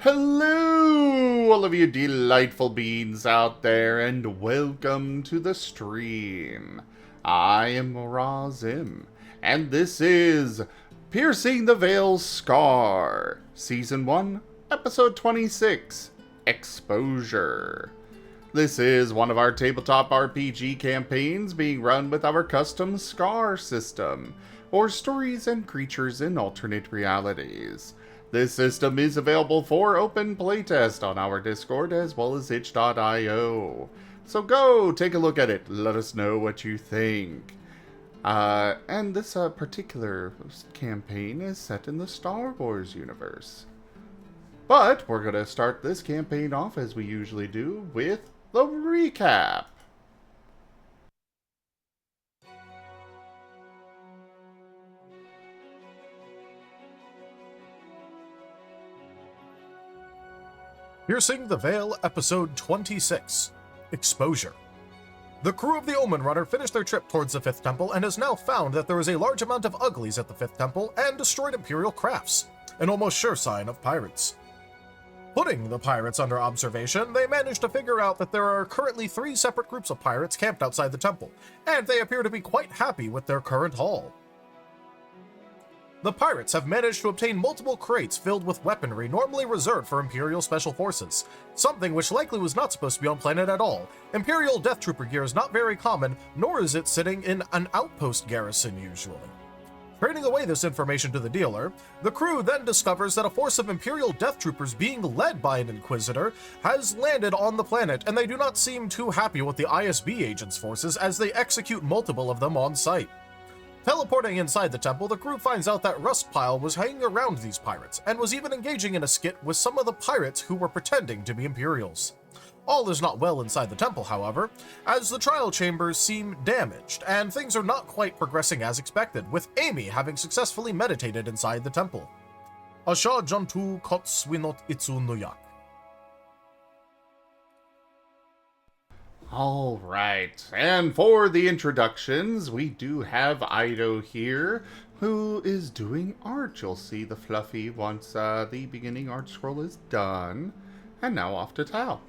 Hello, all of you delightful beings out there, and welcome to the stream. I am Razim, and this is Piercing the Veil Scar, Season 1, Episode 26, Exposure. This is one of our tabletop RPG campaigns being run with our custom Scar system, or Stories and Creatures in Alternate Realities. This system is available for open playtest on our Discord as well as itch.io. So go take a look at it, let us know what you think. And this particular campaign is set in the Star Wars universe. But we're going to start this campaign off as we usually do with the recap. Piercing the Veil, Episode 26, Exposure. The crew of the Omen Runner finished their trip towards the Fifth Temple and has now found that there is a large amount of uglies at the Fifth Temple and destroyed Imperial crafts, an almost sure sign of pirates. Putting the pirates under observation, they managed to figure out that there are currently 3 separate groups of pirates camped outside the temple, and they appear to be quite happy with their current haul. The pirates have managed to obtain multiple crates filled with weaponry normally reserved for Imperial Special Forces, something which likely was not supposed to be on planet at all. Imperial Death Trooper gear is not very common, nor is it sitting in an outpost garrison usually. Trading away this information to the dealer, the crew then discovers that a force of Imperial Death Troopers being led by an Inquisitor has landed on the planet, and they do not seem too happy with the ISB agents' forces as they execute multiple of them on site. Teleporting inside the temple, the crew finds out that Rustpile was hanging around these pirates, and was even engaging in a skit with some of the pirates who were pretending to be Imperials. All is not well inside the temple, however, as the trial chambers seem damaged, and things are not quite progressing as expected, with Amy having successfully meditated inside the temple. Asha Jantu Kotswinot Itsu Nuyak. Alright, and for the introductions, we do have Ido here, who is doing art. You'll see the Fluffy once the beginning art scroll is done. And now off to Tal.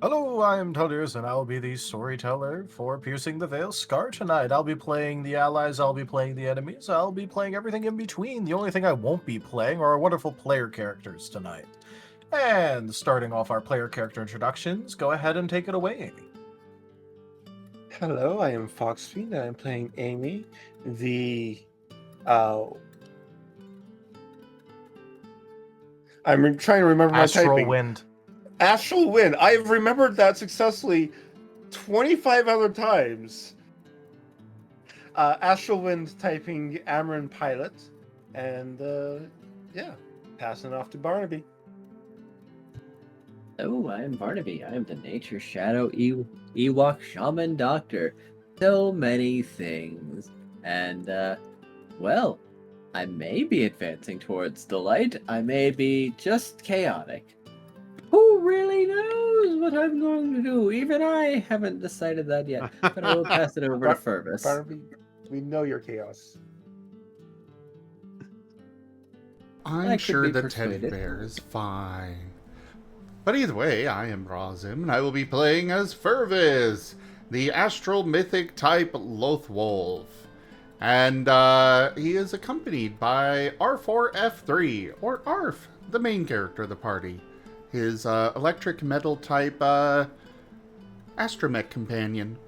Hello, I am Tudders, and I will be the storyteller for Piercing the Veil Scar tonight. I'll be playing the allies, I'll be playing the enemies, I'll be playing everything in between. The only thing I won't be playing are our wonderful player characters tonight. And starting off our player character introductions, go ahead and take it away, Amy. Hello, I am FoxFiend, and I'm playing Amy, the I'm trying to remember my Astral typing. Wind. Astral Wind. I've remembered that successfully 25 other times. Astral Wind typing Amaran Pilot, and yeah, passing it off to Barnaby. Oh, I am Barnaby. I am the Nature Shadow Ewok Shaman Doctor. So many things. And, well, I may be advancing towards the light. I may be just chaotic. Who really knows what I'm going to do? Even I haven't decided that yet. But I will pass it over to Fervus. Barnaby, we know your chaos. I'm sure the teddy bear is fine. But either way, I am Razim, and I will be playing as Fervus, the astral mythic type Lothwolf. And he is accompanied by R4F3, or Arf, the main character of the party. His electric metal type astromech companion.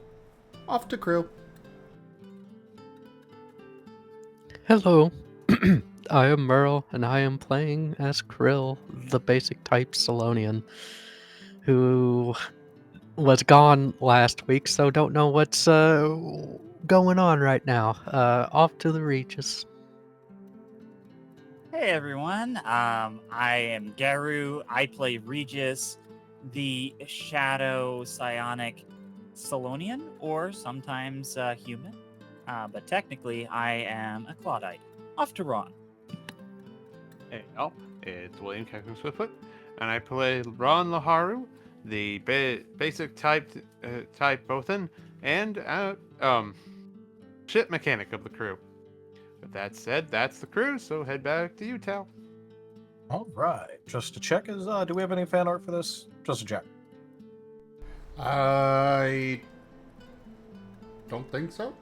Off to Krill. Hello, I am Merl, and I am playing as Krill, the basic type Salonian, who was gone last week, so don't know what's going on right now. Off to the Regis. Hey everyone, I am Garou. I play Regis, the Shadow Psionic Salonian, or sometimes human. But technically, I am a Claudite. Off to Ron. Hey, it's William Captain Swiftfoot, and I play Ron Laharu, the basic type Bothan, and ship mechanic of the crew. With that said, that's the crew, so head back to you, Tal. All right. Just to check, do we have any fan art for this? Just to check. I don't think so.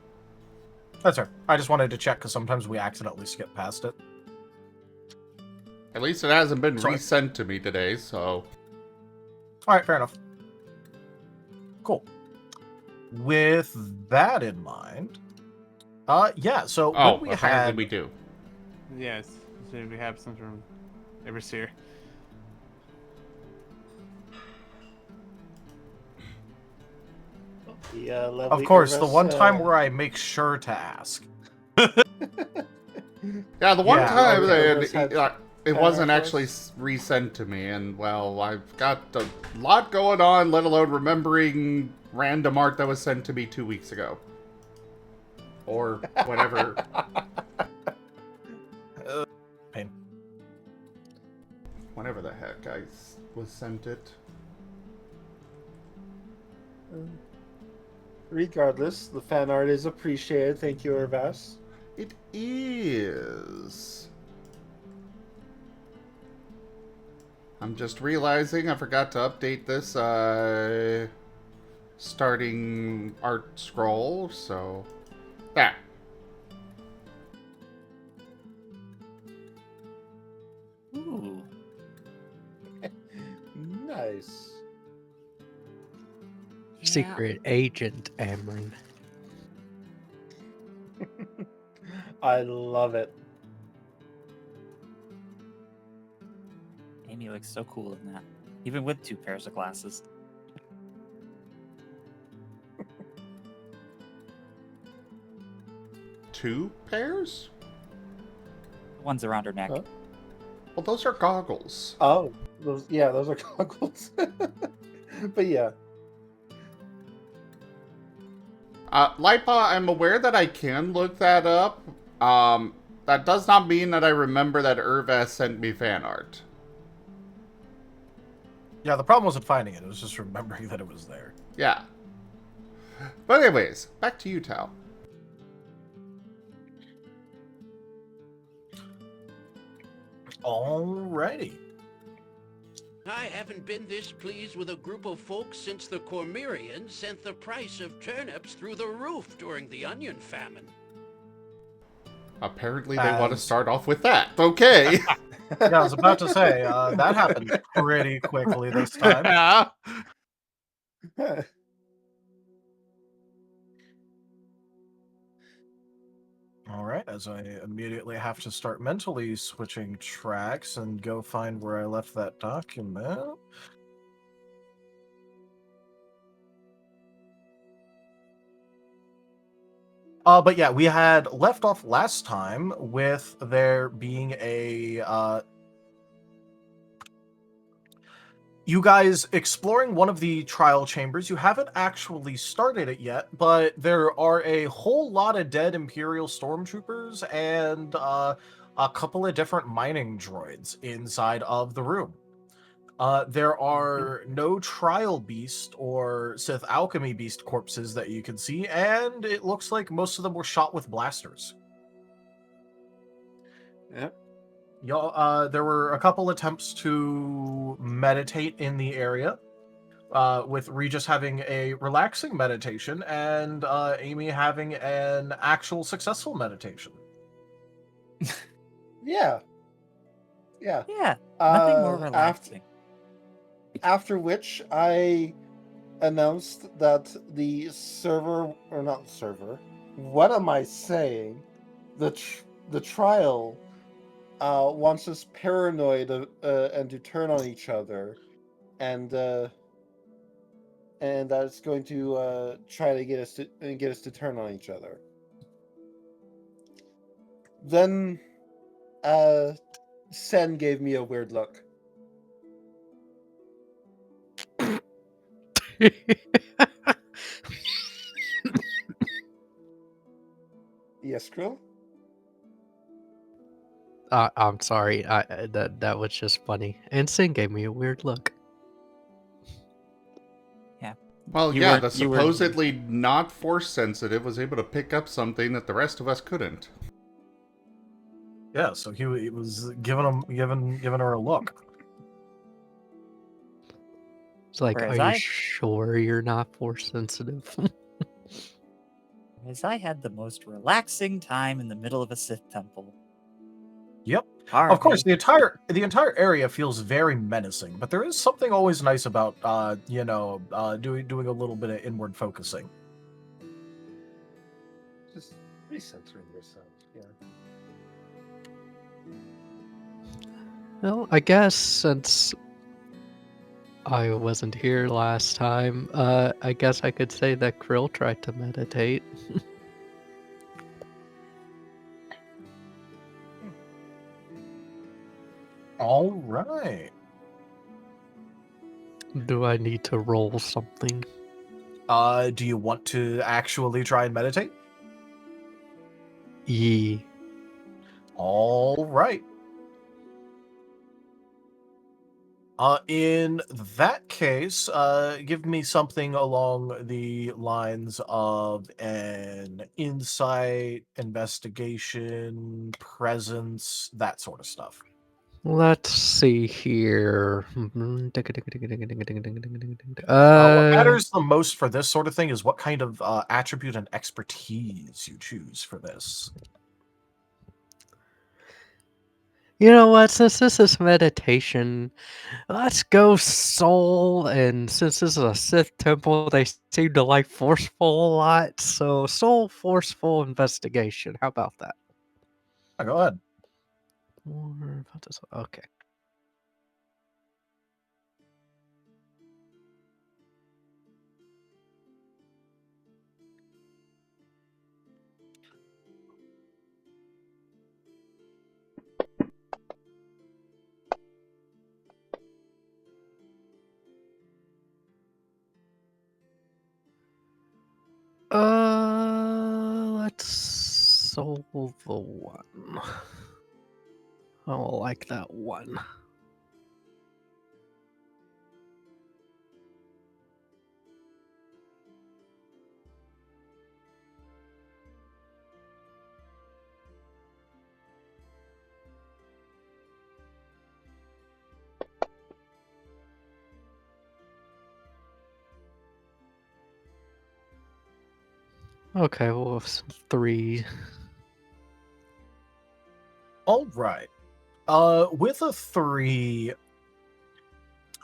That's right. I just wanted to check because sometimes we accidentally skip past it. At least it hasn't been Sorry. resent to me today, so... All right, fair enough. Cool. With that in mind, yeah. So Oh, when we apparently had we do. Yes, so we have some from Everseer. Yeah, Of course, the one time where I make sure to ask. Yeah, the one Yeah, time okay. it wasn't actually resent to me, and well, I've got a lot going on, let alone remembering random art that was sent to me 2 weeks ago. Or whatever. Pain. Whenever the heck I was sent it. Regardless, the fan art is appreciated. Thank you, Irvas. It is. I'm just realizing I forgot to update this starting art scroll, so there. Ooh. Nice. Secret Agent Amron. I love it. Amy looks so cool in that, even with 2 pairs of glasses. Two pairs? One's around her neck. Huh? Well, those are goggles. Oh, those are goggles. But yeah. Lipa, I'm aware that I can look that up. That does not mean that I remember that Irvas sent me fan art. Yeah, the problem wasn't finding it. It was just remembering that it was there. Yeah. But anyways, back to you, Tal. Alrighty. I haven't been this pleased with a group of folks since the Cormyreans sent the price of turnips through the roof during the onion famine. Apparently they want to start off with that. Okay. Yeah, I was about to say, that happened pretty quickly this time. Yeah. Alright, as I immediately have to start mentally switching tracks and go find where I left that document. But yeah, we had left off last time with there being a, you guys exploring one of the trial chambers. You haven't actually started it yet, but there are a whole lot of dead Imperial stormtroopers and a couple of different mining droids inside of the room. There are no trial beast or Sith alchemy beast corpses that you can see, and it looks like most of them were shot with blasters. Yep. Y'all, there were a couple attempts to meditate in the area, with Regis having a relaxing meditation and Amy having an actual successful meditation. Yeah. Yeah. Yeah, nothing more Uh, relaxing. After which I announced that the server, or not server, what am I saying? The trial wants us paranoid and to turn on each other, and that it's going to try to get us to turn on each other. Then Sen gave me a weird look. Yes, Krill? I'm sorry. That was just funny. And Sin gave me a weird look. Well, You yeah, were- the you were- supposedly not force sensitive was able to pick up something that the rest of us couldn't. Yeah, so he was giving her a look. It's like, Whereas are you I- sure you're not force sensitive? As I had the most relaxing time in the middle of a Sith temple. Yep. Pardon Of course, me. the entire area feels very menacing, but there is something always nice about doing a little bit of inward focusing. Just recentering yourself. Yeah. Well, I guess since I wasn't here last time, I guess I could say that Krill tried to meditate. All right. Do I need to roll something? Do you want to actually try and meditate? Ye. All right. In that case, give me something along the lines of an insight, investigation, presence, that sort of stuff. Let's see here. What matters the most for this sort of thing is what kind of attribute and expertise you choose for this. You know what? Since this is meditation, let's go soul. And since this is a Sith temple, they seem to like forceful a lot. So soul, forceful, investigation. How about that? Go ahead. Okay. Let's solve the one. I don't like that one. Okay, well, 3. All right. With a 3,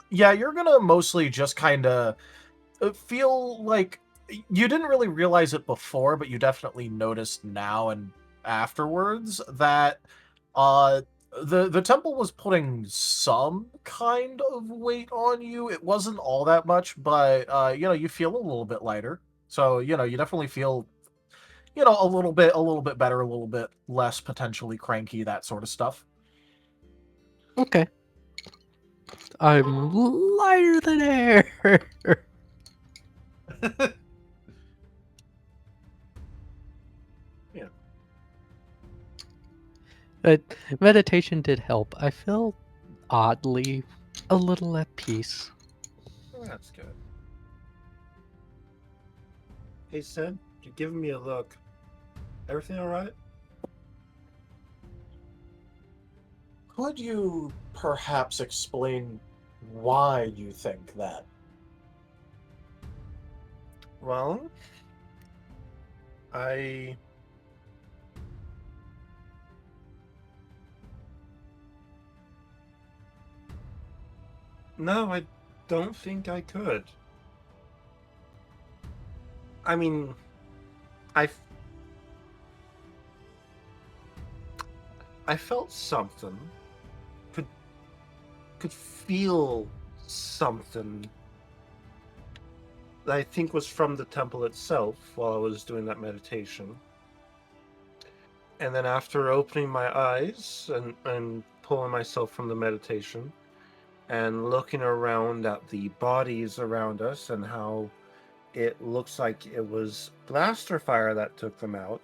yeah, you're gonna mostly just kind of feel like you didn't really realize it before, but you definitely noticed now and afterwards that uh the temple was putting some kind of weight on you. It wasn't all that much, but you feel a little bit lighter. So, you definitely feel a little bit better, a little bit less potentially cranky, that sort of stuff. Okay. I'm lighter than air. Yeah. But meditation did help. I feel oddly a little at peace. Oh, that's good. Hey, Sid, you're giving me a look. Everything all right? Could you perhaps explain why you think that? Well, I... No, I don't think I could. I mean, I felt something. Could feel something that I think was from the temple itself while I was doing that meditation. And then after opening my eyes and pulling myself from the meditation and looking around at the bodies around us and how it looks like it was blaster fire that took them out,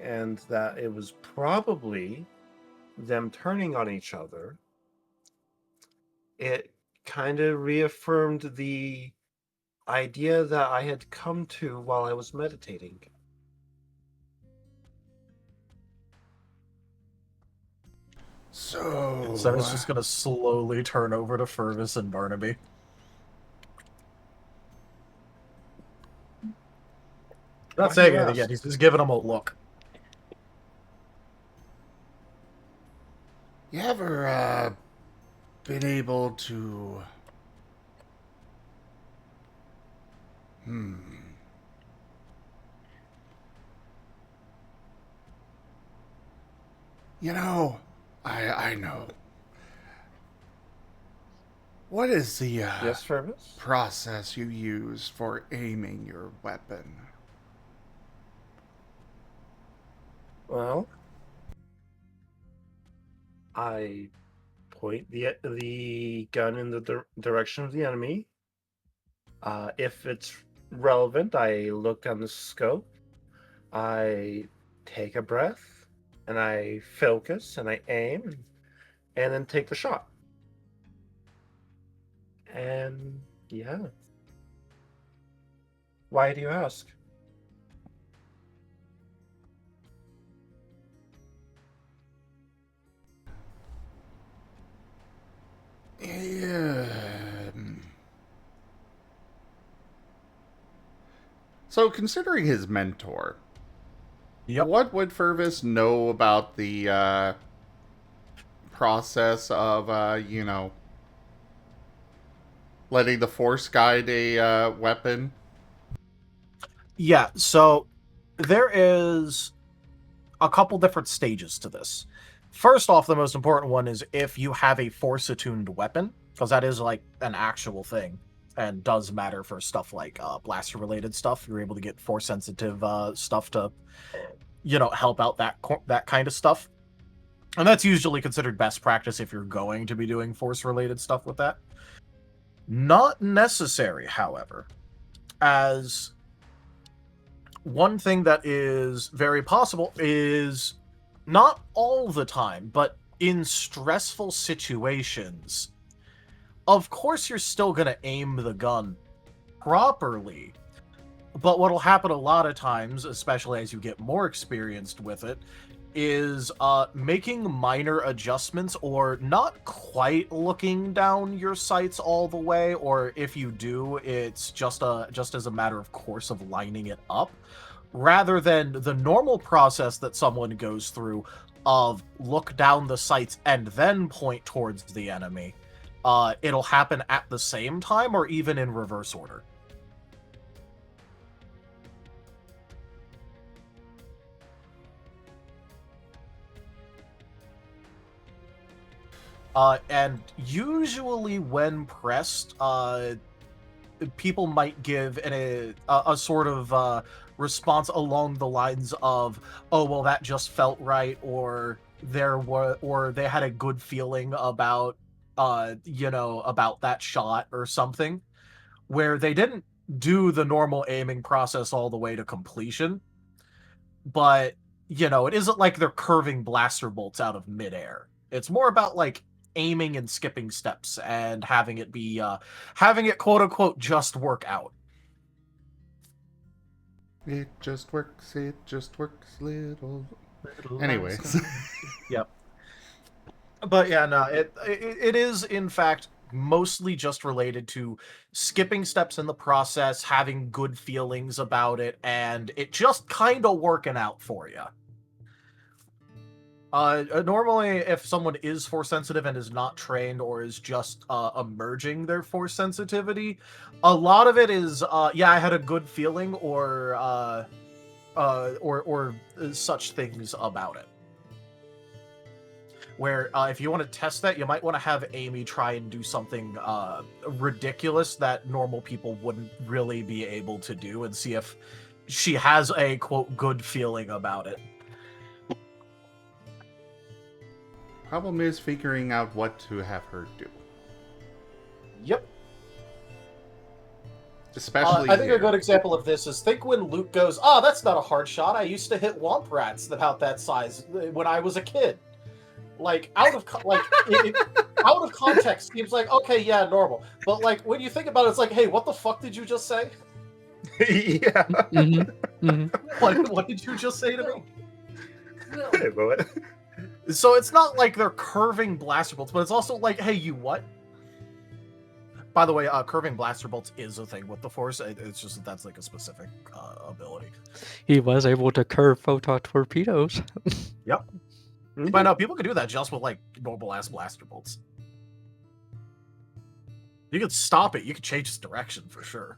and that it was probably them turning on each other, it kind of reaffirmed the idea that I had come to while I was meditating. So it's just gonna slowly turn over to Fergus and Barnaby. Not Why saying do you anything yet, ask? he's just giving them a look. you ever been able to You know, I know. What is the Yes, Fergus? process you use for aiming your weapon? Well, I point the gun in the direction of the enemy. If it's relevant, I look on the scope. I take a breath, and I focus, and I aim, and then take the shot. And yeah. Why do you ask? Yeah. So, considering his mentor, Yep. what would Fergus know about the process of, letting the Force guide a weapon? Yeah, so there is a couple different stages to this. First off, the most important one is if you have a Force-attuned weapon, because that is like an actual thing and does matter for stuff like blaster-related stuff. You're able to get Force-sensitive stuff to, help out that kind of stuff. And that's usually considered best practice if you're going to be doing Force-related stuff with that. Not necessary, however, as one thing that is very possible is not all the time, but in stressful situations, of course you're still going to aim the gun properly. But what'll happen a lot of times, especially as you get more experienced with it, is making minor adjustments or not quite looking down your sights all the way, or if you do, it's just as a matter of course of lining it up, rather than the normal process that someone goes through of look down the sights and then point towards the enemy. It'll happen at the same time or even in reverse order. And usually when pressed, people might give a sort of response along the lines of, "Oh, well, that just felt right," or they had a good feeling about, about that shot or something, where they didn't do the normal aiming process all the way to completion, but it isn't like they're curving blaster bolts out of midair. It's more about like aiming and skipping steps and having it quote unquote just work out. It just works little. Anyways. Yep. But yeah, no, it is in fact mostly just related to skipping steps in the process, having good feelings about it, and it just kind of working out for you. Normally, if someone is force sensitive and is not trained or is just emerging their force sensitivity, a lot of it is, I had a good feeling or such things about it. Where if you want to test that, you might want to have Amy try and do something ridiculous that normal people wouldn't really be able to do, and see if she has a quote good feeling about it. Problem is figuring out what to have her do. Yep. Especially I think here. a good example of this is, think when Luke goes, "Oh, that's not a hard shot. I used to hit womp rats about that size when I was a kid." Like out of context, seems like okay, yeah, normal. But like when you think about it, it's like, hey, what the fuck did you just say? Yeah. Mm-hmm. Mm-hmm. What did you just say to me? Hey, but So it's not like they're curving blaster bolts, but it's also like, hey, you what? By the way, curving blaster bolts is a thing with the Force. It's just that that's like a specific ability. He was able to curve photon torpedoes. Yep. But no, people can do that just with like normal ass blaster bolts. You can stop it. You can change its direction for sure.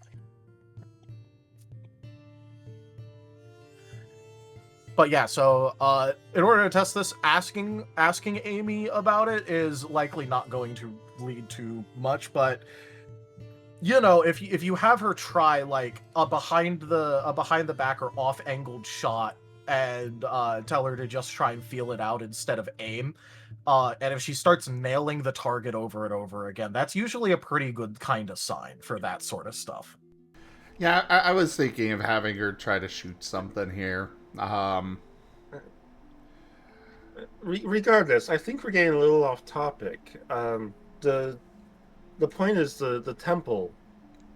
But yeah, so in order to test this, asking Amy about it is likely not going to lead to much. But you know, if you have her try like a behind the back or off angled shot, and tell her to just try and feel it out instead of aim, and if she starts nailing the target over and over again, that's usually a pretty good kind of sign for that sort of stuff. Yeah, I was thinking of having her try to shoot something here. Regardless, I think we're getting a little off topic. The point is the temple,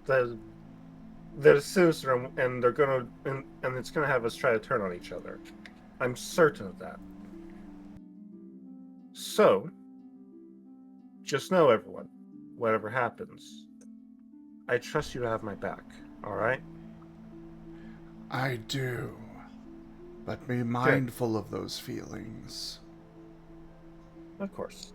they're sinister, and they're gonna and it's gonna have us try to turn on each other. I'm certain of that. So, just know, everyone, whatever happens, I trust you to have my back. All right? I do. But be mindful of those feelings. Of course.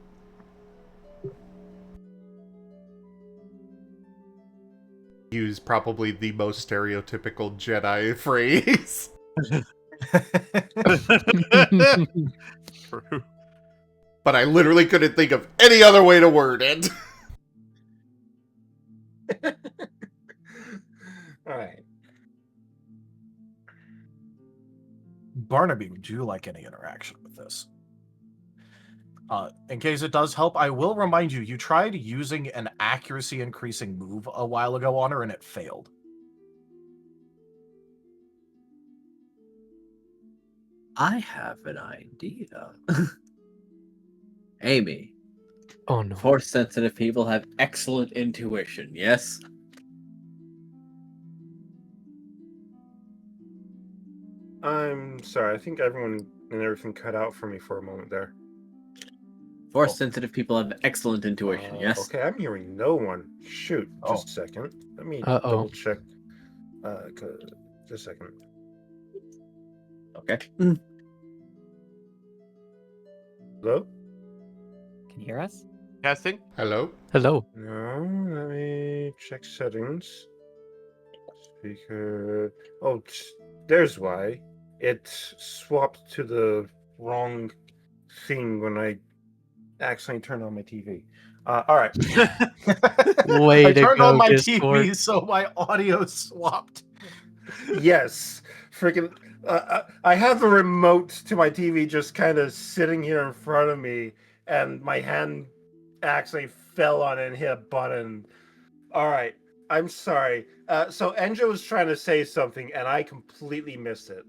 Use probably the most stereotypical Jedi phrase. True. But I literally couldn't think of any other way to word it. All right. Barnaby, would you like any interaction with this? In case it does help, I will remind you, you tried using an accuracy increasing move a while ago on her and it failed. I have an idea. Amy, Oh no. Force-sensitive people have excellent intuition, yes? I'm sorry. I think everyone and everything cut out for me for a moment there. Force-sensitive people have excellent intuition, yes? Okay, I'm hearing no one. Shoot, just a second. Let me double check. Just a second. Okay. Hello? Can you hear us? Testing. Hello? Hello. No, let me check settings. Speaker. Oh, there's why. It swapped to the wrong thing when I accidentally turned on my TV. All right. Way I to turned go, on my Discord. TV, so my audio swapped. Yes. Freaking. I have a remote to my TV just kind of sitting here in front of me, and my hand actually fell on it and hit a button. All right. I'm sorry. So Enjo was trying to say something, and I completely missed it.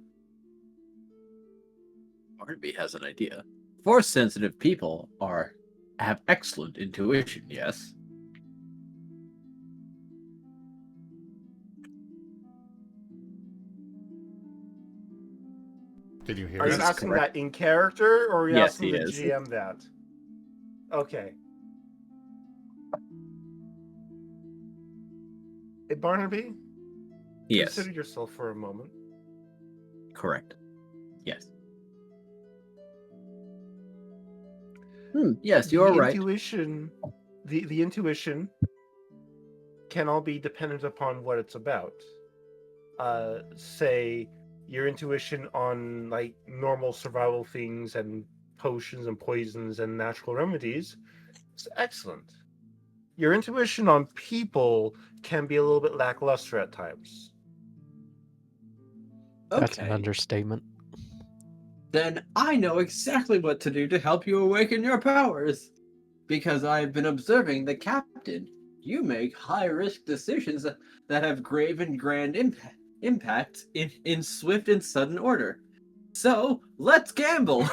Barnaby has an idea. Force-sensitive people have excellent intuition, yes? Can you hear Are you us? asking correct. that in character, or are you Yes, asking he the is. GM that? Okay. Hey, Barnaby, Yes, consider yourself for a moment. correct. Yes. Yes, you're right. Intuition, the intuition can all be dependent upon what it's about. Say your intuition on like normal survival things and potions and poisons and natural remedies is excellent. Your intuition on people can be a little bit lackluster at times. That's an Okay. understatement. Then I know exactly what to do to help you awaken your powers. Because I've been observing the captain. You make high-risk decisions that have grave and grand impact in swift and sudden order. So, let's gamble!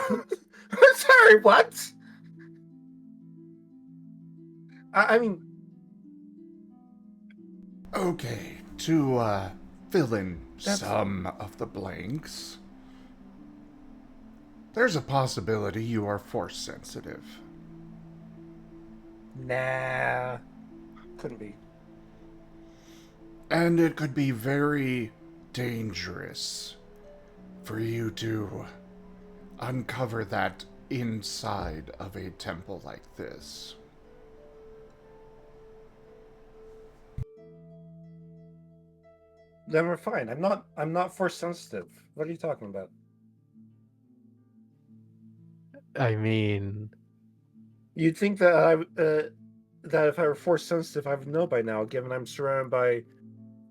Sorry, what? I mean, Okay, to fill in some of the blanks. There's a possibility you are force sensitive. Nah, couldn't be. And it could be very dangerous for you to uncover that inside of a temple like this. Then we're fine. I'm not force sensitive. What are you talking about? I mean, You'd think that that if I were force sensitive, I would know by now, given I'm surrounded by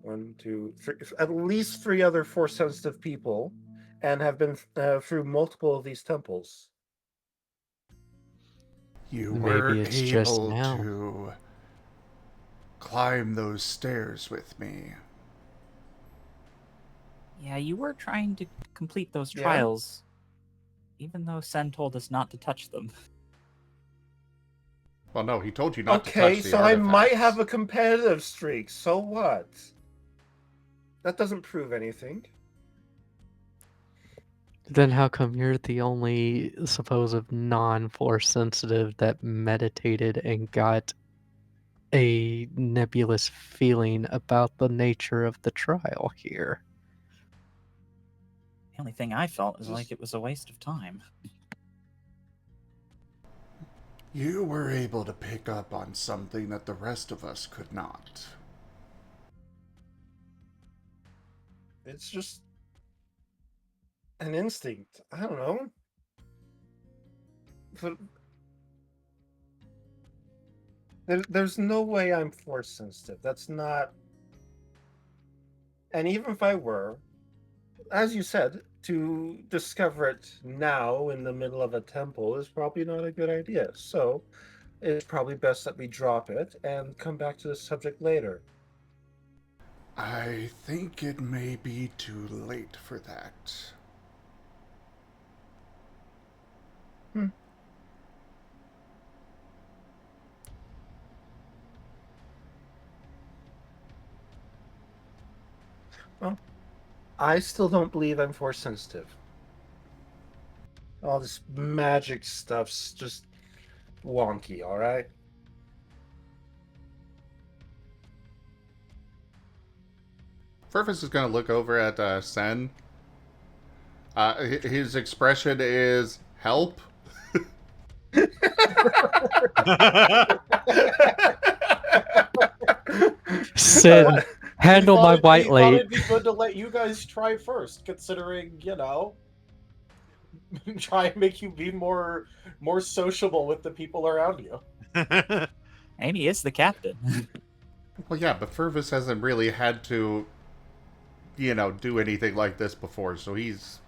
one, two, three, at least 3 other force sensitive people, and have been through multiple of these temples. You Maybe were it's just able now. to climb those stairs with me. Yeah, you were trying to complete those Yeah? trials, even though Sen told us not to touch them. Well, no, he told you not to Okay, touch the so I might artifacts. have a competitive streak. So what? That doesn't prove anything. Then how come you're the only supposed non-force sensitive that meditated and got a nebulous feeling about the nature of the trial here? The only thing I felt is like it was a waste of time. You were able to pick up on something that the rest of us could not. It's just an instinct. I don't know. But there's no way I'm force sensitive. That's not. And even if I were, as you said, to discover it now in the middle of a temple is probably not a good idea. So it's probably best that we drop it and come back to the subject later. I think it may be too late for that. Well, I still don't believe I'm force sensitive. All this magic stuff's just wonky, alright? Furvis is going to look over at Sen. His expression is help. Sid, handle my white He thought light. it'd be good to let you guys try first, considering, try and make you be more sociable with the people around you. Amy is the captain. Well, yeah, but Furvis hasn't really had to, do anything like this before, so he's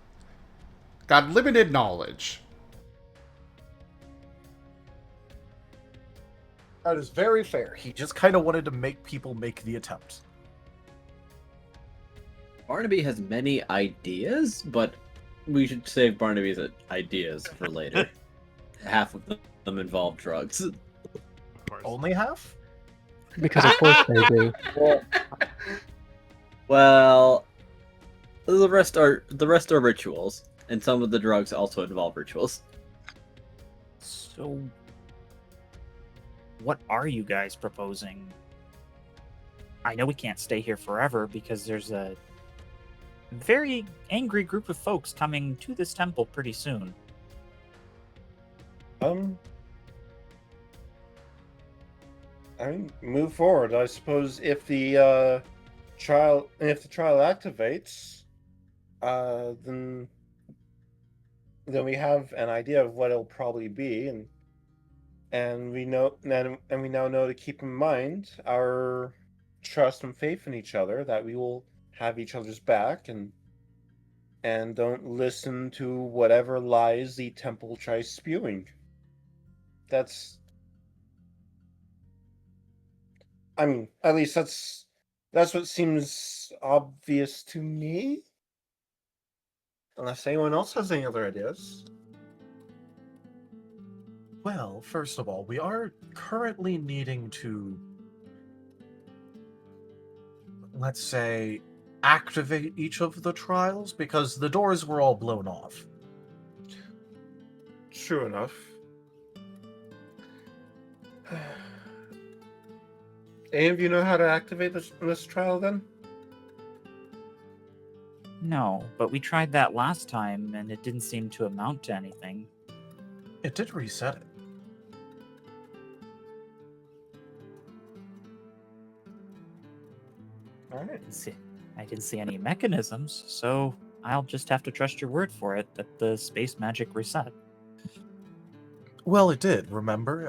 got limited knowledge. That is very fair. He just kind of wanted to make people make the attempt. Barnaby has many ideas, but we should save Barnaby's ideas for later. Half of them involve drugs. Of course. Only half? Because of course they do. Well, the rest are rituals, and some of the drugs also involve rituals. So, what are you guys proposing? I know we can't stay here forever because there's a very angry group of folks coming to this temple pretty soon. I mean, move forward. I suppose if the trial activates, then we have an idea of what it'll probably be, and we now know to keep in mind our trust and faith in each other, that we will have each other's back and don't listen to whatever lies the temple tries spewing. That's, I mean, at least that's what seems obvious to me. Unless anyone else has any other ideas. Well, first of all, we are currently needing to, let's say, activate each of the trials because the doors were all blown off. True enough. Any of you know how to activate this trial then? No, but we tried that last time and it didn't seem to amount to anything. It did reset it. Alright. I didn't see any mechanisms, so I'll just have to trust your word for it that the space magic reset. Well, it did, remember?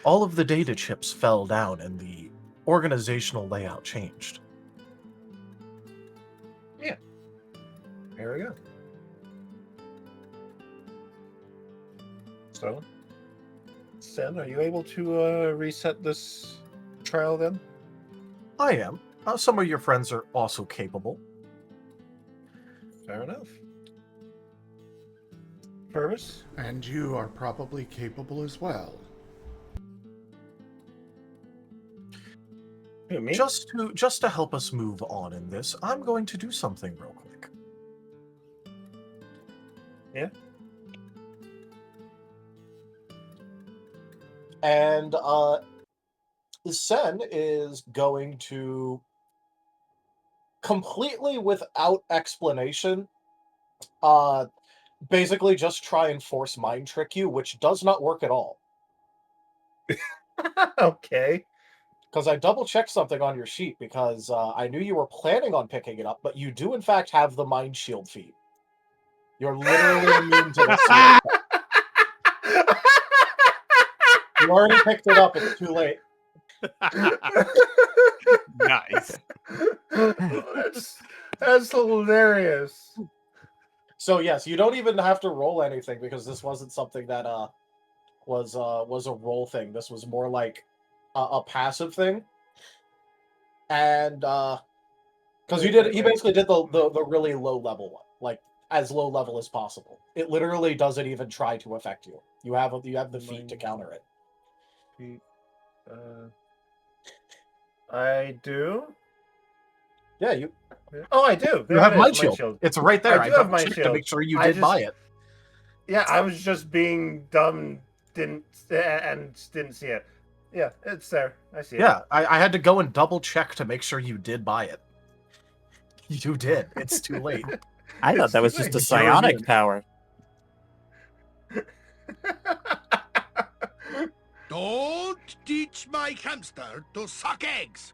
All of the data chips fell down and the organizational layout changed. Yeah. There we go. So, Sen, are you able to reset this trial then? I am. Some of your friends are also capable. Fair enough. Purvis? And you are probably capable as well. Who, me? Just to help us move on in this, I'm going to do something real quick. Yeah. And Sen is going to, completely without explanation, basically just try and force mind trick you, which does not work at all. Okay. Because I double checked something on your sheet because I knew you were planning on picking it up, but you do in fact have the mind shield feat. You're literally immune to this sort of thing. You already picked it up, it's too late. Nice. That's hilarious. So yes, you don't even have to roll anything because this wasn't something that was a roll thing. This was more like a passive thing. And because he basically did the really low level one, like as low level as possible. It literally doesn't even try to affect you. You have the feat to counter it. I do. Yeah, you Oh, I do. you have Mind Shield. It's right there. I do have Mind double-checked to Shield. make sure you I did buy it. Yeah, I was just being dumb, didn't see it. Yeah, it's there. I see it. Yeah, I had to go and double check to make sure you did buy it. You did. It's too late. I thought It's that was too just a late. psionic power. Don't teach my hamster to suck eggs.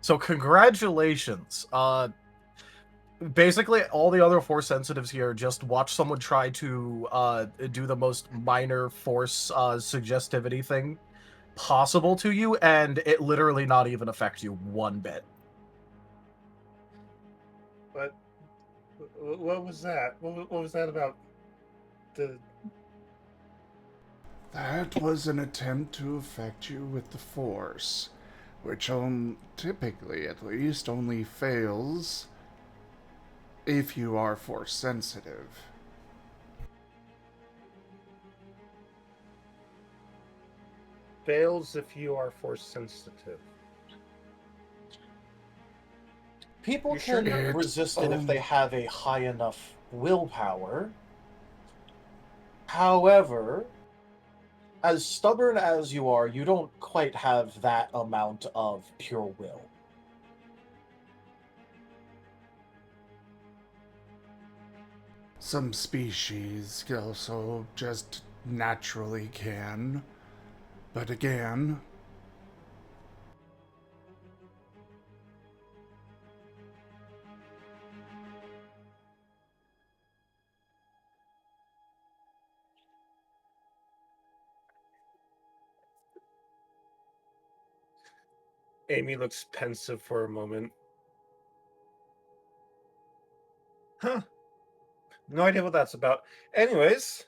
So congratulations. Basically, all the other Force sensitives here just watch someone try to do the most minor Force suggestivity thing possible to you, and it literally not even affect you one bit. What was that? What was that about? That was an attempt to affect you with the Force, which typically, at least, only fails if you are Force sensitive. Fails if you are Force sensitive. People You sure can did. resist it if they have a high enough willpower. However, as stubborn as you are, you don't quite have that amount of pure will. Some species also just naturally can. But again, Amy looks pensive for a moment. Huh. No idea what that's about. Anyways.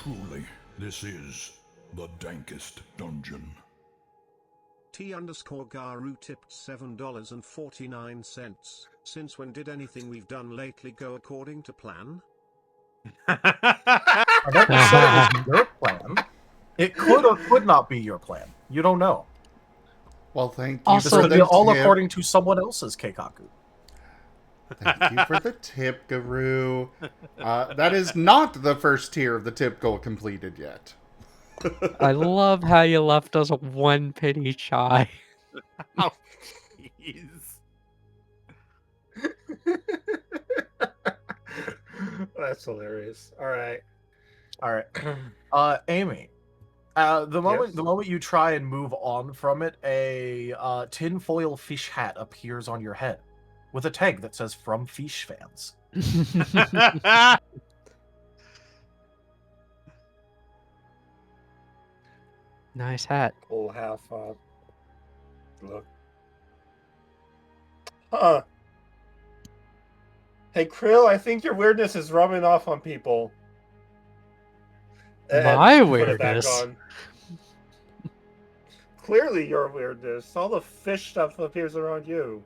Truly, this is the dankest dungeon. T_Garou tipped $7.49. Since when did anything we've done lately go according to plan? I never said it was your plan. It could or could not be your plan. You don't know. Well, thank you This Also, for could be the all tip. according to someone else's Keikaku. Thank you for the tip, Garou. That is not the first tier of the tip goal completed yet. I love how you left us one penny shy. Oh, jeez. That's hilarious. All right. All right. Amy. The moment you try and move on from it, a tinfoil fish hat appears on your head with a tag that says "From Fish Fans." Nice hat. Pull half up. Look. Huh. Hey, Krill, I think your weirdness is rubbing off on people. My And put it back weirdness? on. Clearly your weirdness. All the fish stuff appears around you.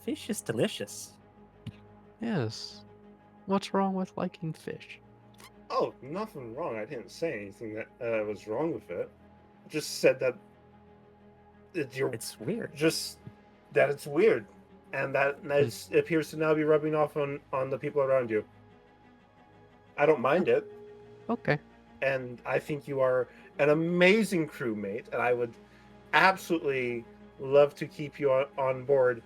Fish is delicious. Yes. What's wrong with liking fish? Oh, nothing wrong. I didn't say anything that was wrong with it. I just said that It's weird. just that it's weird, and that it appears to now be rubbing off on the people around you. I don't mind it, Okay. and I think you are an amazing crewmate, and I would absolutely love to keep you on board,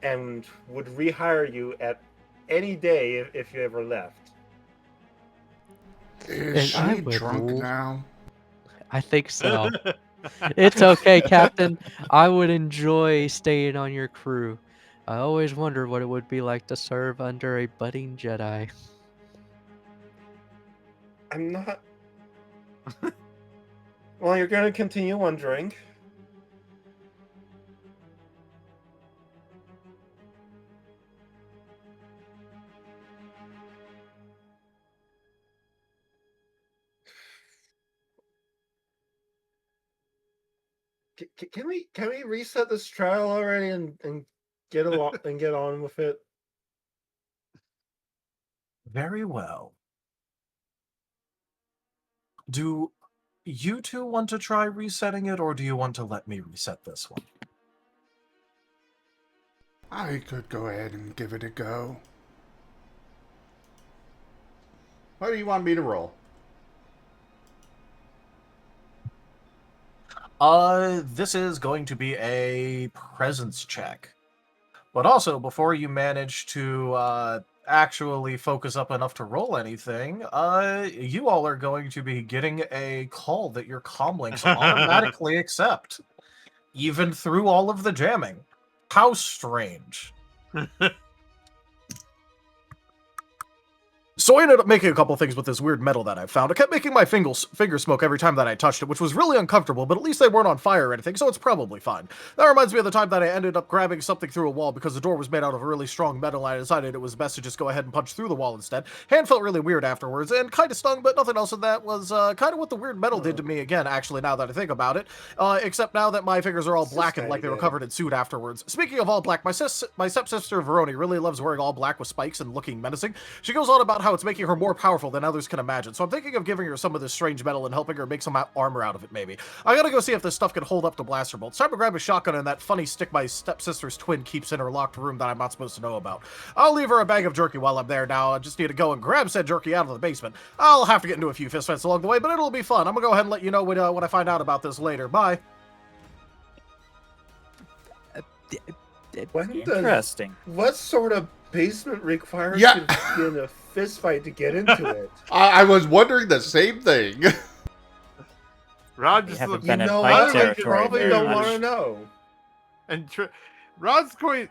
and would rehire you at any day if you ever left. Is And I she would drunk l- now? I think so. It's okay, Captain. I would enjoy staying on your crew. I always wondered what it would be like to serve under a budding Jedi. I'm not. Well, you're going to continue wondering. Can we reset this trial already and get along and get on with it? Very well. Do you two want to try resetting it, or do you want to let me reset this one? I could go ahead and give it a go. What do you want me to roll? This is going to be a presence check. But also, before you manage to actually focus up enough to roll anything, you all are going to be getting a call that your comlinks automatically accept, even through all of the jamming. How strange. So I ended up making a couple things with this weird metal that I found. It kept making my fingers smoke every time that I touched it, which was really uncomfortable, but at least they weren't on fire or anything, so it's probably fine. That reminds me of the time that I ended up grabbing something through a wall because the door was made out of really strong metal, and I decided it was best to just go ahead and punch through the wall instead. Hand felt really weird afterwards, and kind of stung, but nothing else, and that was kind of what the weird metal did to me again, actually, now that I think about it. Except now that my fingers are all blackened like they were covered in soot afterwards. Speaking of all black, my stepsister Veroni really loves wearing all black with spikes and looking menacing. She goes on about how it's making her more powerful than others can imagine, so I'm thinking of giving her some of this strange metal and helping her make some armor out of it, maybe. I gotta go see if this stuff can hold up to blaster bolts. Time to grab a shotgun and that funny stick my stepsister's twin keeps in her locked room that I'm not supposed to know about. I'll leave her a bag of jerky while I'm there now. I just need to go and grab said jerky out of the basement. I'll have to get into a few fistfights along the way, but it'll be fun. I'm gonna go ahead and let you know when I find out about this later. Bye. Interesting. What sort of basement requires Yeah. you to be in a fist fight to get into it? I was wondering the same thing. Rod We just haven't looks been in know fight what? I territory probably very don't much. want to know. and Rod's going.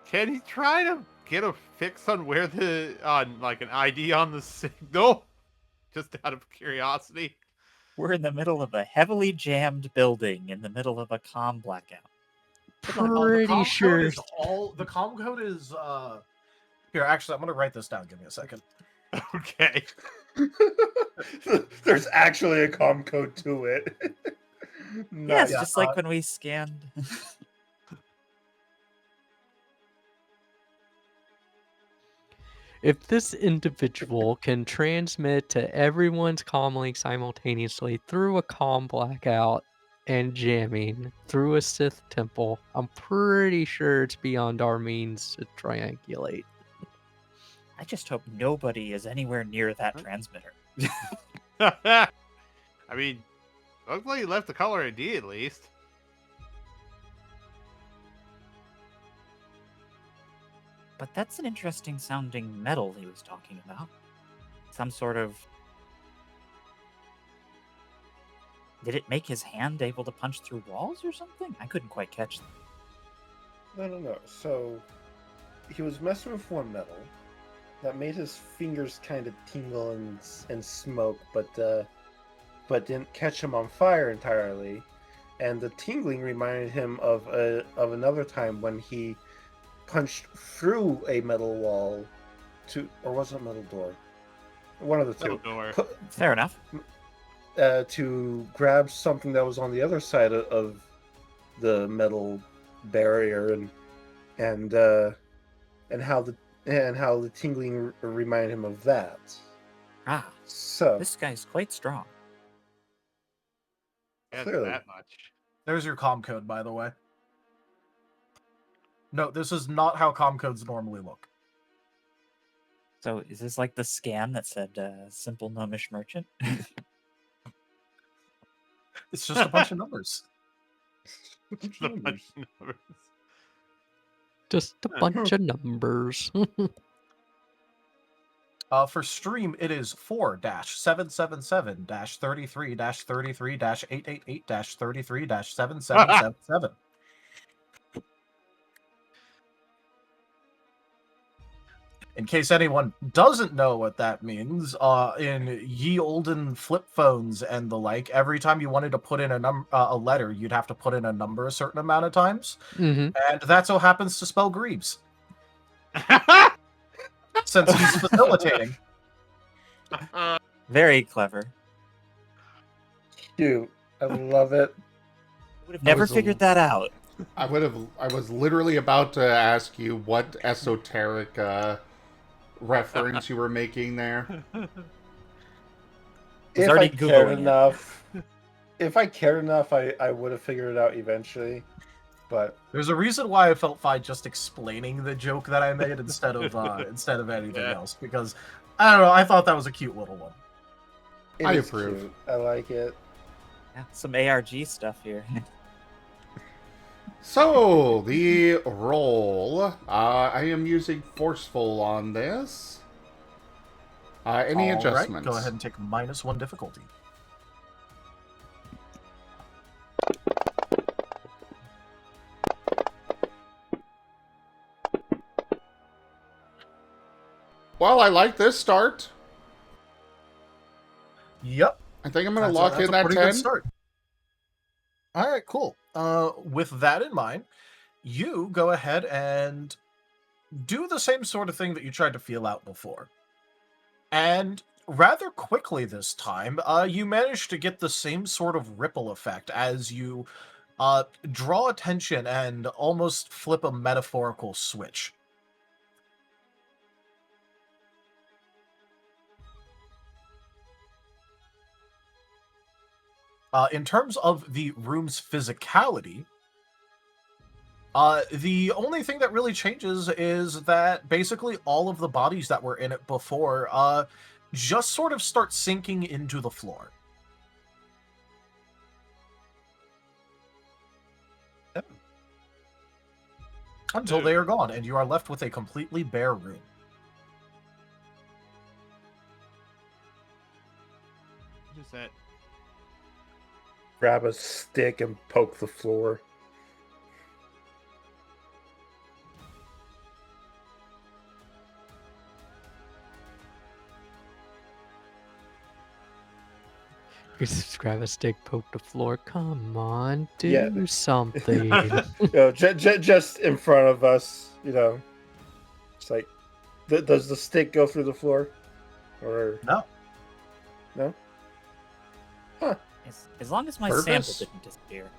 Can he try to get a fix on where like an ID on the signal? Just out of curiosity. We're in the middle of a heavily jammed building in the middle of a comm blackout. Pretty sure. The comm code is here, actually, I'm gonna write this down. Give me a second. Okay. There's actually a comm code to it. Yes, Yeah, just like when we scanned. If this individual can transmit to everyone's comlink simultaneously through a comm blackout and jamming through a Sith temple, I'm pretty sure it's beyond our means to triangulate. I just hope nobody is anywhere near that transmitter. I mean, looks like you left the color ID at least. But that's an interesting sounding metal he was talking about. Some sort of... Did it make his hand able to punch through walls or something? I couldn't quite catch that. No. So he was messing with one metal that made his fingers kind of tingle and smoke, but didn't catch him on fire entirely. And the tingling reminded him of another time when he punched through a metal wall or was it a metal door? One of the two. Door. Fair enough. To grab something that was on the other side of the metal barrier, and how the tingling reminded him of that. Ah, So this guy's quite strong. Yeah, Clearly. that much. There's your comm code, by the way. No, this is not how comm codes normally look. So is this like the scam that said simple gnomish merchant? It's just a bunch of numbers. The bunch of numbers. Just a bunch of numbers. For stream, it is 4-777-33-33-888-888-33-7777. In case anyone doesn't know what that means, in ye olden flip phones and the like, every time you wanted to put in a letter, you'd have to put in a number a certain amount of times. Mm-hmm. And that's how happens to spell Greaves. Since he's facilitating. Very clever. cute. I love it. Would have never was figured that out. I was literally about to ask you what esoteric reference you were making there. If already I cared Googling it. enough, I would have figured it out eventually. But There's a reason why I felt fine just explaining the joke that I made instead of anything else, because I don't know, I thought that was a cute little one. it I is approve. cute. I like it. Yeah, some ARG stuff here. So, the roll. I am using Forceful on this. Any All right, adjustments? go ahead and take -1 difficulty. Well, I like this start. Yep. I think I'm going to That's lock that's in that pretty 10. good start. All right, cool. With that in mind, you go ahead and do the same sort of thing that you tried to feel out before. And rather quickly this time, you manage to get the same sort of ripple effect as you draw attention and almost flip a metaphorical switch. In terms of the room's physicality, the only thing that really changes is that basically all of the bodies that were in it before just sort of start sinking into the floor. Until they are gone, and you are left with a completely bare room. What is that? Grab a stick and poke the floor. You just grab a stick, poke the floor. Come on, do Yeah. something. Just in front of us, It's like, does the stick go through the floor? Or No. no? As long as my Purpose? sample didn't disappear.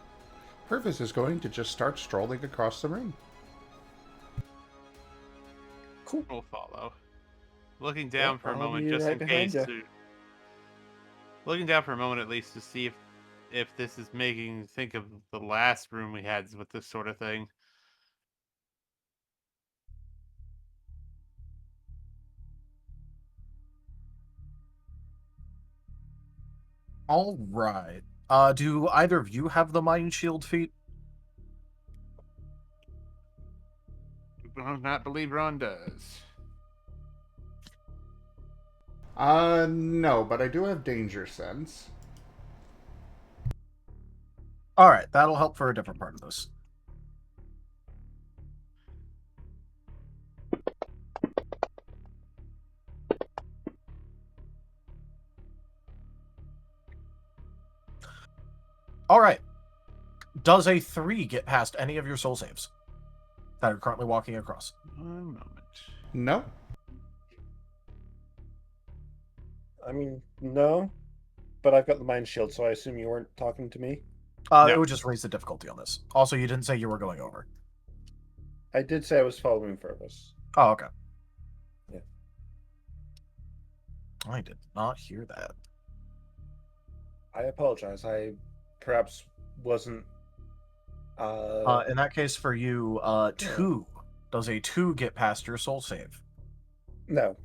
Purvis is going to just start strolling across the room. We'll follow. looking down for a I'll moment be just right in behind case. ya. Looking down for a moment at least to see if this is making me think of the last room we had with this sort of thing. All right. Do either of you have the mind shield feat? I do not believe Ron does. No, but I do have danger sense. All right, that'll help for a different part of this. All right. Does a 3 get past any of your soul saves that are currently walking across? One moment. No. I mean, no, but I've got the mind shield, so I assume you weren't talking to me. No. It would just raise the difficulty on this. Also, you didn't say you were going over. I did say I was following Furvis. Oh, okay. Yeah. I did not hear that. I apologize. I perhaps wasn't. In that case, for you, 2. Does a 2 get past your soul save? No.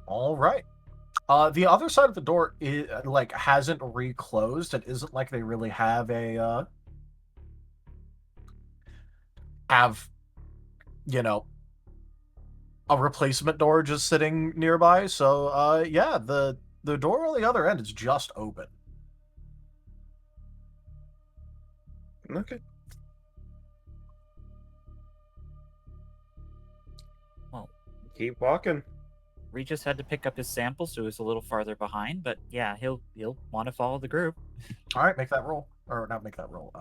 All right. The other side of the door is hasn't reclosed. It isn't like they really have a a replacement door just sitting nearby. So yeah, the door on the other end is just open. Okay. Well, Keep walking. Regis had to pick up his sample, so he was a little farther behind. But yeah, he'll want to follow the group. All right, make that roll, or not make that roll.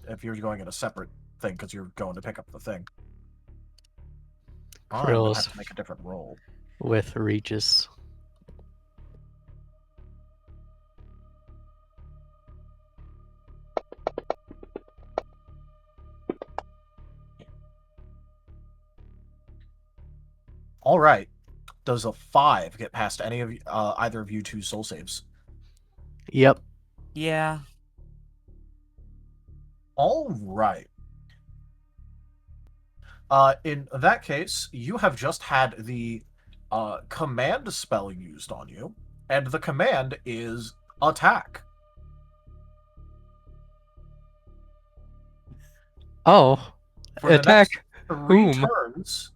If you're going in a separate thing because you're going to pick up the thing. I'm gonna Krill's have to make a different roll. with Regis. All right. Does a 5 get past any of either of you two soul saves? Yep. Yeah. All right. In that case, you have just had the command spell used on you, and the command is attack. Oh, For the attack next 3 whom? turns,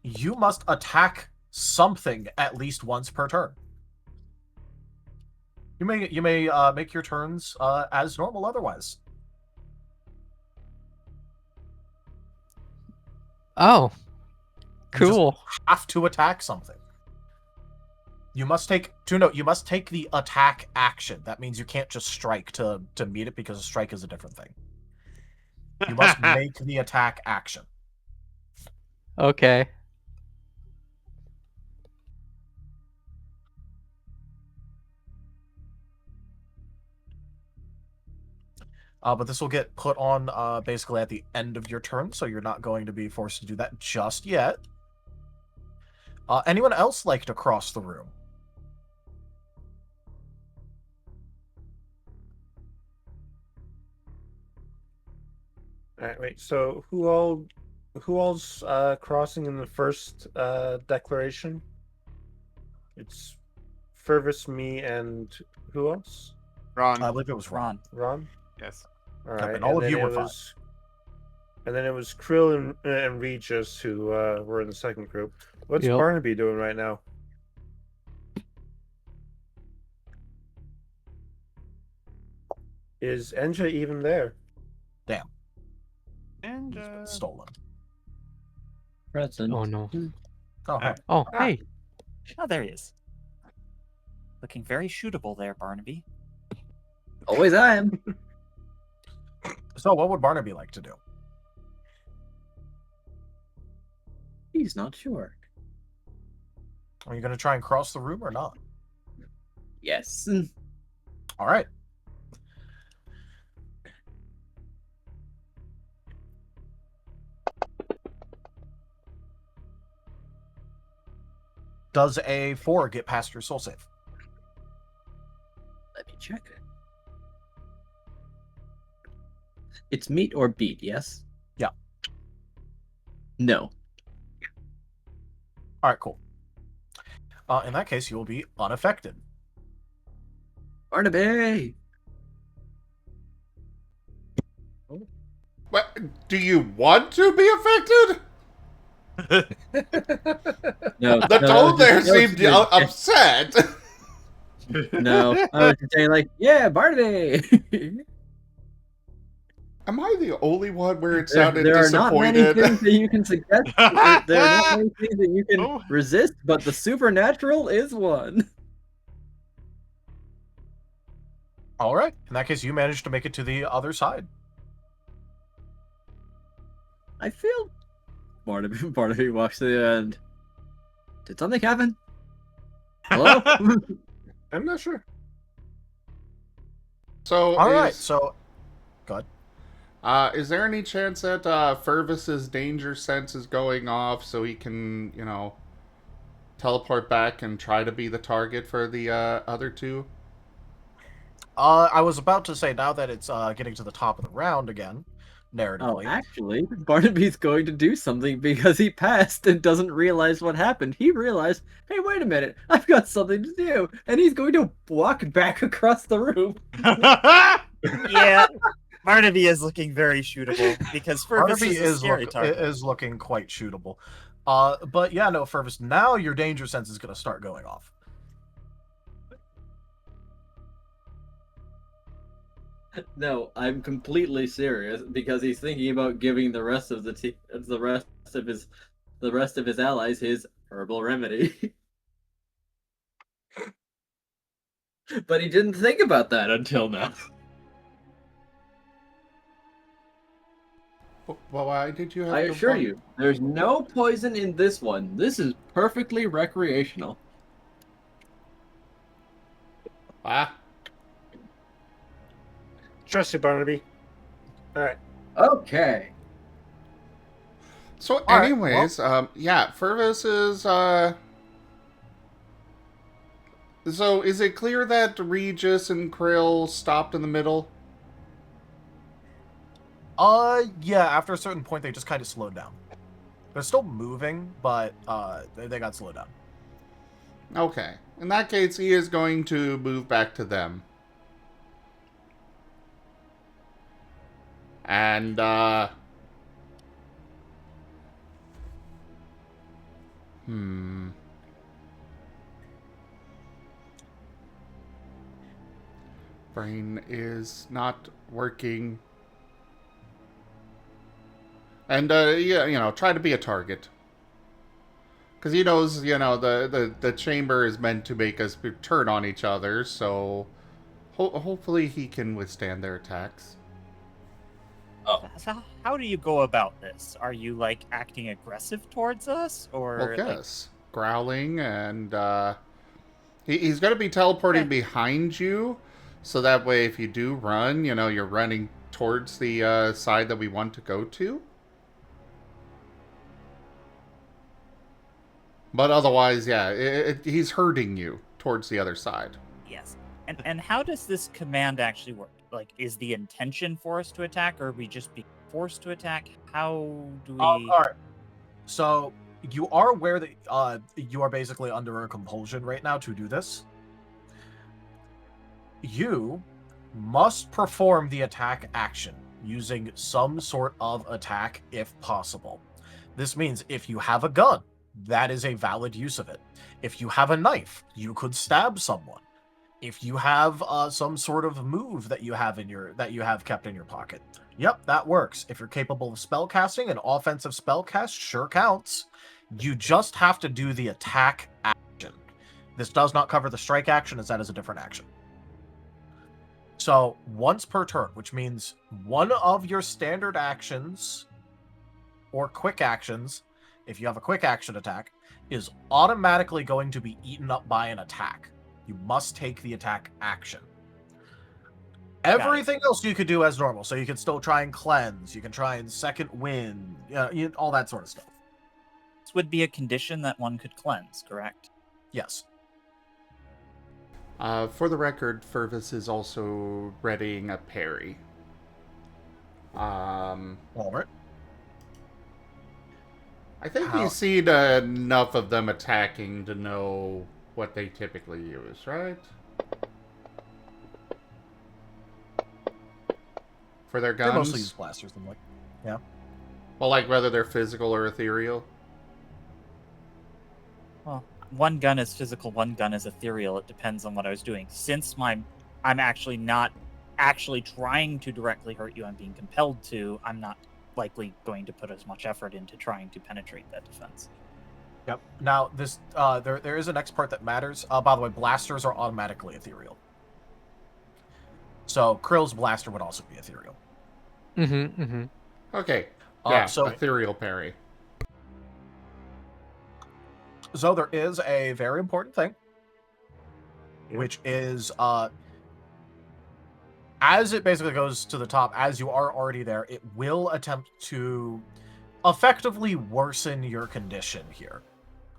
you must attack something at least once per turn. You may make your turns as normal otherwise. Oh, You just cool. have to attack something. You must take the attack action. That means you can't just strike to meet it, because a strike is a different thing. You must make the attack action. Okay. But this will get put on basically at the end of your turn, so you're not going to be forced to do that just yet. Anyone else like to cross the room? All right, wait. So who all's crossing in the first declaration? It's Furvis, me, and who else? Ron. I believe it was Ron. Ron. Yes. All Yep, right. and all of then you it were fine. And then it was Krill and Regis who were in the second group. What's Yep. Barnaby doing right now? Is Enja even there? Damn. And He's been stolen. Present. Oh no. Oh, hey. Oh, Ah. hey. Oh, there he is. Looking very shootable there, Barnaby. Always I am. So what would Barnaby like to do? He's not sure. Are you going to try and cross the room or not? Yes. All right. Does a 4 get past your soul save? Let me check. It's meet or beat, yes? Yeah. No. All right, cool. In that case, you will be unaffected. Barnaby! What? Do you want to be affected? No, The tone there no, seemed upset. No, I was just saying like, yeah, Barnaby! Am I the only one where it There, sounded there are not many disappointed? things that you can suggest. There are not many things that you can Oh. resist, but the supernatural is one. All right. In that case, you managed to make it to the other side. I feel Barnaby walks to the end. Did something happen? Hello? I'm not sure. So, All right. So, go ahead. is there any chance that Fervis's danger sense is going off so he can, teleport back and try to be the target for the other two? I was about to say, now that it's getting to the top of the round again, Oh, narratively. actually, Barnaby's going to do something because he passed and doesn't realize what happened. He realized, hey, wait a minute, I've got something to do, and he's going to walk back across the room. Yeah, Barnaby is looking very shootable because Fergus Barnaby is a scary target. is looking quite shootable. But yeah, no, Fervis, now your danger sense is going to start going off. No, I'm completely serious because he's thinking about giving the rest of the rest of his allies his herbal remedy. But he didn't think about that until now. Well, why did you have I to assure fight? you, there's no poison in this one. This is perfectly recreational. Ah, Trust you, Barnaby. All right. Okay. so All right, anyways, yeah, Fervis is, so is it clear that Regis and Krill stopped in the middle? Yeah, after a certain point, they just kind of slowed down. They're still moving, but they got slowed down. Okay. In that case, he is going to move back to them. And, brain is not working. And, yeah, try to be a target. Because he knows, the chamber is meant to make us turn on each other, so hopefully he can withstand their attacks. So how do you go about this? Are you like acting aggressive towards us, or Well, yes. Growling, and he's going to be teleporting behind you, so that way if you do run, you're running towards the side that we want to go to. But otherwise, yeah, he's herding you towards the other side. Yes. And how does this command actually work? Like, is the intention for us to attack, or are we just being forced to attack? How do we? All right. So you are aware that you are basically under a compulsion right now to do this. You must perform the attack action using some sort of attack if possible. This means if you have a gun, that is a valid use of it. If you have a knife, you could stab someone. If you have some sort of move that you have kept in your pocket, yep, that works. If you're capable of spell casting, an offensive spell cast sure counts. You just have to do the attack action. This does not cover the strike action, as that is a different action. So once per turn, which means one of your standard actions or quick actions, if you have a quick action attack, is automatically going to be eaten up by an attack. You must take the attack action. Everything else you could do as normal. So you can still try and cleanse. You can try and second wind. All that sort of stuff. This would be a condition that one could cleanse, correct? Yes. For the record, Fervus is also readying a parry. All right. I think we've seen enough of them attacking to know what they typically use, right? For their guns? They mostly use blasters. Yeah. Well, like whether they're physical or ethereal? Well, one gun is physical, one gun is ethereal. It depends on what I was doing. Since I'm actually not actually trying to directly hurt you, I'm being compelled to, I'm not likely going to put as much effort into trying to penetrate that defense. Yep. Now, this there is a next part that matters. By the way, blasters are automatically ethereal. So Krill's blaster would also be ethereal. Okay. Yeah, so ethereal parry. So there is a very important thing, which is as it basically goes to the top, as you are already there, it will attempt to effectively worsen your condition here.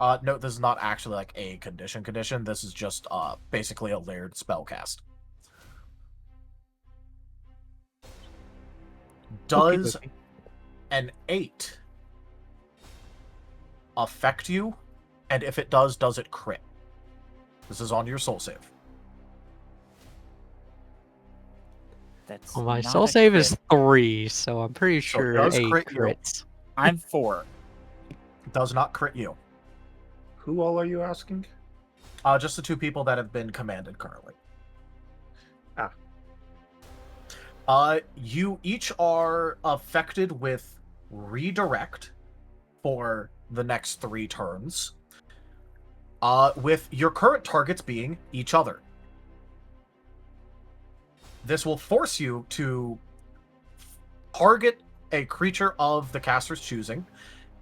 Note, this is not actually like a condition. This is just basically a layered spellcast. Does an 8 affect you? And if it does it crit? This is on your soul save. That's My not soul a save crit. is 3, so I'm pretty sure it does 8 crit you. crits. I'm 4. Does not crit you. Who all are you asking? Just the 2 people that have been commanded currently. You each are affected with redirect for the next 3 turns. With your current targets being each other. This will force you to target a creature of the caster's choosing,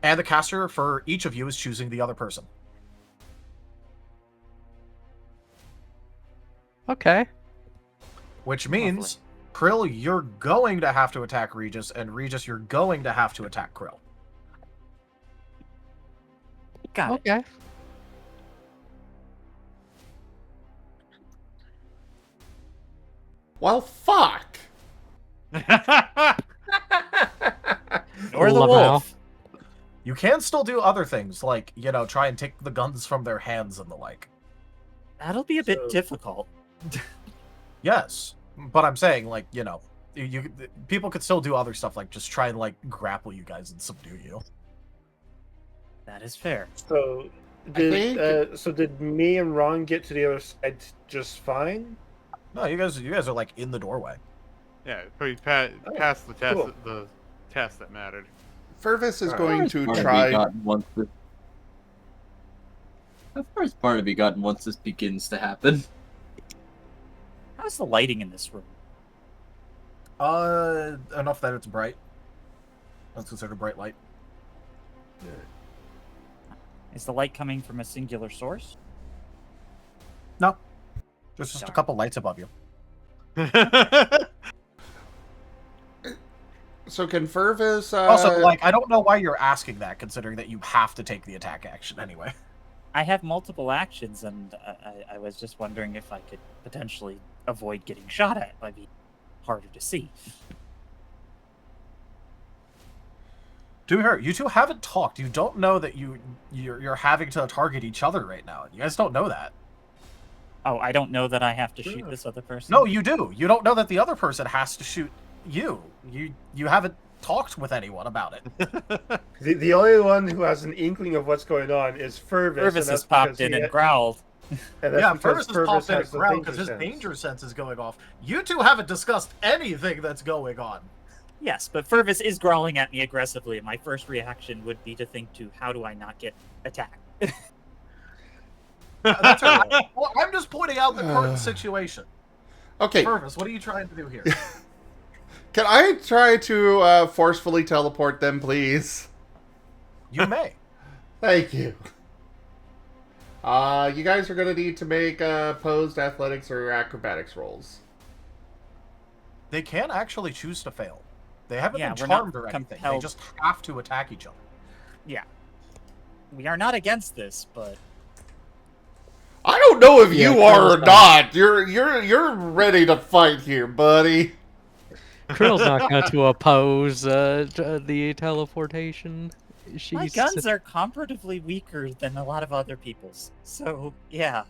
and the caster for each of you is choosing the other person. Okay. Which means, Krill, you're going to have to attack Regis, and Regis, you're going to have to attack Krill. Got it. Okay. Well, fuck! Or the Lamau. wolf. You can still do other things, like, try and take the guns from their hands and the like. That'll be a bit difficult. Yes, but I'm saying, like, people could still do other stuff, like just try and like grapple you guys and subdue you. That is fair. So did me and Ron get to the other side just fine? No, you guys are like in the doorway. Yeah, we passed the test, cool. the test that mattered. Fervus is going to Part of try... me gotten once this... How far is part of me gotten once this begins to happen? How's the lighting in this room? Enough that it's bright. That's considered bright light. Is the light coming from a singular source? No. There's just a couple lights above you. So can Fervus... Also, like, I don't know why you're asking that, considering that you have to take the attack action anyway. I have multiple actions, and I was just wondering if I could potentially avoid getting shot at by being harder to see. To be fair, you two haven't talked. You don't know that you're having to target each other right now. You guys don't know that. Oh, I don't know that I have to shoot this other person? No, you do. You don't know that the other person has to shoot you. You haven't talked with anyone about it. The only one who has an inkling of what's going on is Fervus. Fervus has popped in and growled. Yeah, Fervus has popped in and has the growled because danger his sense. danger sense is going off. You two haven't discussed anything that's going on. Yes, but Fervus is growling at me aggressively, and my first reaction would be to think to, how do I not get attacked? That's right. Well, I'm just pointing out the current situation. Okay, Purvis, what are you trying to do here? can I try to forcefully teleport them, please? You may. Thank you. You guys are gonna need to make posed athletics or acrobatics rolls. They can actually choose to fail. They haven't Yeah, been we're not charmed or anything. They compelled. just have to attack each other. Yeah. We are not against this, but I don't know if Yeah, you are or Krill's not. You're ready to fight here, buddy. Krill's not going to oppose the teleportation. my She's guns are comparatively weaker than a lot of other people's. So, yeah.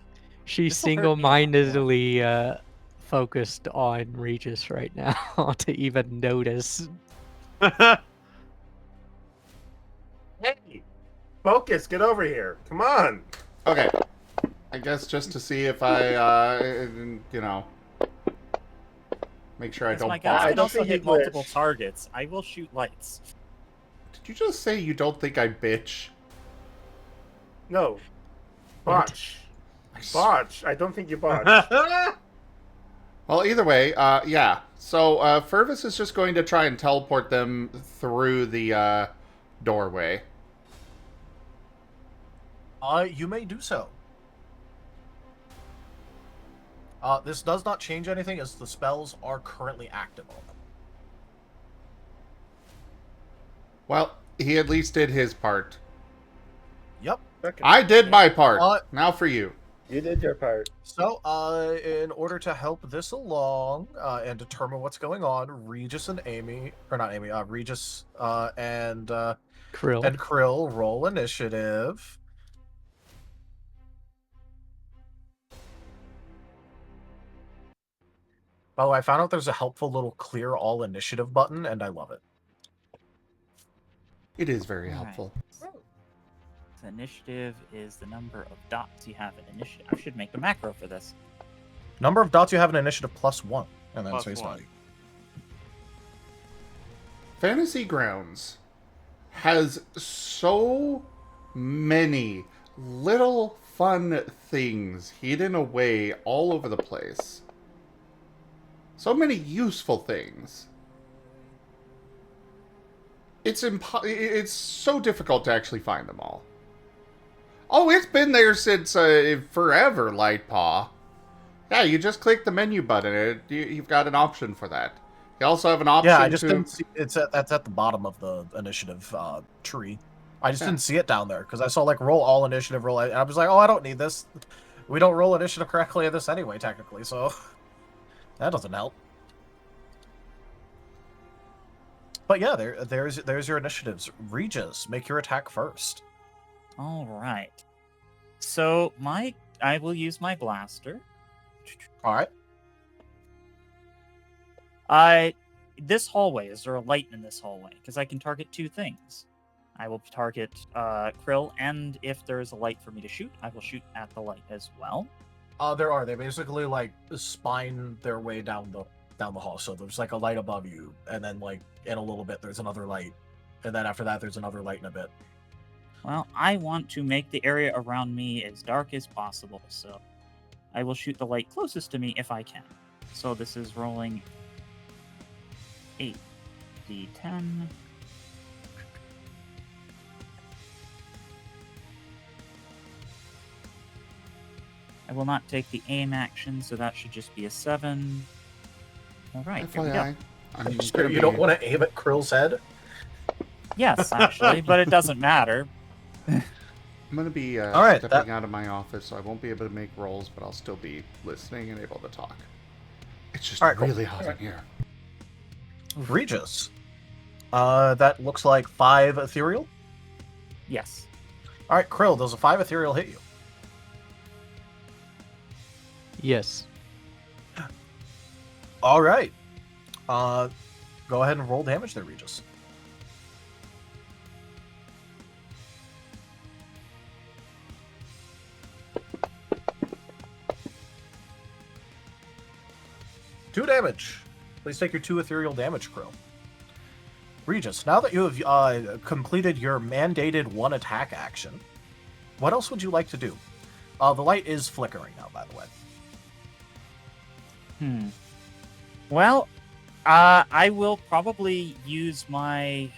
she's this'll hurt me a lot more. single-mindedly focused on Regis right now to even notice. Hey, focus, get over here. Come on. Okay. I guess just to see if I, make sure I As don't my guns botch. can also think hit he multiple glitched. targets. I will shoot lights. Did you just say you don't think I bitch? No. What? Botch. Botch. I don't think you botch. Well, either way, yeah. So, Furvis is just going to try and teleport them through the, doorway. You may do so. This does not change anything as the spells are currently active on them. Well, he at least did his part. Yep. Okay. I did my part. Uh, Now for you. You did your part. So, in order to help this along and determine what's going on, Regis and Amy, or not Amy, Regis and Krill. roll initiative. By the way, I found out there's a helpful little clear all initiative button, and I love it. It is very All right. helpful. The initiative is the number of dots you have in initiative. I should make a macro for this. Number of dots you have in initiative +1, and then Plus face one. value. Fantasy Grounds has so many little fun things hidden away all over the place. So many useful things. It's so difficult to actually find them all. Oh, it's been there since forever, Lightpaw. Yeah, you just click the menu button. You've got an option for that. You also have an option Yeah, I just to... didn't see that's at the bottom of the initiative tree. I just didn't see it down there because I saw like roll all initiative roll. I was like, oh, I don't need this. We don't roll initiative correctly in this anyway, technically. So that doesn't help. But yeah, there's your initiatives. Regis, make your attack first. All right. So I will use my blaster. All right. This hallway, is there a light in this hallway? Because I can target two things. I will target Krill, and if there is a light for me to shoot, I will shoot at the light as well. There are. They basically like spine their way down the hall. So there's like a light above you, and then like in a little bit there's another light, and then after that there's another light in a bit. Well, I want to make the area around me as dark as possible, so I will shoot the light closest to me if I can. So this is rolling 8d10. I will not take the aim action, so that should just be a 7. All right, here we go. FYI, I'm You gonna don't be- want to aim at Krill's head? Yes, actually, but it doesn't matter. I'm going to be right, stepping out of my office, so I won't be able to make rolls, but I'll still be listening and able to talk. It's just All right, cool. really hot in here. Regis. That looks like 5 ethereal. Yes. All right, Krill, does a 5 ethereal hit you? Yes. All right. Go ahead and roll damage there, Regis. Two damage. Please take your 2 ethereal damage, Krill. Regis, now that you have completed your mandated 1 attack action, what else would you like to do? The light is flickering now, by the way. Well, I will probably use my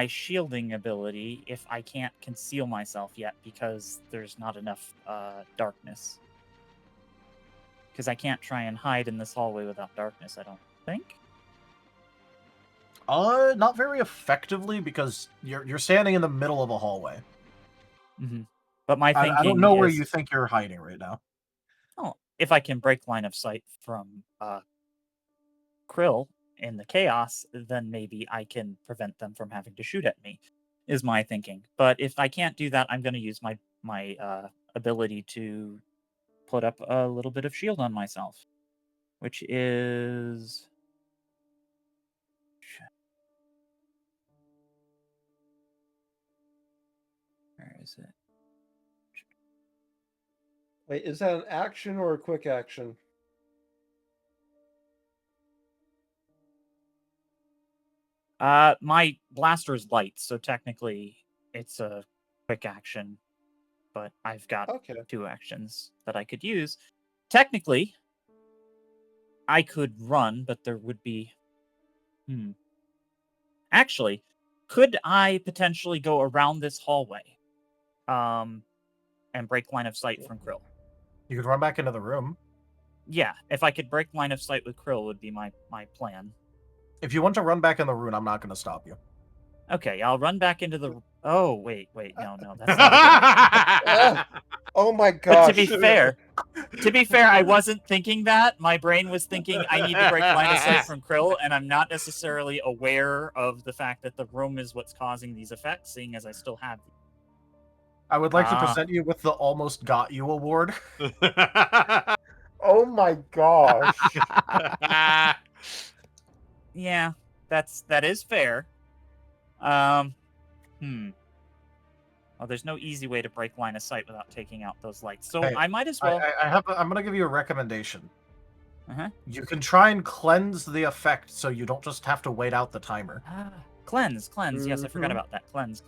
shielding ability if I can't conceal myself yet because there's not enough darkness. Because I can't try and hide in this hallway without darkness, I don't think. Not very effectively because you're standing in the middle of a hallway. Mm-hmm. But my thinking I don't know where is, you think you're hiding right now. oh, if I can break line of sight from Krill in the chaos, then maybe I can prevent them from having to shoot at me, is my thinking. But if I can't do that, I'm going to use my ability to put up a little bit of shield on myself, which is... Where is it? Wait, is that an action or a quick action? My blaster is light, so technically it's a quick action, but I've got Okay. 2 actions that I could use. Technically, I could run, but there would be... Actually, could I potentially go around this hallway and break line of sight from Krill? You could run back into the room. Yeah, if I could break line of sight with Krill would be my plan. If you want to run back in the room, I'm not going to stop you. Okay, I'll run back into the... Oh, wait, no, that's not a good... Oh my But gosh. to be fair, I wasn't thinking that. My brain was thinking I need to break line of sight from Krill, and I'm not necessarily aware of the fact that the room is what's causing these effects, seeing as I still have them. I would like to present you with the Almost Got You award. Oh my gosh. Yeah, that is fair. Well, there's no easy way to break line of sight without taking out those lights, so Hey, I might as well. I'm going to give you a recommendation. Uh-huh. You can try and cleanse the effect so you don't just have to wait out the timer. Cleanse. Yes, I forgot about that. Cleanse.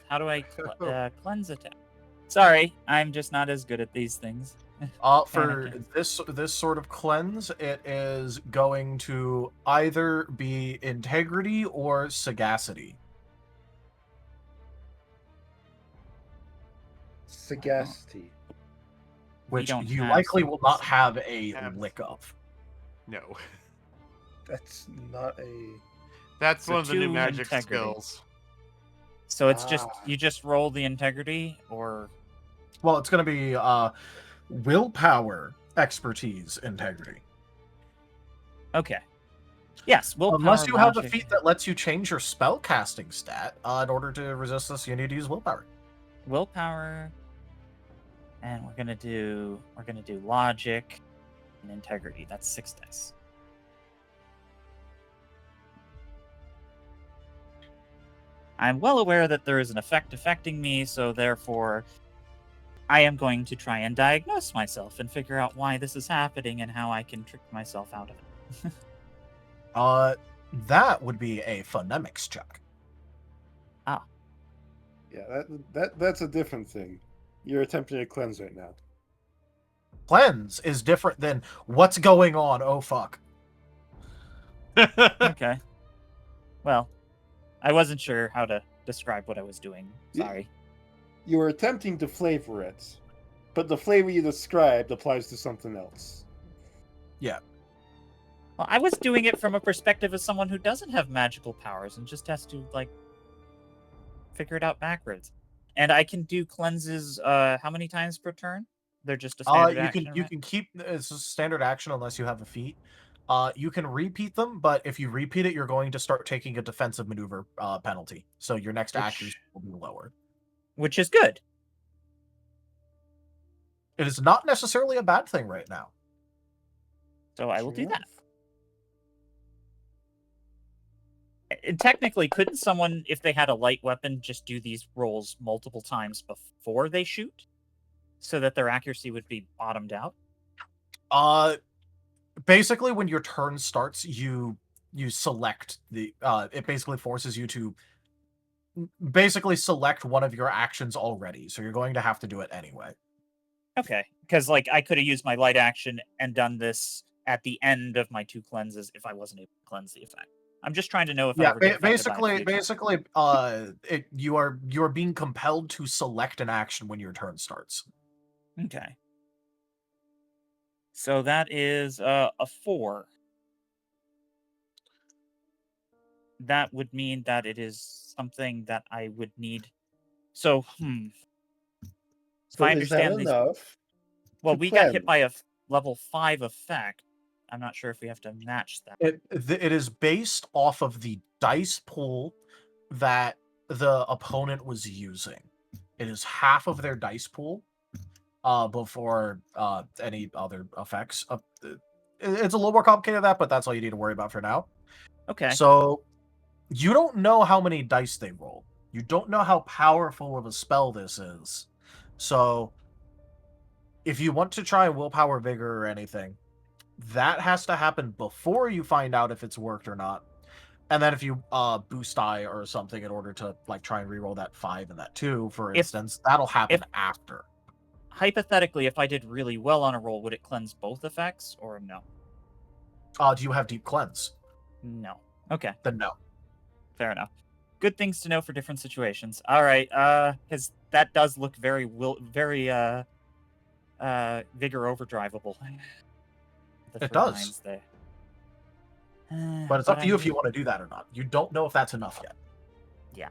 How do I cleanse attack? Sorry, I'm just not as good at these things. For this sort of cleanse, it is going to either be integrity or sagacity. Sagacity. Which you likely will not have a lick of. No. That's not a... That's So one of the new 2 magic integrity. skills. So it's just you just roll the integrity, or Well, it's going to be willpower, expertise, integrity. okay. Yes, willpower. Unless you have a logic. feat that lets you change your spell casting stat, in order to resist this, you need to use willpower. Willpower, and we're gonna do logic and integrity. That's 6 dice. I'm well aware that there is an effect affecting me, so therefore I am going to try and diagnose myself and figure out why this is happening and how I can trick myself out of it. That would be a phonemics check. Yeah, that's a different thing. You're attempting to cleanse right now. Cleanse is different than what's going on. Oh, fuck. Okay. Well, I wasn't sure how to describe what I was doing. Sorry. You were attempting to flavor it, but the flavor you described applies to something else. Yeah. Well, I was doing it from a perspective of someone who doesn't have magical powers and just has to, like, figure it out backwards. And I can do cleanses how many times per turn? They're just a standard action, you right? can keep it's a standard action unless you have a feat. You can repeat them, but if you repeat it, you're going to start taking a defensive maneuver penalty. So your next action will be lower. Which is good. It is not necessarily a bad thing right now. So I will do that. And technically, couldn't someone, if they had a light weapon, just do these rolls multiple times before they shoot? So that their accuracy would be bottomed out? Basically, when your turn starts, you select the... it basically forces you to basically select one of your actions already. So you're going to have to do it anyway. Okay, because like I could have used my light action and done this at the end of my 2 cleanses if I wasn't able to cleanse the effect. I'm just trying to know if I Yeah, ever get affected by it in the basically, future. you are being compelled to select an action when your turn starts. Okay. So that is a 4. That would mean that it is something that I would need. So, if So I is that understand these, enough? well, to we got hit cleanse? by a level 5 effect. I'm not sure if we have to match that. It is based off of the dice pool that the opponent was using. It is half of their dice pool before any other effects. It's a little more complicated than that, but that's all you need to worry about for now. Okay. So you don't know how many dice they roll. You don't know how powerful of a spell this is. So if you want to try willpower vigor or anything, that has to happen before you find out if it's worked or not. And then if you boost die or something in order to like try and reroll that 5 and that 2, for instance, that'll happen after. Hypothetically, if I did really well on a roll, would it cleanse both effects or no? Do you have deep cleanse? No. Okay. Then no. Fair enough. Good things to know for different situations. All right, because that does look very vigor overdriveable. It does. There. But it's up to you if you want to do that or not. You don't know if that's enough yet. Yeah.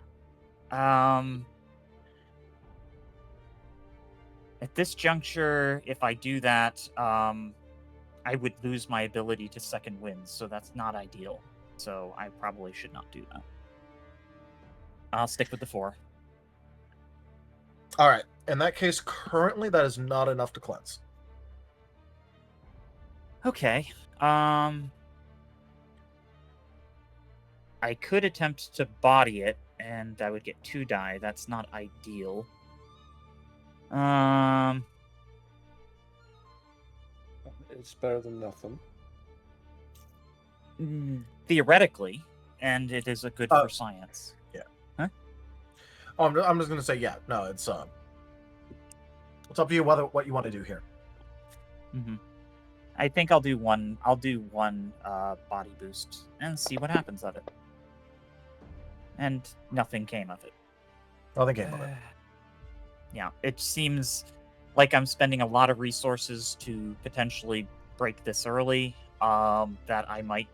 At this juncture, if I do that, I would lose my ability to second winds, so that's not ideal. So I probably should not do that. I'll stick with the 4. All right. In that case, currently that is not enough to cleanse. Okay. I could attempt to body it, and I would get 2 die. That's not ideal. It's better than nothing. Theoretically, and it is a good for science. Yeah. Huh? Oh, I'm just gonna say yeah. No, it's up to you what you want to do here. Mm-hmm. I think I'll do one. I'll do one body boost and see what happens of it. And nothing came of it. Nothing came of it. Yeah, it seems like I'm spending a lot of resources to potentially break this early. That I might.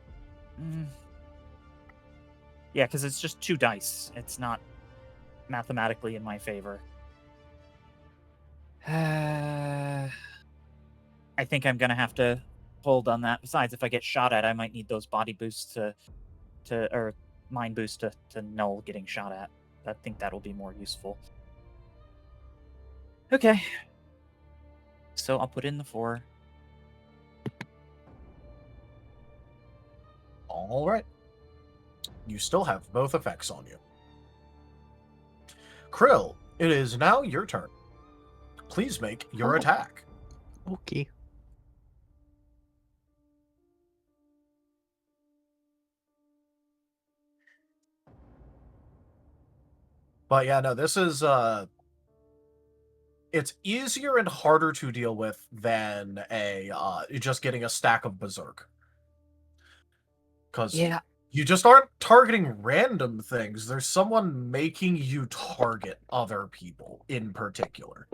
Yeah, because it's just 2 dice. It's not mathematically in my favor. I think I'm gonna have to hold on that. Besides, if I get shot at, I might need those body boosts or mind boost to null getting shot at. I think that'll be more useful. Okay. So I'll put in the 4. All right. You still have both effects on you. Krill, it is now your turn. Please make your attack. Okay. But yeah, no, this is it's easier and harder to deal with than just getting a stack of berserk. Because you just aren't targeting random things. There's someone making you target other people in particular.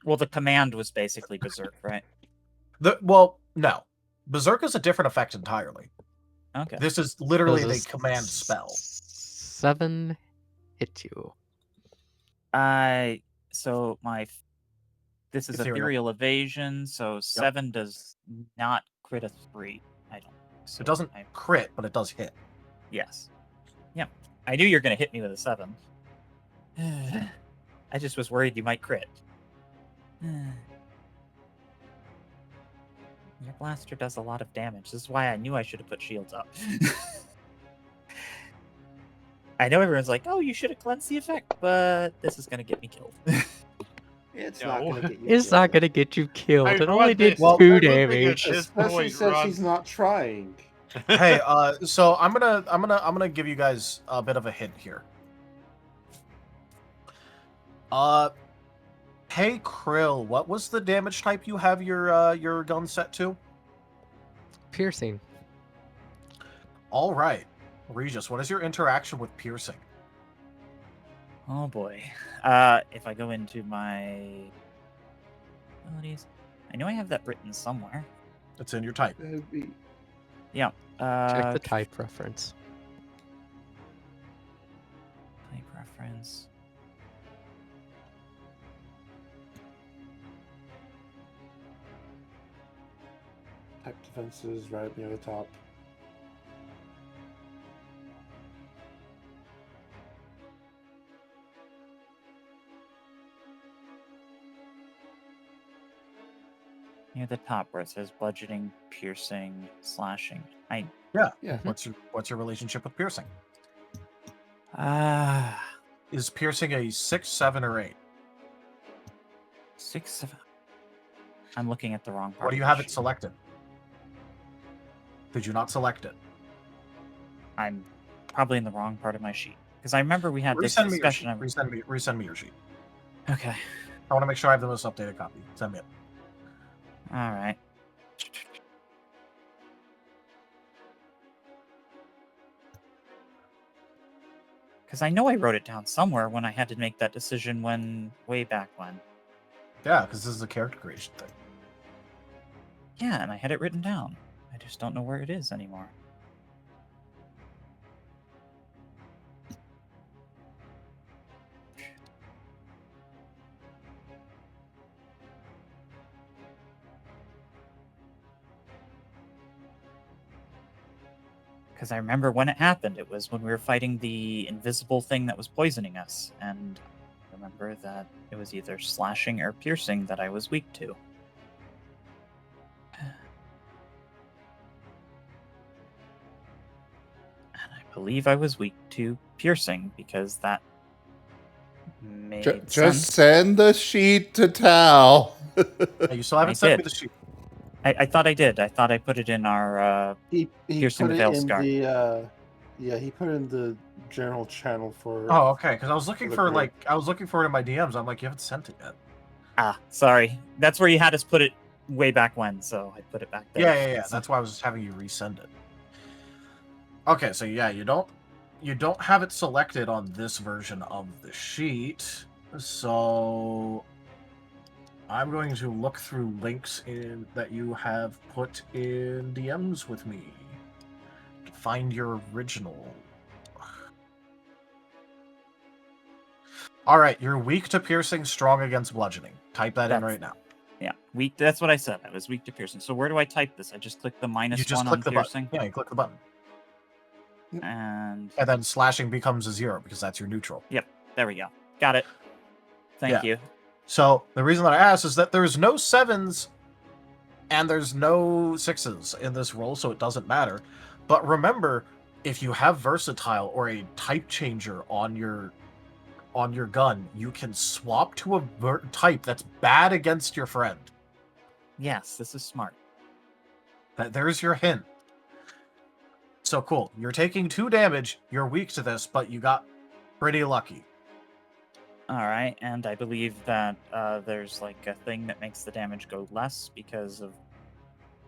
Well, the command was basically berserk, right? No. Berserk is a different effect entirely. Okay. This is literally the command spell. 7 hit you. This is ethereal evasion, so 7 does not crit a 3. I don't think so. It doesn't crit, but it does hit. Yes. Yeah. I knew you were going to hit me with a 7. I just was worried you might crit. Your blaster does a lot of damage. This is why I knew I should have put shields up. I know everyone's like, oh, you should have cleansed the effect, but this is going to get me killed. It's not going to get you It's killed. not going to get you killed. It I only did want 2 this damage. Especially since he's not trying. Hey, so I'm gonna give you guys a bit of a hint here. Hey, Krill, what was the damage type you have your gun set to? Piercing. All right. Regis, what is your interaction with piercing? Oh boy. If I go into my abilities, I know I have that written somewhere. It's in your type. Yeah. Check the type reference. Type reference. Type defenses right near the top. Near the top where it says bludgeoning, piercing, slashing. Yeah. What's your relationship with piercing? Ah, Is piercing a 6, 7, or 8? 6, 7. I'm looking at the wrong part. What do you have it selected? Did you not select it? I'm probably in the wrong part of my sheet because I remember we had this Resend me your discussion. sheet. Resend me your sheet. Okay. I want to make sure I have the most updated copy. Send me it. All right. Because I know I wrote it down somewhere when I had to make that decision way back when. Yeah, because this is a character creation thing. Yeah, and I had it written down. I just don't know where it is anymore. Because I remember when it happened, it was when we were fighting the invisible thing that was poisoning us, and I remember that it was either slashing or piercing that I was weak to. And I believe I was weak to piercing because that made sense. Just send the sheet to Tal. Hey, you still haven't I sent me did. the sheet. I thought I did. I thought I put it in our He piercing put the it veil in scar. the he put it in the general channel for. Oh, okay. Because I was looking the for group. I was looking for it in my DMs. I'm like, you haven't sent it yet. Ah, sorry. That's where you had us put it way back when, so I put it back there. Yeah. That's why I was having you resend it. Okay, so yeah, you don't have it selected on this version of the sheet. So I'm going to look through links that you have put in DMs with me to find your original. All right, you're weak to piercing, strong against bludgeoning. Type that in right now. Yeah, weak. That's what I said. I was weak to piercing. So where do I type this? I just click the -1 You just on click the piercing, button. Yeah, you click the button. and then slashing becomes a 0 because that's your neutral. Yep, there we go. Got it. Thank you. So the reason that I asked is that there's no 7s and there's no 6s in this roll, so it doesn't matter. But remember, if you have versatile or a type changer on your gun, you can swap to a type that's bad against your friend. Yes, this is smart. There's your hint. So cool. You're taking 2 damage. You're weak to this, but you got pretty lucky. All right, and I believe that there's like a thing that makes the damage go less because of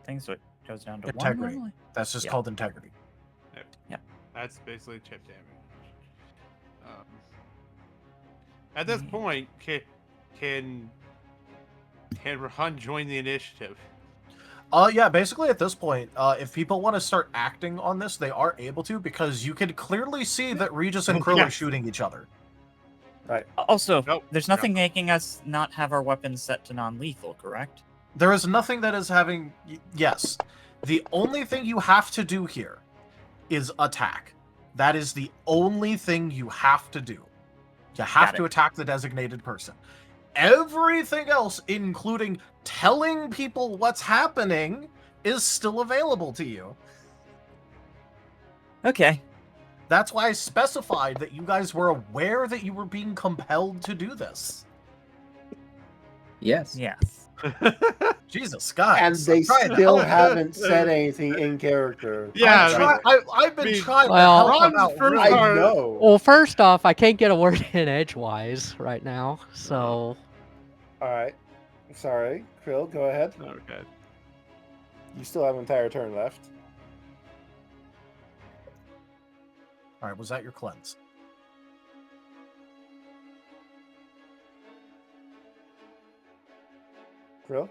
things, so it goes down to 1 Integrity. normally? That's just called integrity. Yep. That's basically chip damage. At this point, can Rahan join the initiative? Yeah, basically at this point, if people want to start acting on this, they are able to, because you can clearly see that Regis and Krill are shooting each other. Right. Also, Nope, there's nothing making us not have our weapons set to non-lethal, correct? There is nothing that is having... Yes. The only thing you have to do here is attack. That is the only thing you have to do. You have to attack the designated person. Everything else, including telling people what's happening, is still available to you. Okay. That's why I specified that you guys were aware that you were being compelled to do this. Yes. Yes. Jesus, guys. And they still haven't said anything in character. Yeah, I've been trying to Well, help them Ron's out. first I part- know. Well, first off, I can't get a word in edgewise right now, so All right. Sorry, Krill, go ahead. Okay. You still have an entire turn left. All right, was that your cleanse? Krill?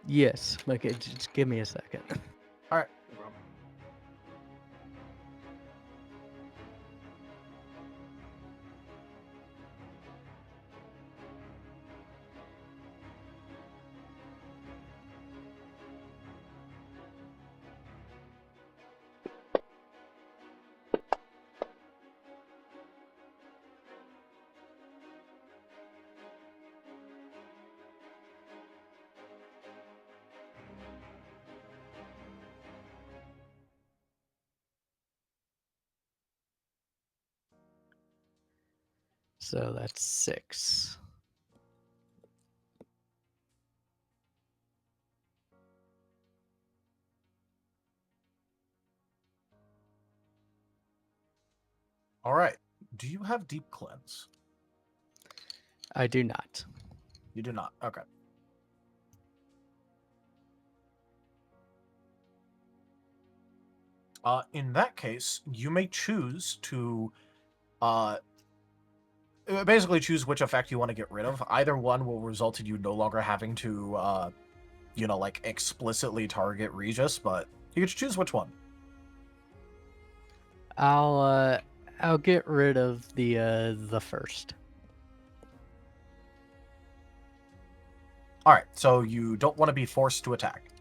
Yes. Okay, just give me a second. All right. So that's 6. All right. Do you have deep cleanse? I do not. You do not. Okay. In that case, you may choose to basically choose which effect you want to get rid of. Either one will result in you no longer having to, like explicitly target Regis, but you get to choose which one. I'll get rid of the first. All right, so you don't want to be forced to attack.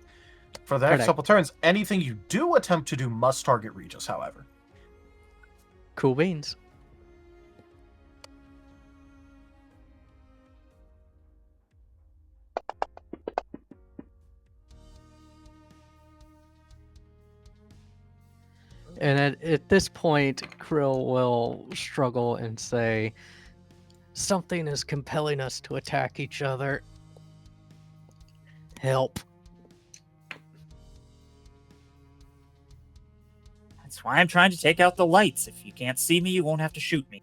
For the next Correct. couple turns, anything you do attempt to do must target Regis, however. Cool beans. And at this point, Krill will struggle and say, "Something is compelling us to attack each other. Help." That's why I'm trying to take out the lights. If you can't see me, you won't have to shoot me.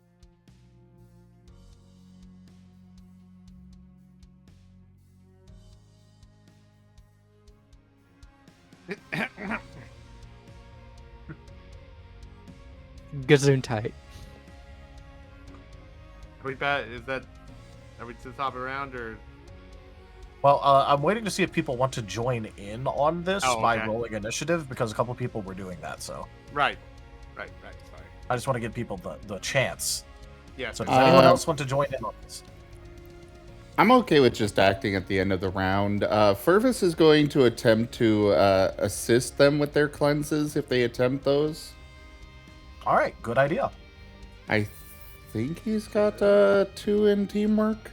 Gesundheit. Are we back? Are we just hop around or? Well, I'm waiting to see if people want to join in on this by okay. rolling initiative, because a couple people were doing that, so Right. Sorry. I just want to give people the chance. Yeah. So does anyone else want to join in on this? I'm okay with just acting at the end of the round. Furvis is going to attempt to assist them with their cleanses if they attempt those. All right, good idea. I think he's got 2 in teamwork.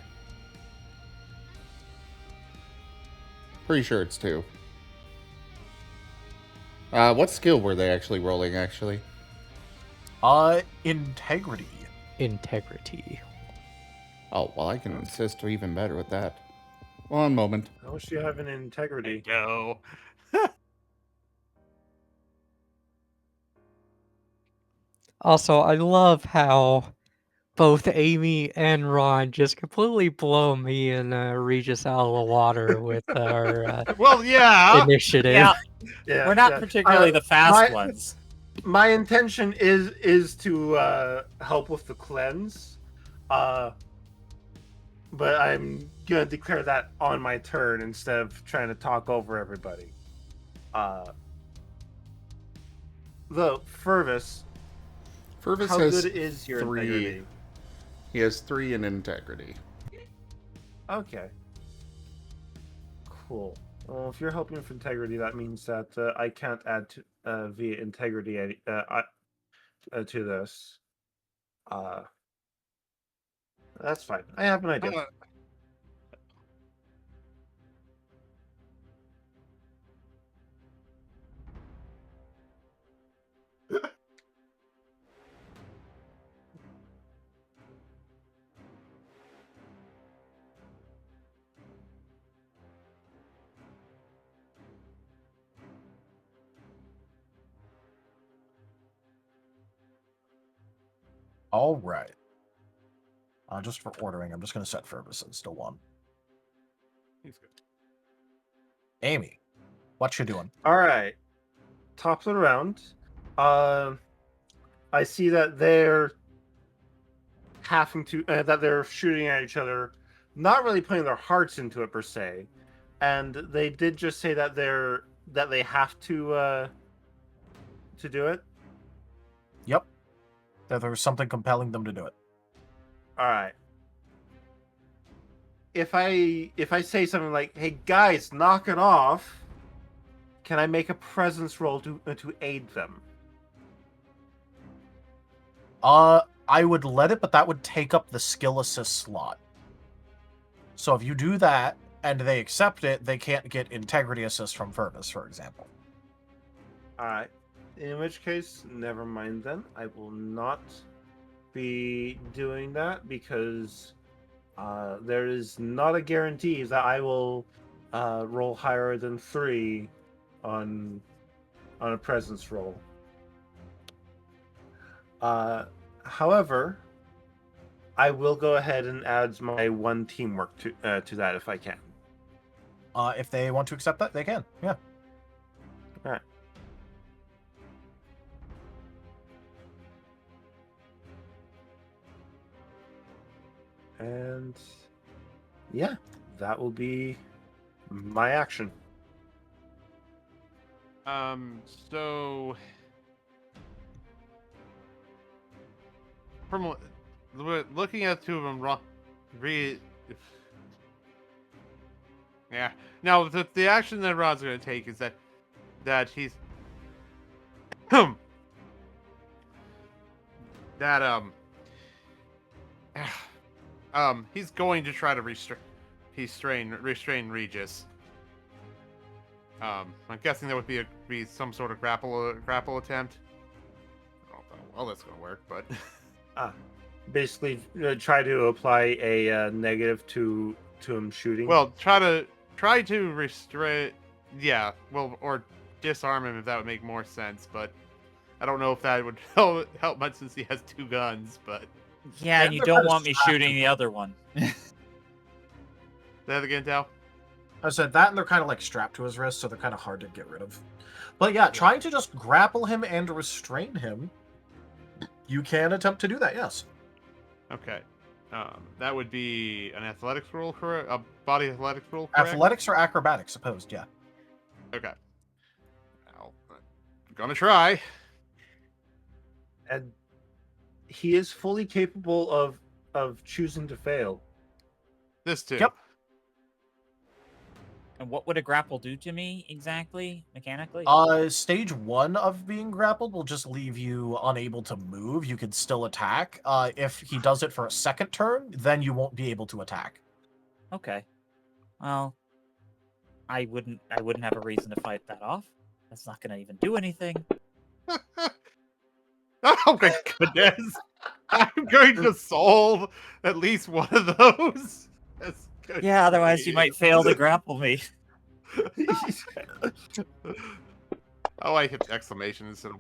Pretty sure it's 2. What skill were they actually rolling, actually? Integrity. Integrity. Oh, well, I can assist even better with that. One moment. How much do you have in integrity? Go. Also, I love how both Amy and Ron just completely blow me and Regis out of the water with our Well, yeah. initiative. Yeah, we're not particularly the fast ones. My intention is to help with the cleanse, but I'm gonna declare that on my turn instead of trying to talk over everybody. The Furvis how has good is your 3. integrity? He has 3 in integrity. Okay. Cool. Well, if you're helping with integrity, that means that I can't add to, via integrity to this. That's fine. I have an idea. All right. Just for ordering, I'm just going to set Ferguson's to 1. He's good. Amy, what you doing? All right. Top of the round. I see that they're having to that they're shooting at each other, not really putting their hearts into it per se, and they did just say that they have to do it. Yep. That there's something compelling them to do it. All right. If I say something like, "Hey guys, knock it off," can I make a presence roll to aid them? I would let it, but that would take up the skill assist slot. So if you do that and they accept it, they can't get integrity assist from Fergus, for example. All right. In which case, never mind then. I will not be doing that because there is not a guarantee that I will roll higher than 3 on a presence roll. However, I will go ahead and add my 1 teamwork to that if I can. If they want to accept that, they can. Yeah. All right. And yeah, that will be my action. So from looking at the two of them, yeah. Now the action that Rod's going to take is that he's he's going to try to restrain Regis. I'm guessing that would be some sort of grapple attempt. I don't know how well that's gonna work, but Basically, try to apply a negative to him shooting. well, try to restrain. Yeah, well, or disarm him if that would make more sense. But I don't know if that would help much since he has 2 guns. But Yeah, and you don't want me shooting the other one. that again, Tal? I said that, and they're kind of like strapped to his wrist, so they're kind of hard to get rid of. But yeah, trying to just grapple him and restrain him, you can attempt to do that, yes. Okay. That would be an athletics roll, correct? A body athletics roll, correct? Athletics or acrobatics, opposed, yeah. Okay. Well, I'm gonna try. And he is fully capable of choosing to fail. This too. Yep. And what would a grapple do to me exactly, mechanically? Stage 1 of being grappled will just leave you unable to move. You can still attack. If he does it for a second turn, then you won't be able to attack. Okay. Well, I wouldn't have a reason to fight that off. That's not going to even do anything. Oh my goodness! I'm going to solve at least one of those. That's good. Yeah, otherwise you might fail to grapple me. Oh, I hit exclamation instead of...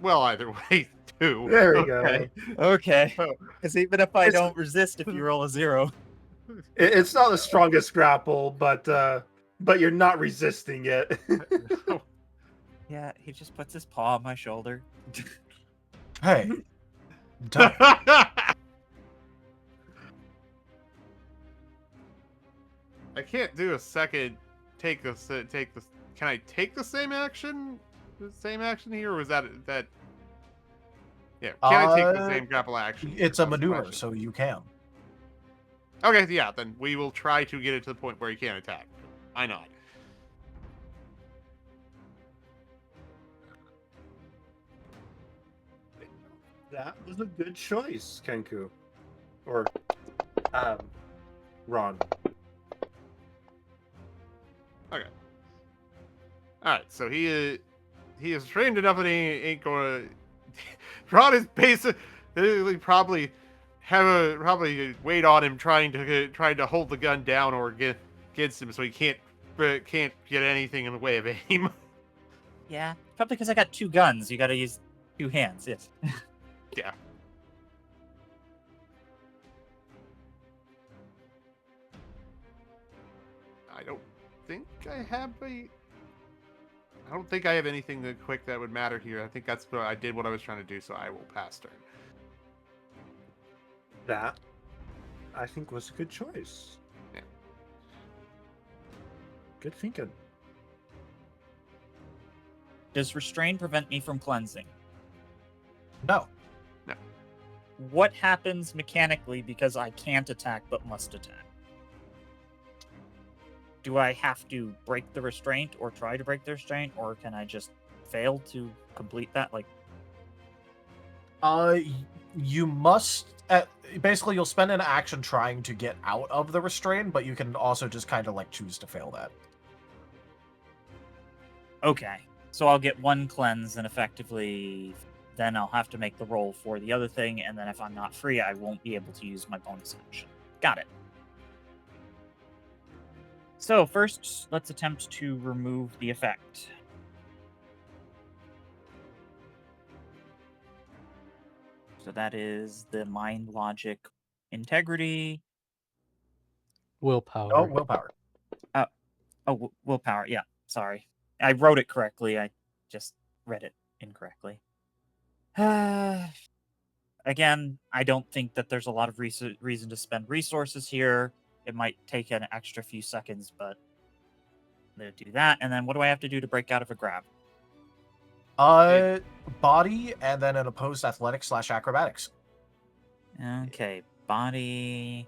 Well, either way, too. There we go. Okay. Because even if I don't resist, if you roll a 0. It's not the strongest grapple, but you're not resisting it. Yeah, he just puts his paw on my shoulder. Hey. Don't. I can't do a second take this. Can I take the same action? The same action here, or was that? Yeah, can I take the same grapple action? It's a That's the maneuver, question. so you can. Okay, yeah, then we will try to get it to the point where he can't attack. I know. That was a good choice, Kenku. Or, Ron. Okay. All right, so he is trained enough that he ain't going to. Ron is basically probably wait on him trying to hold the gun down or against him so he can't get anything in the way of aim. Yeah, probably because I got 2 guns. You got to use 2 hands. Yes. Yeah. think I have a... I don't think I have anything that quick that would matter here. I think that's what I did what I was trying to do, so I will pass turn. That, I think, was a good choice. Yeah. Good thinking. Does restrain prevent me from cleansing? No. What happens mechanically because I can't attack but must attack? Do I have to break the restraint or try to break the restraint, or can I just fail to complete that? Like, You must... basically, you'll spend an action trying to get out of the restraint, but you can also just kind of, like, choose to fail that. okay, so I'll get one cleanse, and effectively, then I'll have to make the roll for the other thing, and then if I'm not free, I won't be able to use my bonus action. Got it. So first, let's attempt to remove the effect. So that is the mind, logic, integrity. Willpower. Oh, willpower. Willpower. Yeah, sorry. I wrote it correctly. I just read it incorrectly. Again, I don't think that there's a lot of reason to spend resources here. It might take an extra few seconds, but I'm going to do that. And then what do I have to do to break out of a grab? Body, and then an opposed athletics/acrobatics. Okay, body.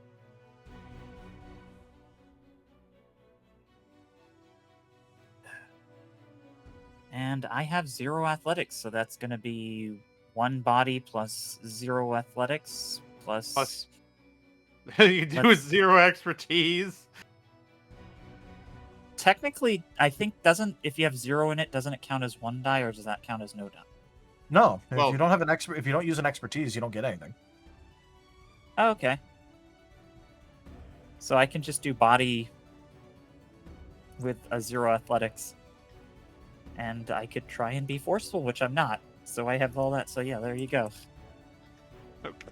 And I have 0 athletics, so that's going to be 1 body plus 0 athletics plus... You do with 0 expertise. Technically, I think if you have 0 in it, doesn't it count as 1 die, or does that count as no die? No, Well- if you don't have if you don't use an expertise, you don't get anything. Oh, okay. So I can just do body with a 0 athletics. And I could try and be forceful, which I'm not. So I have all that. So yeah, there you go. Okay.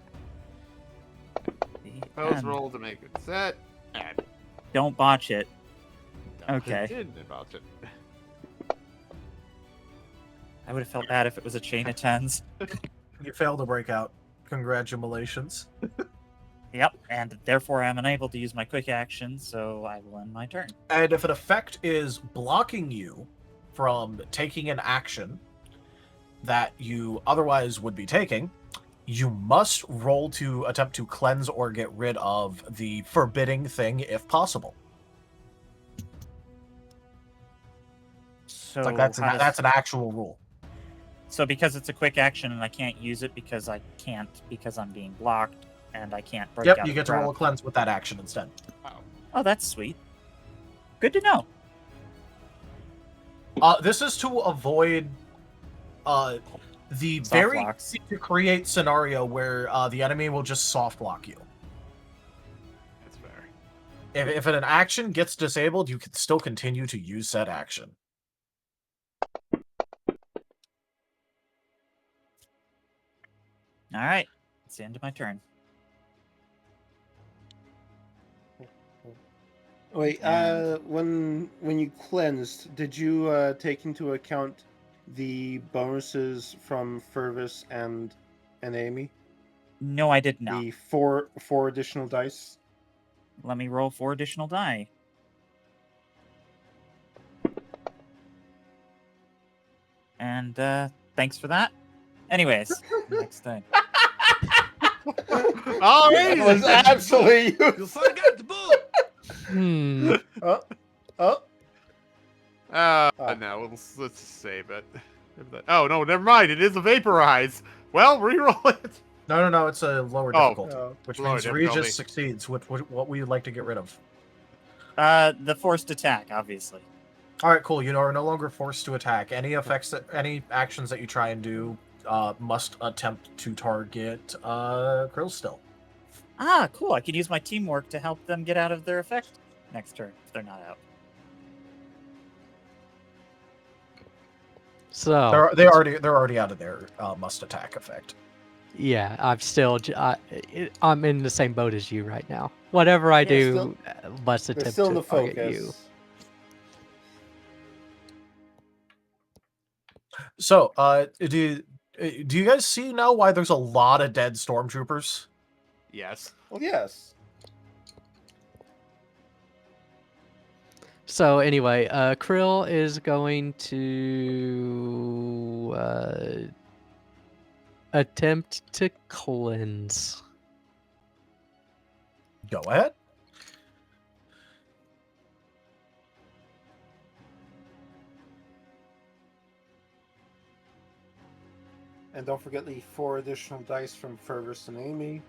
The Pose end. roll to make it set. And Don't botch it. I Okay. didn't about it. I would have felt bad if it was a chain of 10s. You failed to break out. Congratulations. Yep, and therefore I'm unable to use my quick action, so I will end my turn. And if an effect is blocking you from taking an action that you otherwise would be taking, you must roll to attempt to cleanse or get rid of the forbidding thing if possible. So It's like that's an actual rule. So because it's a quick action and I can't use it because I'm being blocked and I can't break out Yep, you of get to the roll a grab. cleanse with that action instead. Oh, that's sweet. Good to know. This is to avoid the Soft very locks. easy to create scenario where the enemy will just soft block you. That's fair. If an action gets disabled, you can still continue to use said action. All right, it's the end of my turn. Wait, And- when you cleansed, did you take into account the bonuses from Fervis and Amy? No, I did not. The four additional dice. Let me roll 4 additional die. And thanks for that. Anyways, next thing. All That right. was absolutely You forgot the book! Hmm. Oh, No, let's save it. Oh, no, never mind. It is a vaporize. Well, reroll it. No, it's a lower Oh. difficulty, which Lower means difficulty. Regis succeeds. What we would like to get rid of. The forced attack, obviously. All right, cool. You are no longer forced to attack. Any actions that you try and do must attempt to target Krill still. Ah, cool. I could use my teamwork to help them get out of their effect next turn if they're not out. So They're already out of their must attack effect. yeah, I'm in the same boat as you right now. Whatever I Yeah, do still- must they're attempt still in to the target you. focus. So, do you guys see now why there's a lot of dead stormtroopers? Yes. Well, yes. So anyway, Krill is going to attempt to cleanse. Go ahead. And don't forget the 4 additional dice from Fergus and Amy.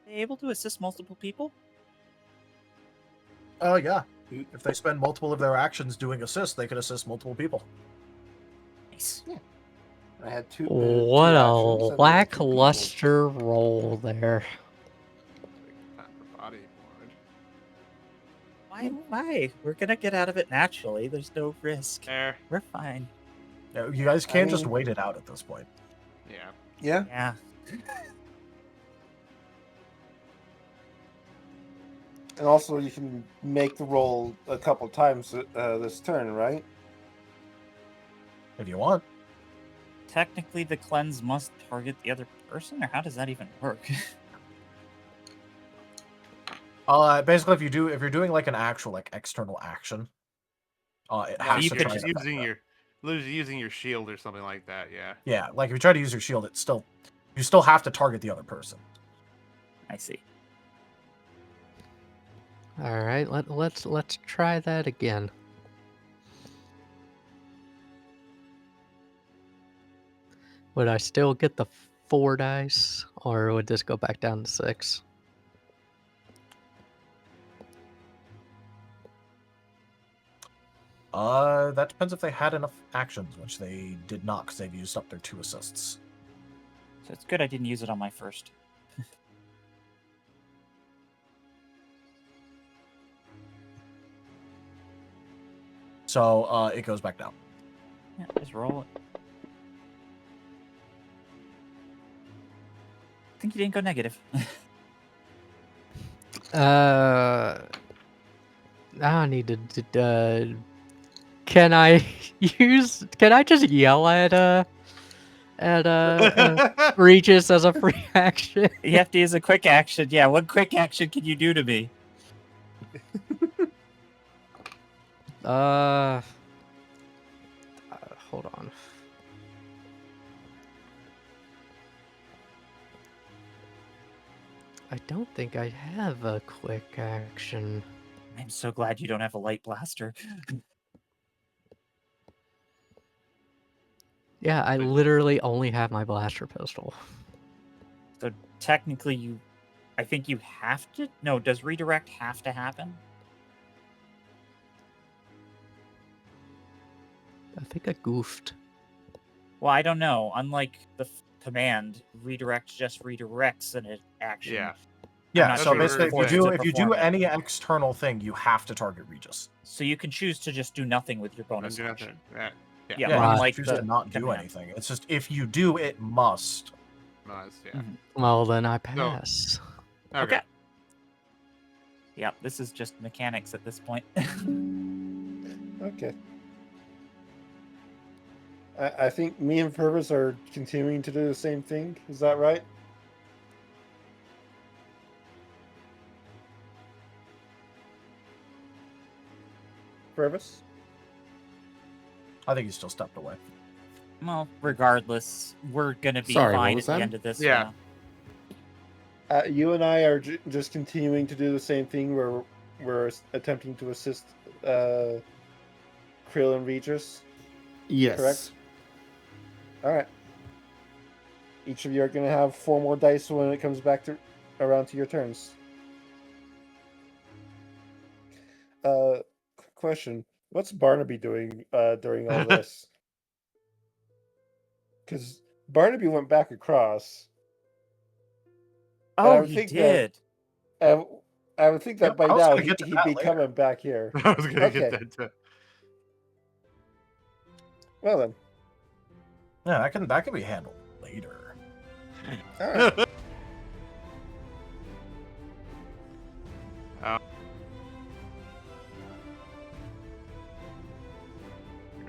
Are they able to assist multiple people? Oh, yeah. If they spend multiple of their actions doing assist, they can assist multiple people. Nice. I had two. What two a actions and I had 2 people. lackluster roll there. Time for body mode. Why? We're gonna get out of it naturally. There's no risk. There. We're fine. You guys can't just mean- wait it out at this point. Yeah. Yeah. Yeah. And also, you can make the roll a couple times this turn, right? If you want. Technically, the cleanse must target the other person, or how does that even work? Basically, if you're doing like an actual like external action, it has you to could try just to affect using your shield or something like that. Yeah. Yeah, like if you try to use your shield, you still have to target the other person. I see. All right, let's try that again. Would I still get the 4 dice, or would this go back down to 6? That depends if they had enough actions, which they did not, because they've used up their 2 assists. So it's good I didn't use it on my first. So it goes back down. Yeah, just roll it. I think you didn't go negative. I need to. Can I just yell at Regis as a free action? You have to use a quick action. Yeah, what quick action can you do to me? Hold on. I don't think I have a quick action. I'm so glad you don't have a light blaster. Yeah, I literally only have my blaster pistol. So technically I think you have to... No, does redirect have to happen? I think I goofed. Well, I don't know. Unlike the command, redirect just redirects an action. Yeah. Yeah, not so sure basically, if if you do any external thing, you have to target Regis. So you can choose to just do nothing with your bonus Do action. nothing. Yeah. Yeah, Yeah, unlike choose to the not do command. anything. It's just if you do, it must. Nice. Yeah. Mhm. Well, then I pass. Okay. Yeah, this is just mechanics at this point. Okay. I think me and Purvis are continuing to do the same thing. Is that right? Purvis? I think he still stepped away. Well, regardless, we're gonna be Sorry, what fine was at the that? end of this. Yeah. You and I are just continuing to do the same thing where we're attempting to assist Krill and Regis. Yes. Correct. All right. Each of you are going to have 4 more dice when it comes back to around to your turns. Question: what's Barnaby doing during all this? Because Barnaby went back across. Oh, would he think did. I would think that Yep, by I was now gonna get to he'd that be later. coming back here. I was gonna Okay. get that too. Well then, Yeah, that can be handled later. all right.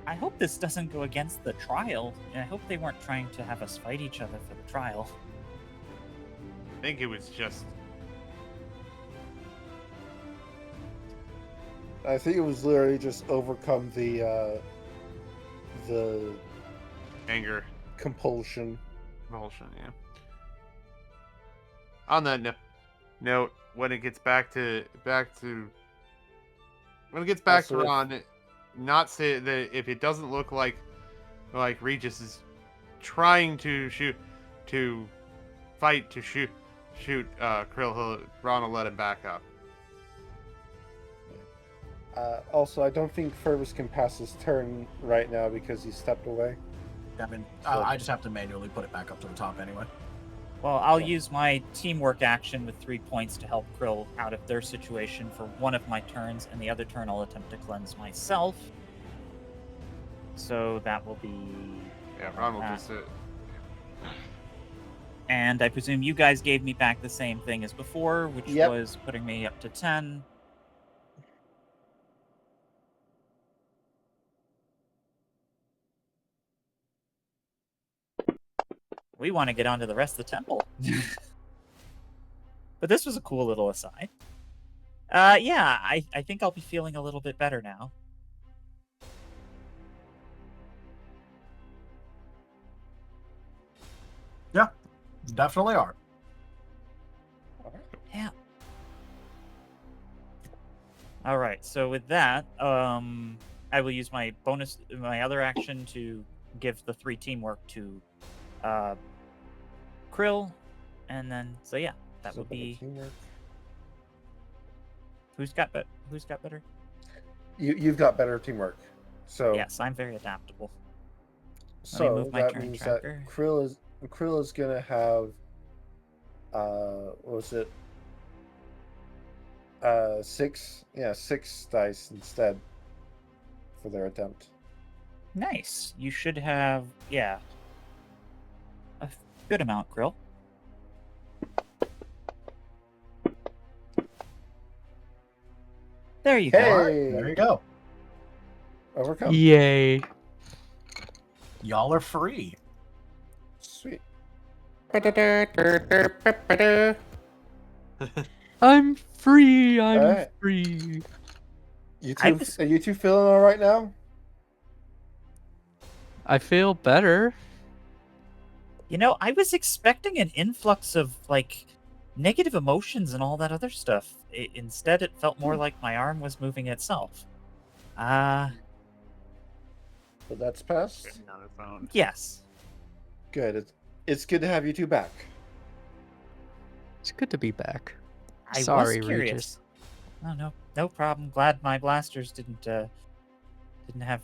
I hope this doesn't go against the trial. And I hope they weren't trying to have us fight each other for the trial. I think it was just I think it was literally just overcome the anger, compulsion. compulsion. Yeah. On that note, when it gets back to Also, Ron, not say that if it doesn't look like Regis is trying to shoot Krill, Ron will let him back up. Also, I don't think Fergus can pass his turn right now because he stepped away. I mean, I just have to manually put it back up to the top anyway. Well, I'll use my teamwork action with 3 points to help Krill out of their situation for one of my turns, and the other turn I'll attempt to cleanse myself. So that will be... Yeah, Ron will just sit. And I presume you guys gave me back the same thing as before, which Yep. was putting me up to 10. We want to get on to the rest of the temple. But this was a cool little aside. Yeah, I think I'll be feeling a little bit better now. Yeah, definitely are. Yeah. All right. So with that, I will use my other action to give the 3 teamwork to Krill, and then yeah, that So would be teamwork. who's got better. You've got better teamwork. So Yes, I'm very adaptable. so move my that turn means tracker. that Krill is gonna have what was it? 6 dice instead for their attempt. Nice. You should have a good amount, Krill. There you go. Hey, There you go. overcome. Yay. Y'all are free. Sweet. I'm free. I'm Alright. free. Are you two feeling all right now? I feel better. You know, I was expecting an influx of negative emotions and all that other stuff. Instead, it felt more like my arm was moving itself. But that's passed. Getting on his phone. Yes. Good. It's good to have you two back. It's good to be back. I Sorry, was curious. Regis. Oh, no problem. Glad my blasters didn't have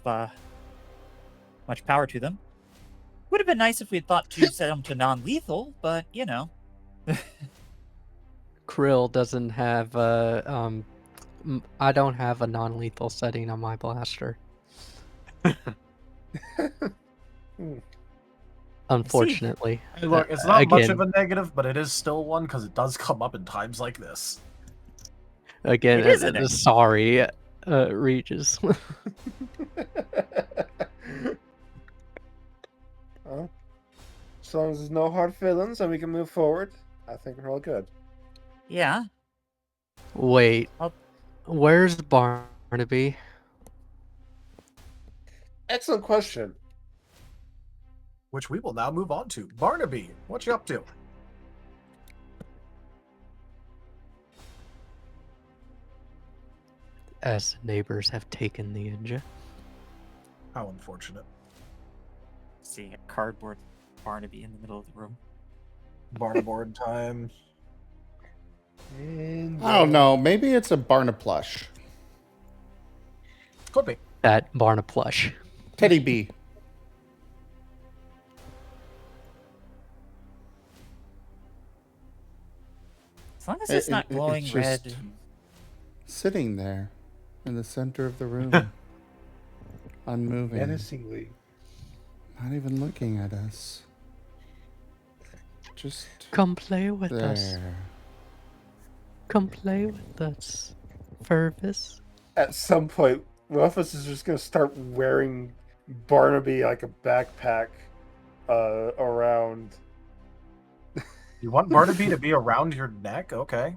much power to them. Would have been nice if we had thought to set them to non-lethal, but you know. Krill doesn't have I don't have a non-lethal setting on my blaster. Unfortunately. Hey, look, it's not much Again- of a negative, but it is still one because it does come up in times like this. Again, It is a negative. sorry, Regis. Well, as long as there's no hard feelings and we can move forward, I think we're all good. Yeah. Wait, I'll- where's Barnaby? Excellent question. Which we will now move on to. Barnaby, what you up to? As neighbors have taken the engine. How unfortunate. Seeing a cardboard Barnaby in the middle of the room. Barnaboard time. And, I don't know. Maybe it's a Barna plush. Could be. That Barna plush. Teddy B. As long as it's not glowing it's red. just sitting there in the center of the room. Unmoving. menacingly. Not even looking at us. Just Come play with us. there. Come play with us. Fervis. At some point, one of us is just going to start wearing Barnaby like a backpack around. You want Barnaby to be around your neck? Okay,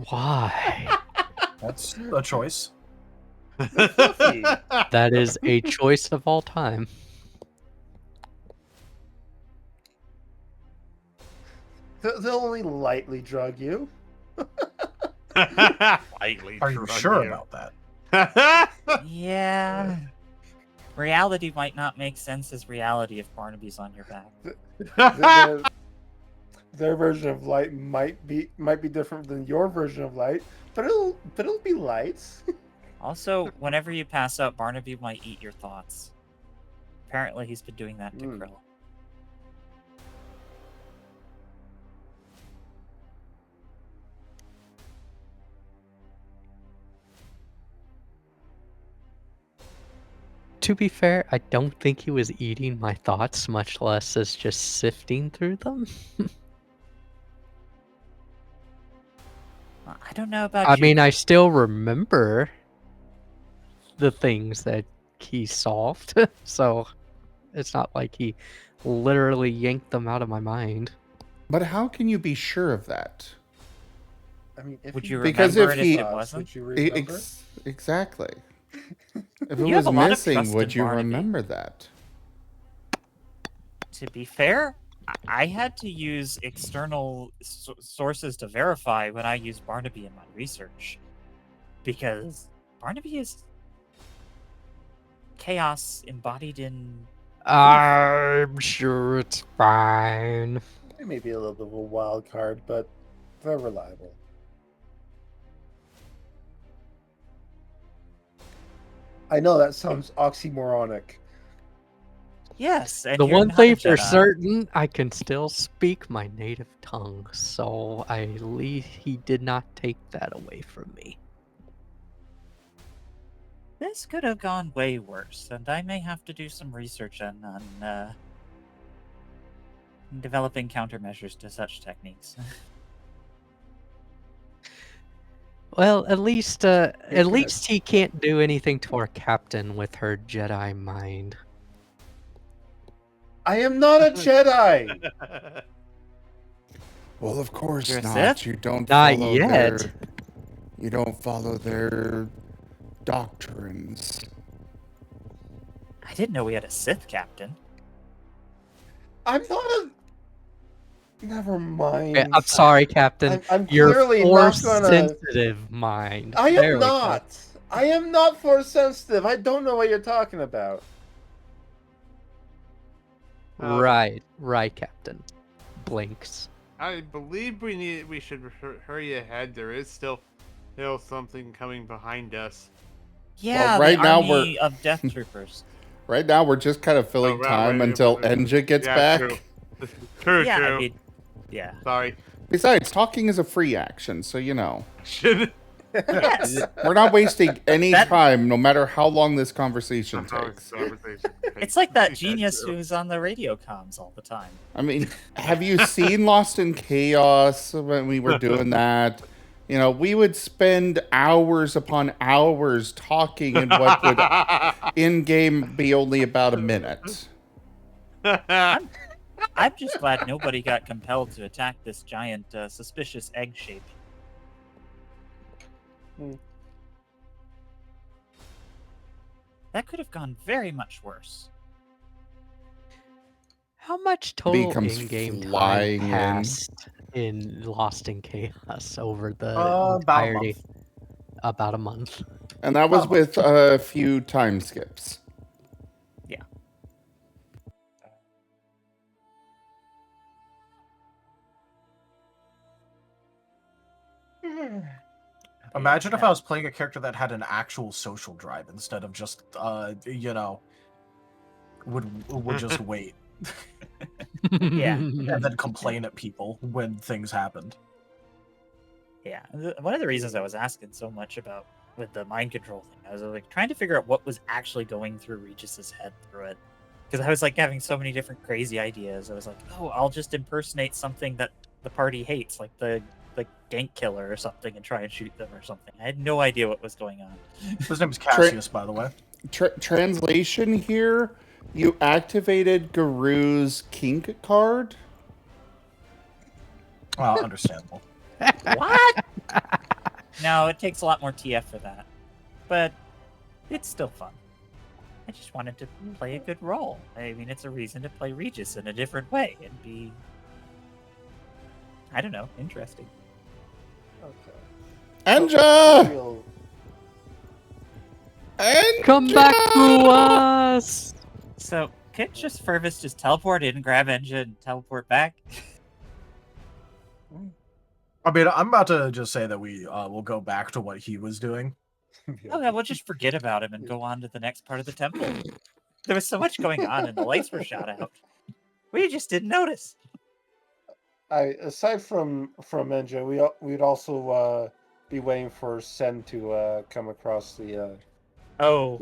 Why? that's a choice. Fluffy. That is a choice of all time. They'll only lightly drug you. Lightly Are you drug sure you. about that? Yeah. Reality might not make sense as reality if Barnaby's on your back. Their version of light might be different than your version of light, but it'll be light. Also, whenever you pass out, Barnaby might eat your thoughts. Apparently, he's been doing that to Krill. To be fair, I don't think he was eating my thoughts, much less as just sifting through them. I don't know about I you. mean, I still remember the things that he solved, so it's not like he literally yanked them out of my mind. But how can you be sure of that? I mean, if Would you Because remember if it he- if it wasn't? would you remember? Exactly. If it You was have a lot of missing, trust would in you Barnaby. remember that? To be fair, I had to use external sources to verify when I used Barnaby in my research. Because Barnaby is chaos embodied in... I'm sure it's fine. It may be a little bit of a wild card, but they're reliable. I know that sounds oxymoronic. Yes, and The you're one not a thing for Jedi. certain, I can still speak my native tongue, so he did not take that away from me. This could have gone way worse, and I may have to do some research on developing countermeasures to such techniques. Well, at least he can't do anything to our captain with her Jedi mind. I am not a Jedi. Well, of course You're a not. Sith? You don't Not follow yet. You don't follow their doctrines. I didn't know we had a Sith captain. I'm not a. Never mind. Okay, I'm sorry, Captain. I'm Your clearly not gonna. force-sensitive mind. I There am we go. not. I am not force sensitive. I don't know what you're talking about. Right, Captain. Blinks. I believe we should hurry ahead. There is still something coming behind us. Yeah, right the now army of death troopers. Right now, we're just kind of filling time until Enja gets back. True. Yeah, True. I mean, yeah. Sorry. Besides, talking is a free action, so you know. Yes. We're not wasting any time, no matter how long this conversation takes. It's like that genius who's on the radio comms all the time. I mean, have you seen Lost in Chaos when we were doing that? You know, we would spend hours upon hours talking in what would in-game be only about a minute. I'm just glad nobody got compelled to attack this giant, suspicious egg shape. That could have gone very much worse. How much total Becomes in-game flying time in. passed in Lost in Chaos over the About a entirety? month. About a month. And that was with a few time skips. Yeah. Imagine if I was playing a character that had an actual social drive instead of just, would just wait Yeah. and then complain at people when things happened. Yeah, one of the reasons I was asking so much about with the mind control thing, I was like trying to figure out what was actually going through Regis's head through it, because I was like having so many different crazy ideas. I was like, oh, I'll just impersonate something that the party hates, like the gank killer or something, and try and shoot them or something. I had no idea what was going on. His name is Cassius, by the way. translation here, you activated Garou's kink card. Well, understandable. What? No, it takes a lot more TF for that. But it's still fun. I just wanted to play a good role. I mean, it's a reason to play Regis in a different way and be, I don't know, interesting. Okay. Anja! Anja! Come back to us! So, can't just Furvis just teleport in, grab Enja, and teleport back? I mean, I'm about to just say that we will go back to what he was doing. Okay, we'll just forget about him and go on to the next part of the temple. There was so much going on and the lights were shot out. We just didn't notice. Aside from Enja, we'd also be waiting for Sen to come across the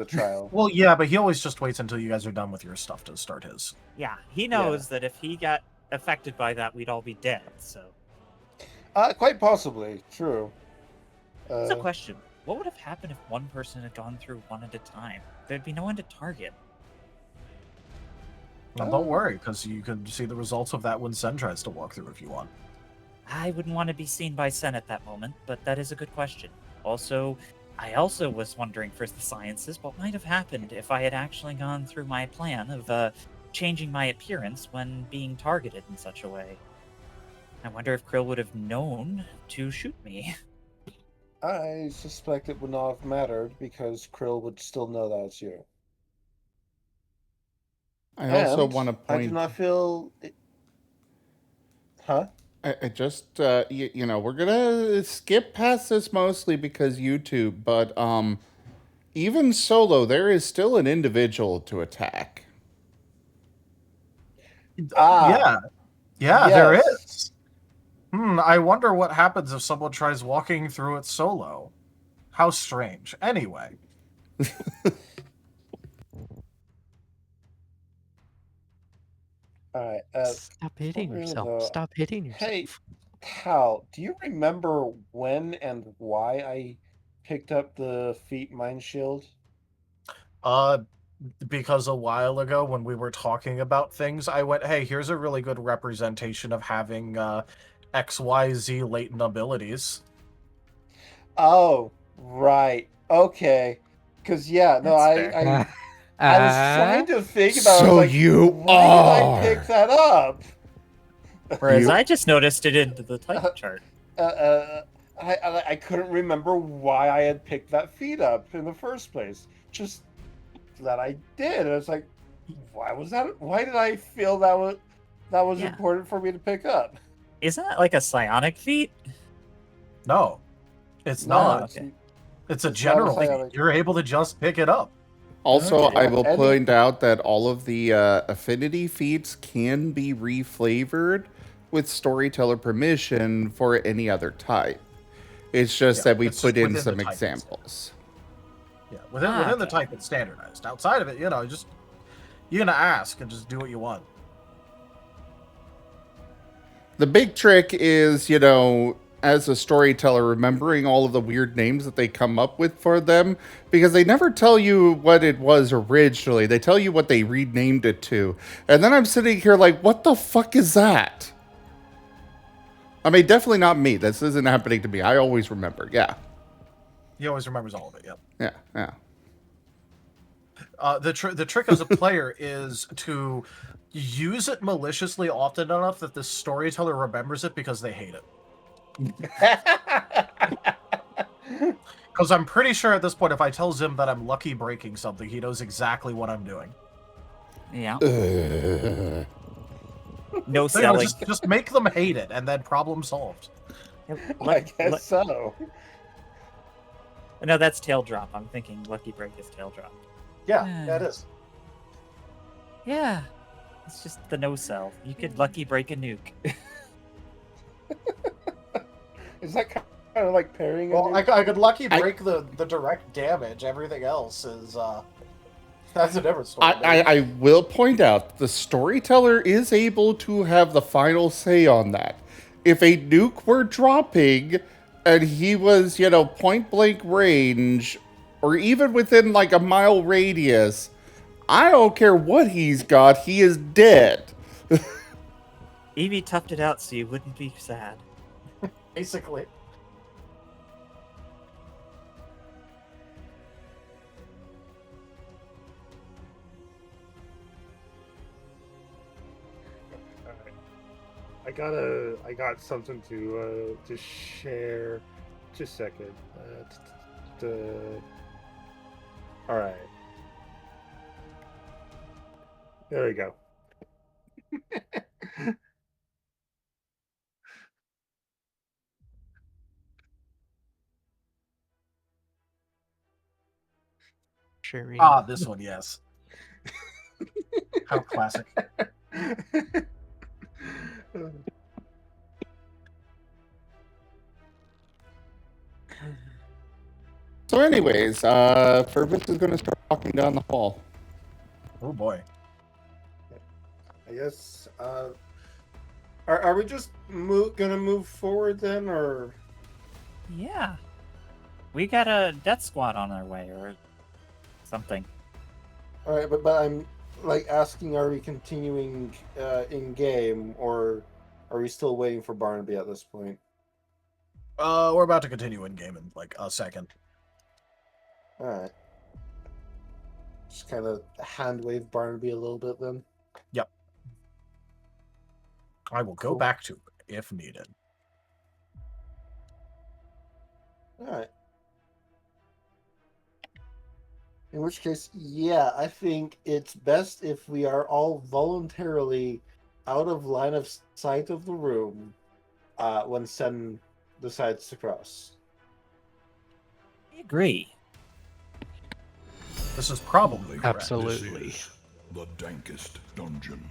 trial. Well, yeah, but he always just waits until you guys are done with your stuff to start his. Yeah, he knows that if he got affected by that, we'd all be dead, so... Quite possibly, true. That's a question. What would have happened if one person had gone through one at a time? There'd be no one to target. Well, don't worry, because you can see the results of that when Sen tries to walk through if you want. I wouldn't want to be seen by Sen at that moment, but that is a good question. Also, I also was wondering for the sciences what might have happened if I had actually gone through my plan of changing my appearance when being targeted in such a way. I wonder if Krill would have known to shoot me. I suspect it would not have mattered because Krill would still know that it's you. I also want to point... I do not feel... Huh? I just, you know, we're gonna skip past this mostly because YouTube, but even solo, there is still an individual to attack. Yeah, yes. There is. I wonder what happens if someone tries walking through it solo. How strange. Anyway. Alright, Stop hitting yourself. Stop hitting yourself. Hey, Cal, do you remember when and why I picked up the Feet Mind Shield? Because a while ago when we were talking about things, I went, hey, here's a really good representation of having XYZ latent abilities. Oh, right. Okay. Because, yeah, no, I was trying to think about So why did I pick that up? Whereas I just noticed it in the type chart. I couldn't remember why I had picked that feed up in the first place. Just that I did. And it's like, why was that? Why did I feel that was important for me to pick up? Isn't that like a psionic feat? No, it's not. Okay. It's a general feat. You're able to just pick it up. Also, I will point out that all of the affinity feats can be reflavored with storyteller permission for any other type. It's just that we put in some examples. Yeah, within the type, it's standardized. Outside of it, you know, just you're gonna ask and just do what you want. The big trick is, you know, as a storyteller, remembering all of the weird names that they come up with for them, because they never tell you what it was originally. They tell you what they renamed it to. And then I'm sitting here like, what the fuck is that? I mean, definitely not me. This isn't happening to me. I always remember. Yeah. He always remembers all of it. Yep. Yeah. The trick as a player is to use it maliciously often enough that the storyteller remembers it because they hate it. Because I'm pretty sure at this point, if I tell Zim that I'm lucky breaking something, he knows exactly what I'm doing. Yeah. No selling. Just make them hate it, and then problem solved. I guess so. No, that's tail drop. I'm thinking lucky break is tail drop. Yeah, that is. Yeah. It's just the no sell. You could lucky break a nuke. Is that kind of like parrying? Well, I could lucky break the direct damage. Everything else is that's a different story. I will point out the storyteller is able to have the final say on that. If a nuke were dropping and he was, you know, point blank range, or even within like a mile radius, I don't care what he's got, he is dead. Evie toughed it out so you wouldn't be sad. Basically. I got something to share. Just a second. All right. There we go. Sharing. Ah, this one, yes. How classic. So anyways, Purvis is going to start walking down the hall. Oh boy. I guess. Are we just gonna move forward then, or? Yeah. We got a death squad on our way, or something. All right, but I'm like asking: are we continuing in game, or are we still waiting for Barnaby at this point? We're about to continue in game in like a second. All right. Just kind of hand wave Barnaby a little bit then. Yep. I will go Cool. back to it if needed. All right. In which case, yeah, I think it's best if we are all voluntarily out of line of sight of the room when Sen decides to cross. I agree. This is probably correct. Absolutely. This is the dankest dungeon.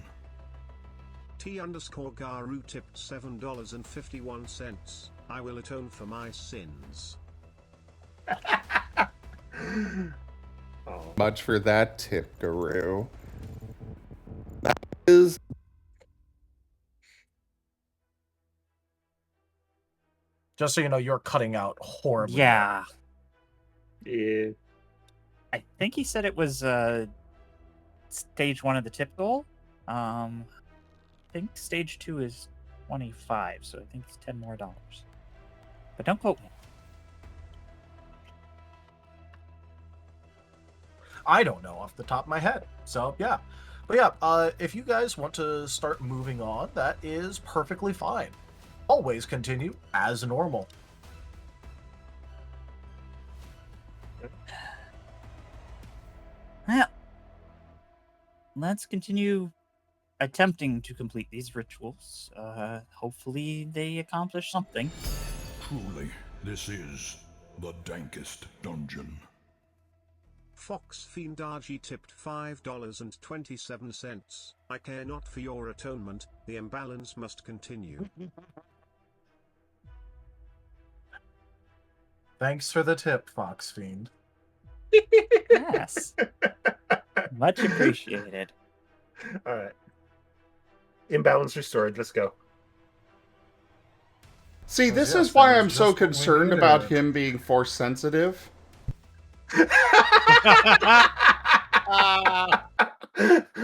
T_Garou tipped $7.51. I will atone for my sins. Much for that tip, Garou. That is... Just so you know, you're cutting out horribly. Yeah. Yeah. I think he said it was stage 1 of the tip goal. I think stage 2 is 25, so I think it's $10 more. But don't quote me. I don't know off the top of my head. So, yeah. But yeah, if you guys want to start moving on, that is perfectly fine. Always continue as normal. Well, let's continue attempting to complete these rituals. Hopefully they accomplish something. Truly, this is the dankest dungeon. FoxFiendRG tipped $5.27. I care not for your atonement, the imbalance must continue. Thanks for the tip, FoxFiend. Yes. Much appreciated. All right. Imbalance restored. Let's go. See, Oh, this yes, is why that I'm was so just what we concerned about needed. him being force sensitive. What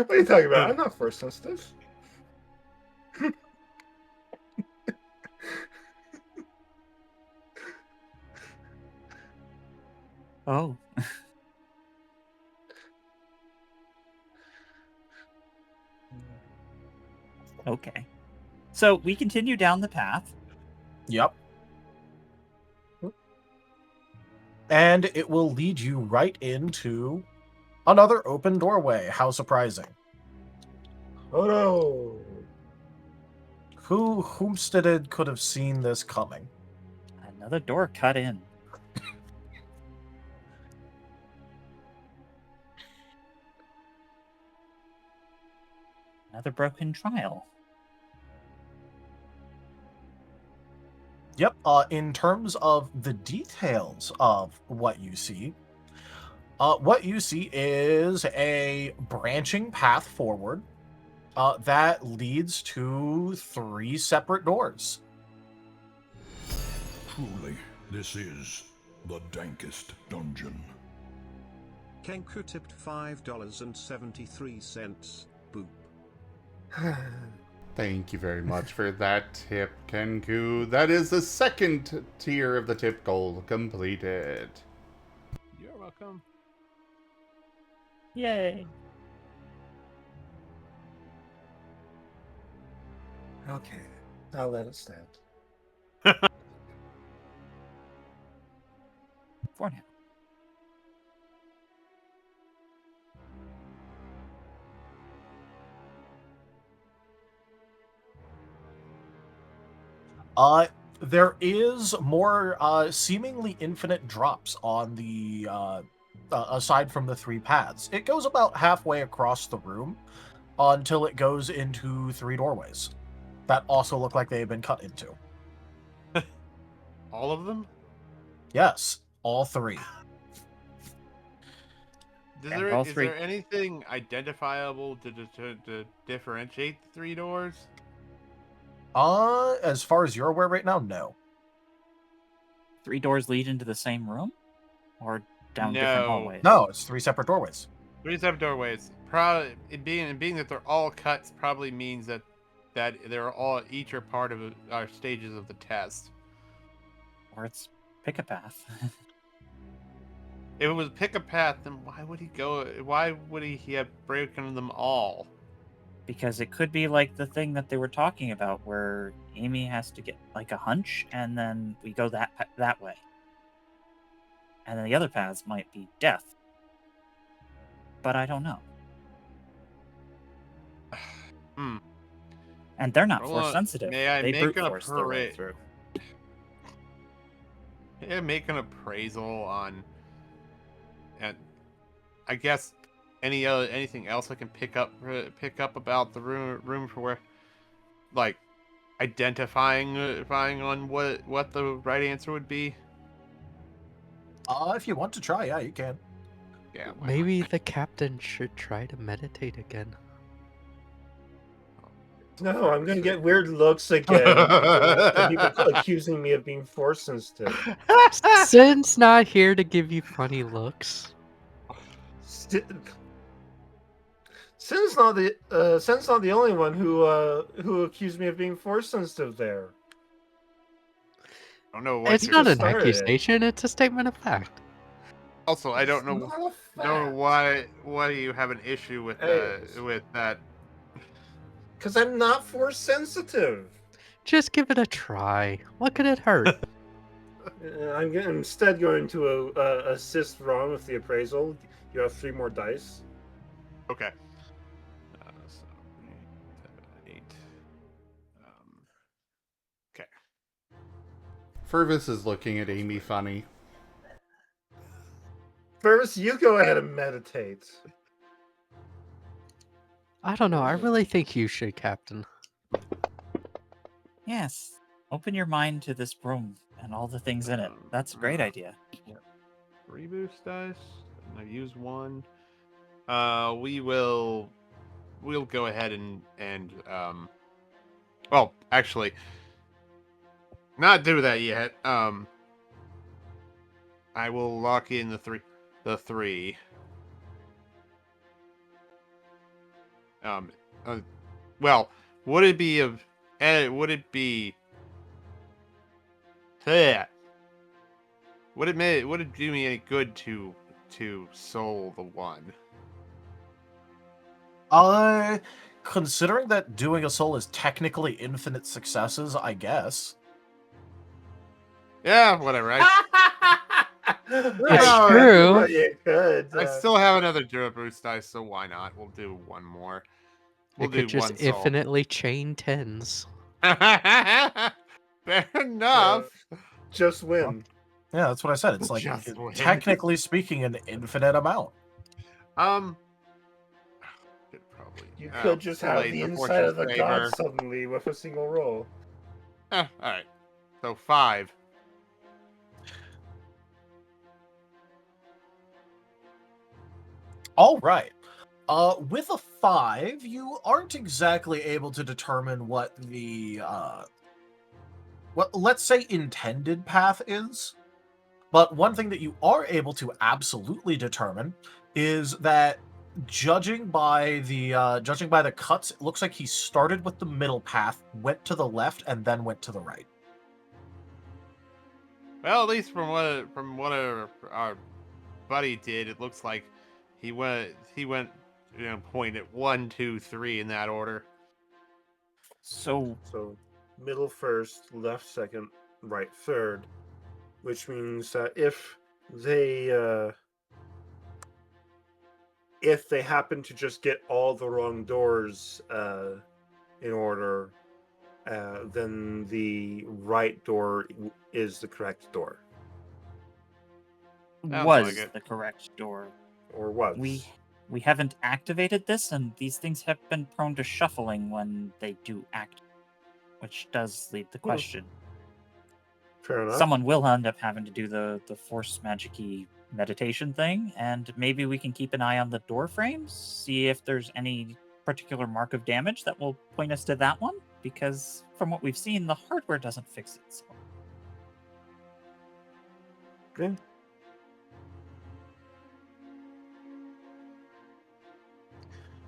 are you talking about? I'm not force sensitive. Oh. Okay. So we continue down the path. Yep. And it will lead you right into another open doorway. How surprising. Oh no. Whomstead could have seen this coming? Another door cut in. Another broken trial. Yep, in terms of the details of what you see is a branching path forward that leads to 3 separate doors. Truly, this is the dankest dungeon. Kenku tipped $5.73. Boop. Thank you very much for that tip, Kenku. That is the second tier of the tip goal completed. You're welcome. Yay. Okay, I'll let it stand. For now. There is more seemingly infinite drops on the aside from the 3 paths. It goes about halfway across the room until it goes into 3 doorways that also look like they've been cut into. All of them? Yes, all 3. Is there anything identifiable to differentiate the 3 doors? As far as you're aware right now, no. 3 doors lead into the same room? Or down different hallways? No, it's 3 separate doorways. 3 separate doorways. Probably being that they're all cuts probably means that they're all each are part of our stages of the test. Or it's pick a path. If it was pick a path, then why would he go? Why would he have broken them all? Because it could be like the thing that they were talking about, where Amy has to get like a hunch, and then we go that way. And then the other paths might be death. But I don't know. And they're not force sensitive. May I they make brute an force their way through. Yeah, make an appraisal on, and I guess anything else I can pick up about the room for where, like, identifying on what the right answer would be. If you want to try, yeah, you can. Yeah. Maybe the captain should try to meditate again. No, I'm gonna get weird looks again. And people accusing me of being force sensitive. Sin's not here to give you funny looks. Sin's not the only one who accused me of being force sensitive there. I don't know what It's not an accusation, it's a statement of fact. Also, I don't know why you have an issue with that. Because I'm not force sensitive. Just give it a try. What could it hurt? I'm instead going to assist Ron with the appraisal. You have 3 more dice. Okay. So 8. Okay. Fervis is looking at Amy funny. Fervis, you go ahead and meditate. I don't know. I really think you should, Captain. Yes. Open your mind to this room and all the things in it. That's a great idea. 3 boost dice. I've used 1. We'll go ahead and well, actually, not do that yet. I will lock in the 3. Well, would it be would it do me any good to soul the 1? Considering that doing a soul is technically infinite successes, I guess. Yeah, whatever. It's true. You could. I still have another Dura boost dice, so why not? We'll do 1 more. It could just infinitely chain 10s. Fair enough. Just win. Yeah, that's what I said. It's like, technically speaking, an infinite amount. You could just have the inside of the god suddenly with a single roll. Alright. So 5. All right. With a 5, you aren't exactly able to determine what the, let's say, intended path is. But one thing that you are able to absolutely determine is that judging by the cuts, it looks like he started with the middle path, went to the left, and then went to the right. Well, at least from what our buddy did, it looks like he went point at 1, 2, 3 in that order. So middle first, left second, right third, which means that if they happen to just get all the wrong doors in order, then the right door is the correct door. was the correct door. Or was. We haven't activated this, and these things have been prone to shuffling when they do act, which does lead the question. Fair enough. Someone will end up having to do the force magic-y meditation thing, and maybe we can keep an eye on the door frames, see if there's any particular mark of damage that will point us to that one, because from what we've seen, the hardware doesn't fix itself. Okay.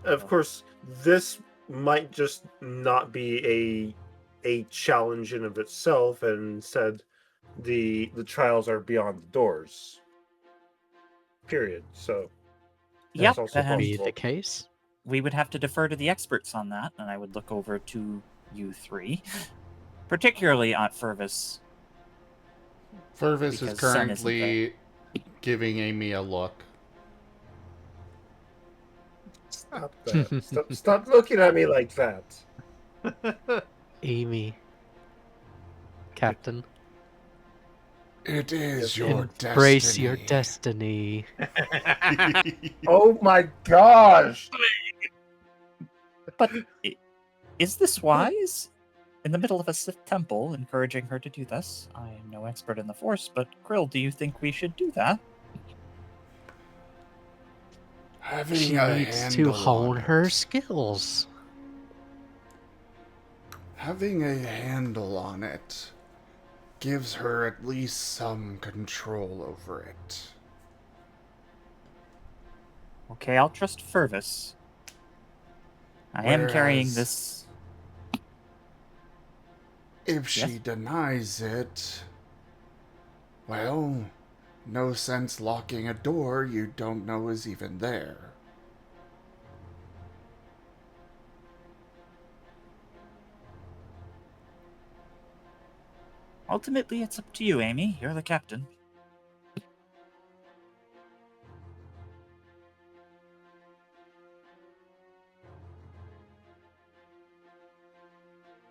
Of course, this might just not be a challenge in of itself, and instead the trials are beyond the doors. Period. So Yep, also that Be possible. the case. we would have to defer to the experts on that, and I would look over to you three, particularly Aunt Furvis. Furvis is Because Sen isn't currently giving Amy a look. Stop that. Stop looking at me like that. Amy. Captain. It is your Embrace your destiny. destiny. Oh my gosh! But is this wise? In the middle of a Sith temple, encouraging her to do this? I am no expert in the Force, but Krill, do you think we should do that? Having She a needs to handle hone on her it. skills. Having a handle on it gives her at least some control over it. Okay, I'll trust Furvis. I am carrying Whereas, this. If she Yes? denies it, well, no sense locking a door you don't know is even there. Ultimately, it's up to you, Amy. You're the captain.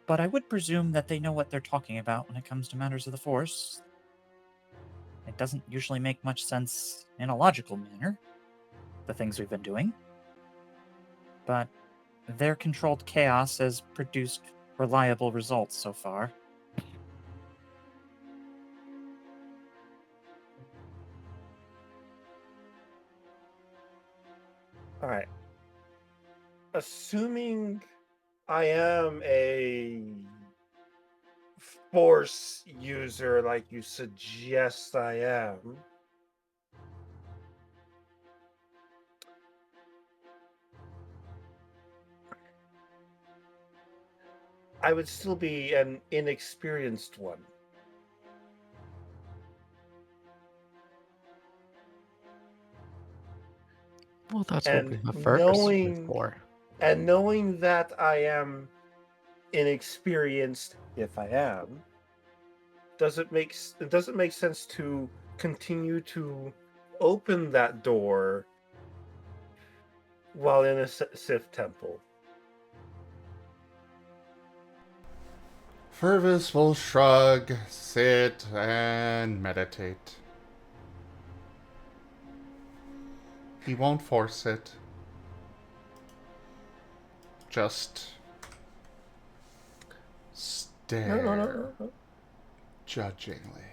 But I would presume that they know what they're talking about when it comes to matters of the Force. It doesn't usually make much sense in a logical manner, the things we've been doing. But their controlled chaos has produced reliable results so far. Alright. Assuming I am a Force user like you suggest I am, I would still be an inexperienced one. Well, that's And what we have Furvis knowing- for. And knowing that I am inexperienced, if I am, it doesn't make sense to continue to open that door while in a Sith temple. Furvis will shrug, sit, and meditate. He won't force it. Just stare No. judgingly.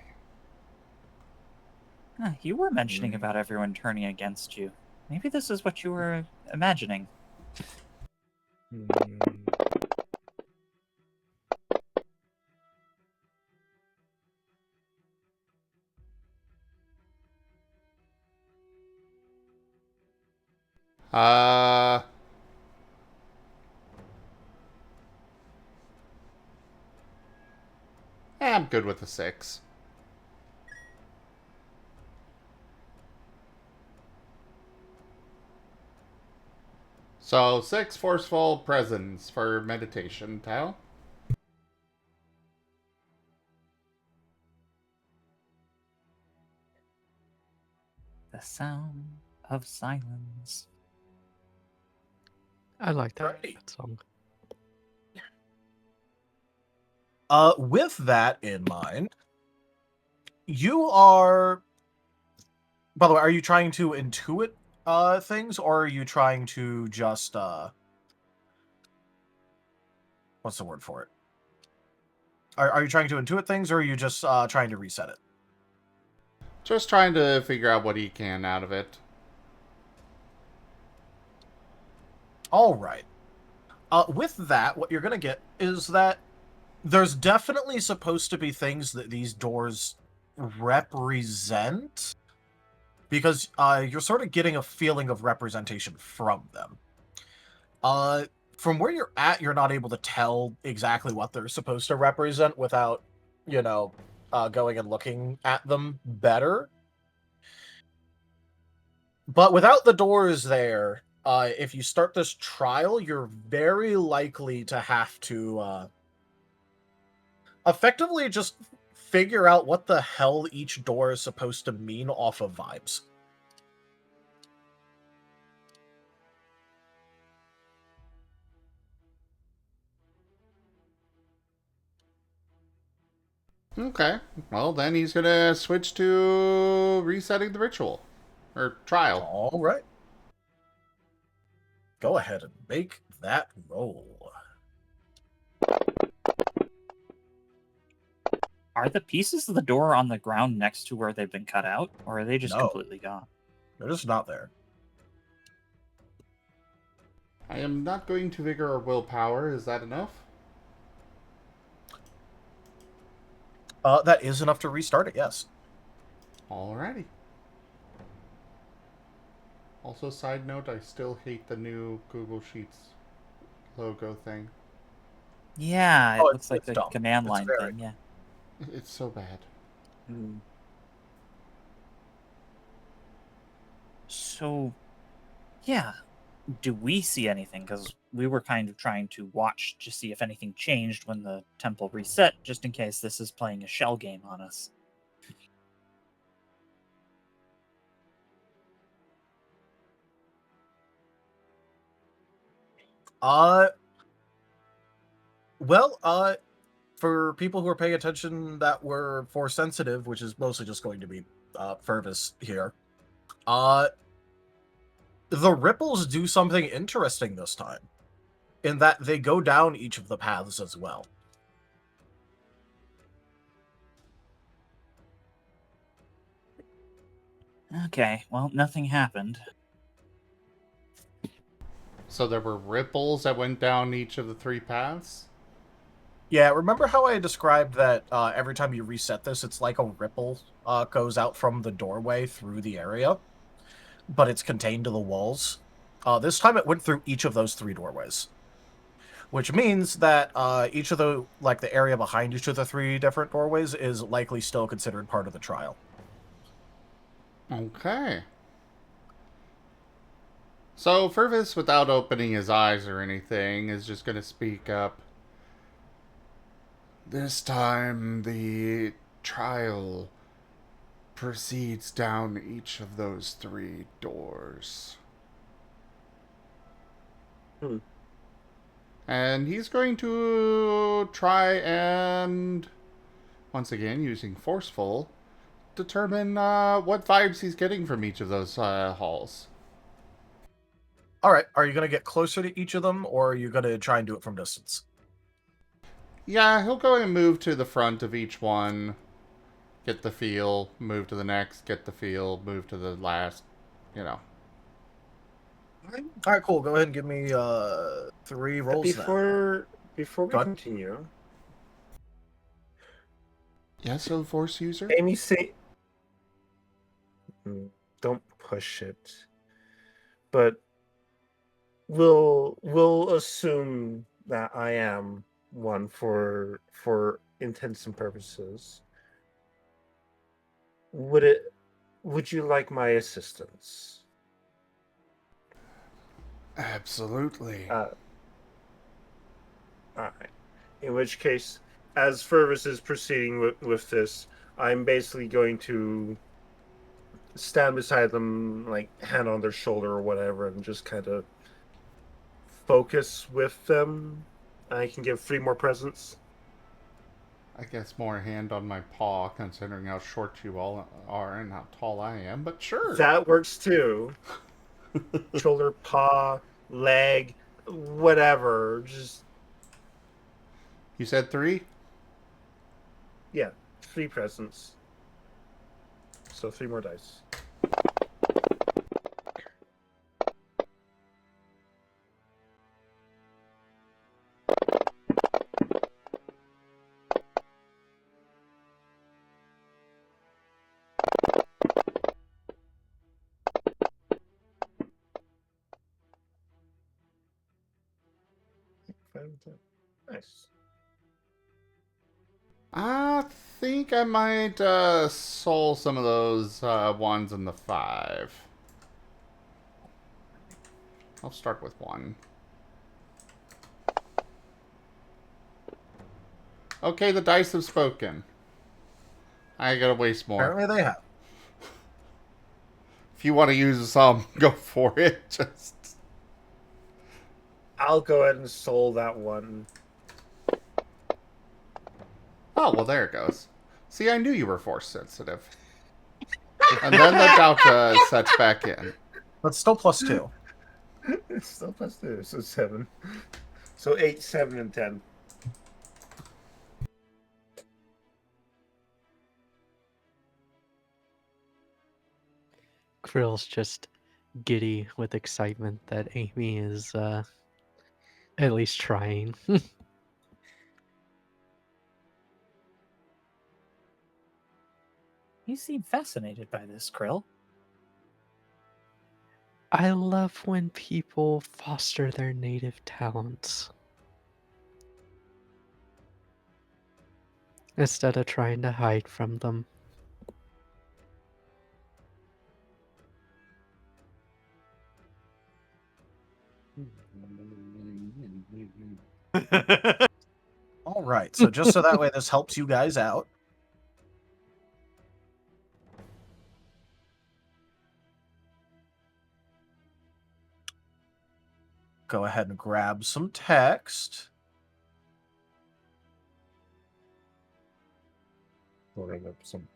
You were mentioning about everyone turning against you. Maybe this is what you were imagining. Uh, I'm good with a 6. So 6 forceful presence for meditation, Tao. The sound of silence. I like that Right. song. With that in mind, you are. By the way, are you trying to intuit things, or are you trying to just what's the word for it? Are you trying to intuit things, or are you just trying to reset it? Just trying to figure out what he can out of it. All right. With that, what you're gonna get is that there's definitely supposed to be things that these doors represent, because you're sort of getting a feeling of representation from them. From where you're at, you're not able to tell exactly what they're supposed to represent without, going and looking at them better. But without the doors there, if you start this trial, you're very likely to have to effectively just figure out what the hell each door is supposed to mean off of vibes. Okay. Well, then he's gonna switch to resetting the ritual. Or trial. All right. Go ahead and make that roll. Are the pieces of the door on the ground next to where they've been cut out, or are they just No. completely gone? They're just not there. I am not going to vigor or willpower. Is that enough? That is enough to restart it, yes. Alrighty. Also, side note, I still hate the new Google Sheets logo thing. Yeah, it Oh, looks like it's the dumb. command It's line very- thing, yeah. It's so bad. So, yeah, do we see anything? Because we were kind of trying to watch to see if anything changed when the temple reset, just in case this is playing a shell game on us. For people who are paying attention that were Force sensitive, which is mostly just going to be Fervis here, the ripples do something interesting this time, in that they go down each of the paths as well. Okay, well, nothing happened. So there were ripples that went down each of the 3 paths? Yeah, remember how I described that every time you reset this, it's like a ripple goes out from the doorway through the area, but it's contained to the walls? This time it went through each of those 3 doorways. Which means that each of the area behind each of the 3 different doorways is likely still considered part of the trial. Okay. So Fervis, without opening his eyes or anything, is just going to speak up. This time the trial proceeds down each of those 3 doors. And he's going to try and, once again, using forceful, determine what vibes he's getting from each of those halls. Alright, are you going to get closer to each of them, or are you going to try and do it from distance? Yeah, he'll go and move to the front of each one, get the feel, move to the next, get the feel, move to the last, you know. Alright, cool. Go ahead and give me 3 rolls Before we Go ahead. continue, Yes, so force user? Amy say, don't push it, but we'll assume that I am one for intents and purposes. Would you like my assistance? Absolutely. All right. In which case, as Fervis is proceeding with this, I'm basically going to stand beside them, like hand on their shoulder or whatever, and just kind of focus with them. I can give 3 more presents. I guess more hand on my paw, considering how short you all are and how tall I am, but sure. That works too. Shoulder, paw, leg, whatever. Just You said 3? yeah, 3 presents. So 3 more dice. Nice. I think I might soul some of those ones in the 5. I'll start with 1. Okay, the dice have spoken. I gotta waste more. Apparently they have. If you want to use some, go for it. Just I'll go ahead and soul that one. oh well, there it goes. See, I knew you were force sensitive. And then the delta sets back in. But still +2. It's still +2, so 7. So 8, 7, and 10. Krill's just giddy with excitement that Amy is at least trying. You seem fascinated by this, Krill. I love when people foster their native talents instead of trying to hide from them. All right, so just so that way this helps you guys out. Go ahead and grab some text. Loading up some.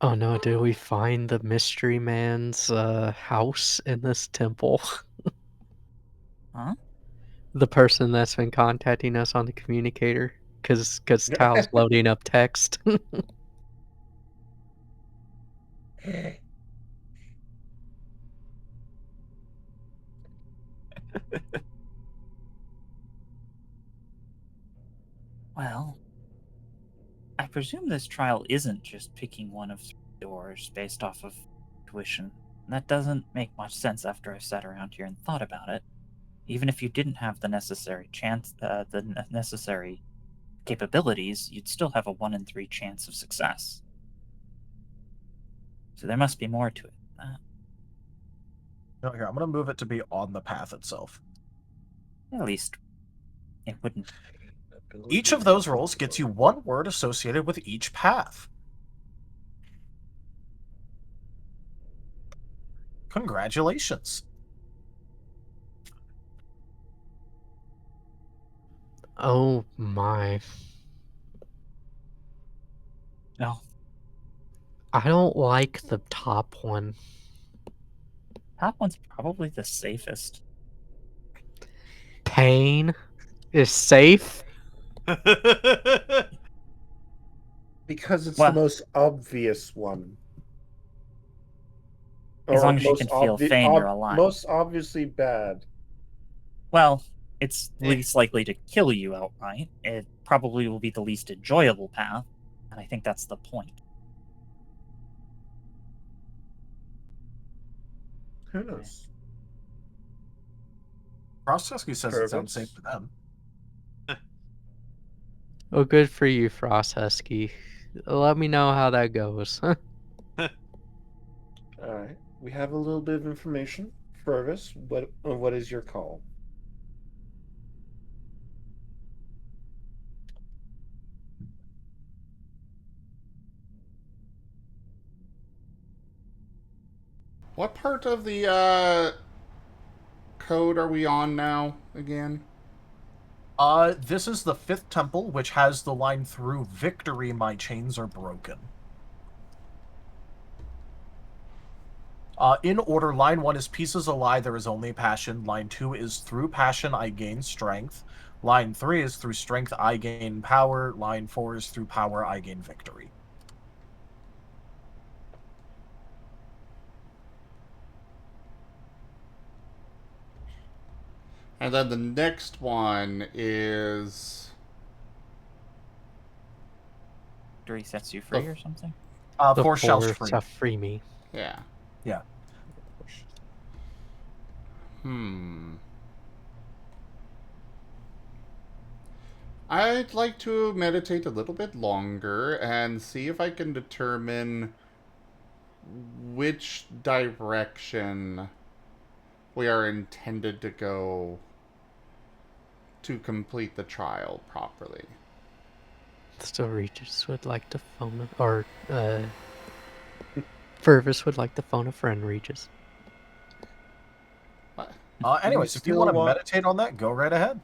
Oh no, did we find the mystery man's house in this temple? Huh? The person that's been contacting us on the communicator? Because Tal's loading up text. Well, I presume this trial isn't just picking one of 3 doors based off of intuition. That doesn't make much sense after I sat around here and thought about it. Even if you didn't have the necessary necessary capabilities, you'd still have a 1 in 3 chance of success. So there must be more to it than that. No, here, I'm going to move it to be on the path itself. At least it wouldn't. Each of those rolls gets you 1 word associated with each path. Congratulations. Oh my. No. I don't like the top one. Top one's probably the safest. Pain is safe? Because it's Well- the most obvious one. As Or long as you can feel pain, you're alive. most obviously bad. Well, it's least likely to kill you outright. It probably will be the least enjoyable path, and I think that's the point. Who knows? Frostesky says it sounds Perfect. safe to them. Oh, good for you, Frost Husky. Let me know how that goes. All right, we have a little bit of information. Fergus, what is your call? What part of the code are we on now again? This is the 5th temple, which has the line through victory, my chains are broken. In order, line 1 is peace is a lie, there is only passion. Line 2 is through passion, I gain strength. Line 3 is through strength, I gain power. Line 4 is through power, I gain victory. And then the next one is... Victory sets you free or something? The 4 shall four free. shall free me. Yeah. Yeah. I'd like to meditate a little bit longer and see if I can determine which direction we are intended to go to complete the trial properly. Still, Regis would like to phone or Fergus would like to phone a friend, Regis. What? Anyways, if you want to meditate on that, go right ahead.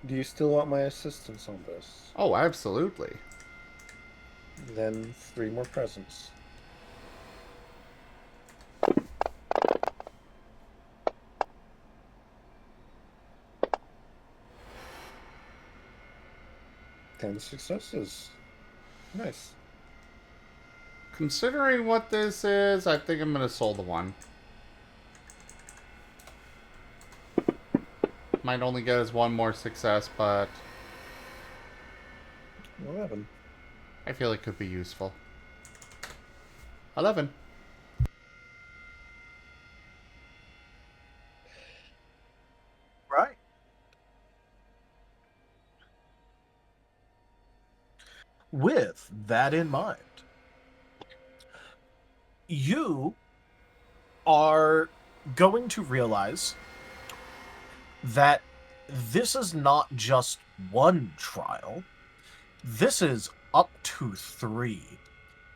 Do you still want my assistance on this? Oh, absolutely. Then 3 more presents. Ten successes. Nice. Considering what this is, I think I'm gonna soul the one. Might only get us 1 more success, but 11. I feel it could be useful. 11. Right. With that in mind, you are going to realize that this is not just one trial. This is up to 3.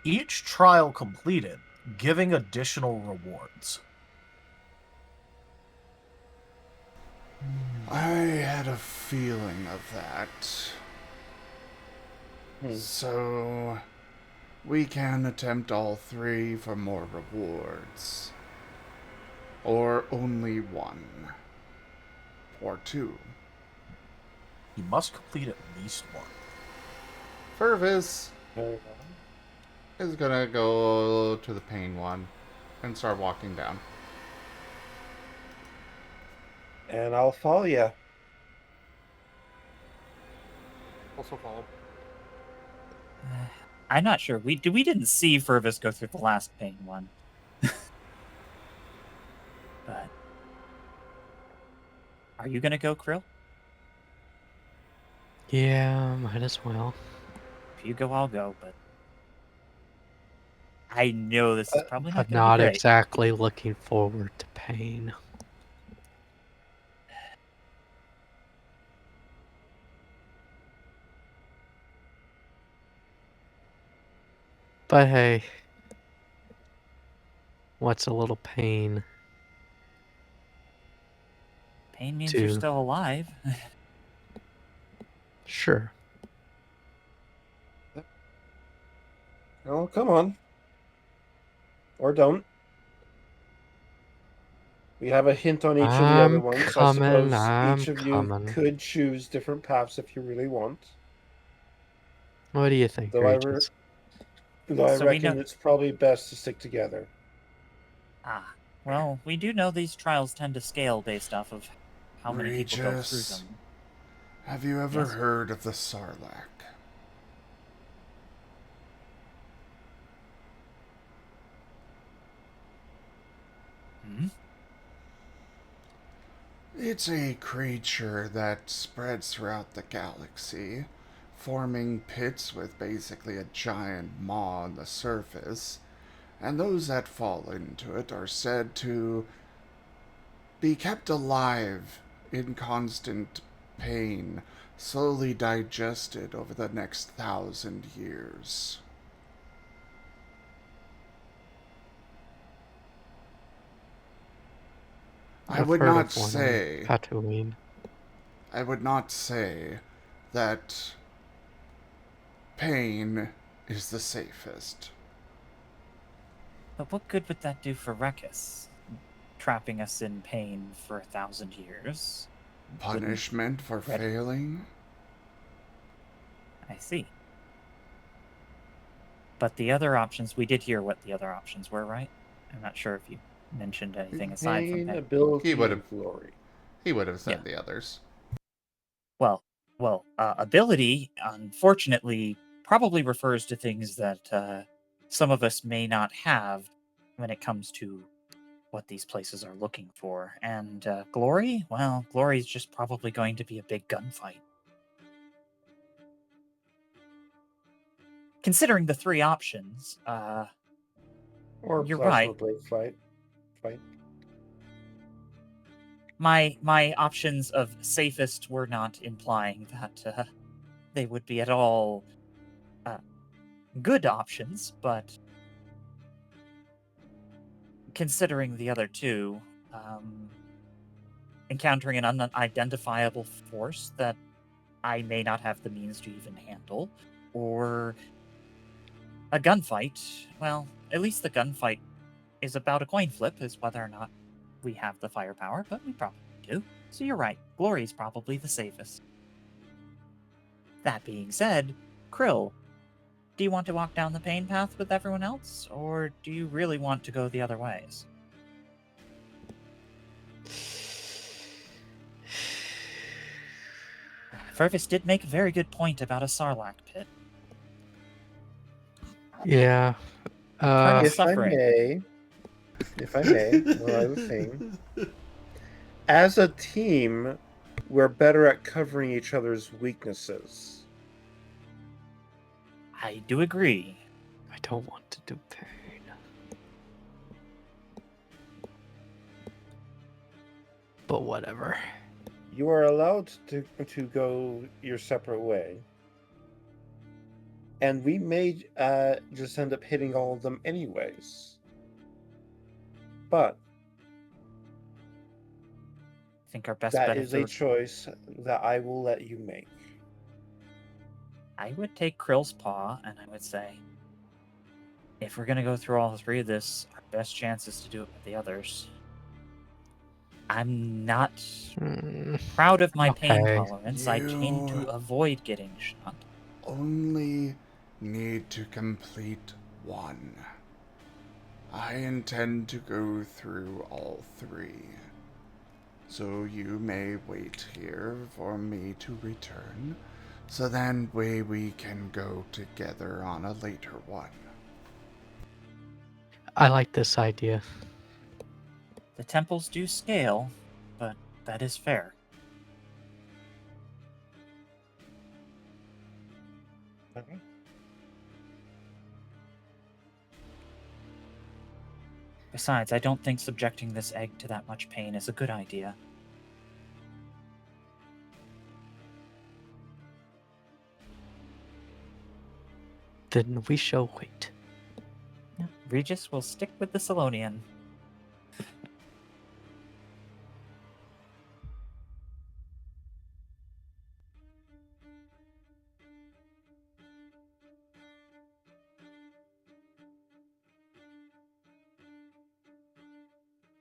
Each trial completed, giving additional rewards. I had a feeling of that. So, we can attempt all 3 for more rewards. Or only 1. Or 2. You must complete at least 1. Fergus is gonna go to the pain one and start walking down. And I'll follow you. Also follow. I'm not sure. We didn't see Fergus go through the last pain one. But are you gonna go, Krill? Yeah, might as well. If you go, I'll go, but I know this is probably not I'm gonna not be great. exactly looking forward to pain. But hey, what's a little pain? Pain means you're still alive. Sure. Oh, come on. Or don't. We have a hint on each of the other ones. I suppose each of you could choose different paths if you really want. What do you think, Though I Regis? reckon it's probably best to stick together. Ah, well, we do know these trials tend to scale based off of how many people go through Regis, them. have you ever Yes. heard of the Sarlacc? Hmm? It's a creature that spreads throughout the galaxy, forming pits with basically a giant maw on the surface, and those that fall into it are said to be kept alive in constant pain, slowly digested over the next 1,000 years. I I've would heard not of one on say Tatooine. I would not say that pain is the safest. But what good would that do for Regis? Trapping us in pain for 1,000 years? Punishment for Red- failing? I see. But the other options, we did hear what the other options were, right? I'm not sure if you mentioned anything aside from Pain, pain. ability, He would and have glory. he would have said Yeah. the others. Well, ability, unfortunately, probably refers to things that some of us may not have when it comes to what these places are looking for. And glory? Well, glory is just probably going to be a big gunfight. Considering the three options, Or you're plasma right. blade fight. My options of safest were not implying that they would be at all good options, but considering the other two, encountering an unidentifiable force that I may not have the means to even handle, or a gunfight, well, at least the gunfight is about a coin flip, is whether or not we have the firepower, but we probably do. So you're right, glory's probably the safest. That being said, Krill, do you want to walk down the pain path with everyone else, or do you really want to go the other ways? Fervis did make a very good point about a Sarlacc pit. Yeah. Eternal If suffering. I may, one other thing. As a team, we're better at covering each other's weaknesses. I do agree. I don't want to do pain. But whatever. You are allowed to go your separate way. And we may just end up hitting all of them anyways. But I think our best that bet is if a choice that I will let you make. I would take Krill's paw, and I would say, if we're gonna go through all three of this, our best chance is to do it with the others. I'm not proud of my pain Okay. tolerance. I tend to You avoid getting shot. only need to complete one. I intend to go through all three. So you may wait here for me to return, so then we can go together on a later one. I like this idea. The temples do scale, but that is fair. Okay. Besides, I don't think subjecting this egg to that much pain is a good idea. Then we shall wait. Regis will stick with the Salonian.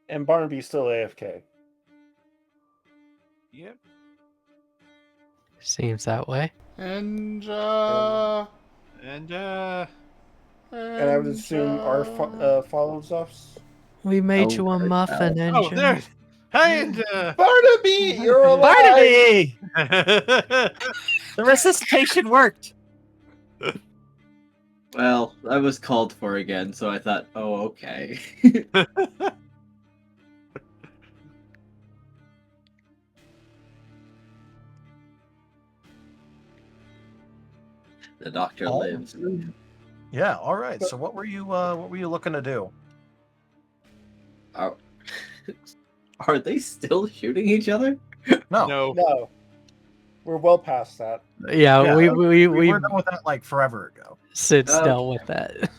And Barnaby's still AFK. Yep. Seems that way. And And I would assume our follows us. We made Oh, you a good muffin job. Oh, engine. there. Hey, and Barnaby, you're alive. Barnaby! The resuscitation worked. Well, I was called for again, so I thought, oh, okay. The doctor Oh. lives. Yeah. All right. So what were you looking to do? Are, are they still shooting each other? No. no. No, we're well past that. Yeah, Yeah, we were done with that like forever ago. sit Okay. still with that.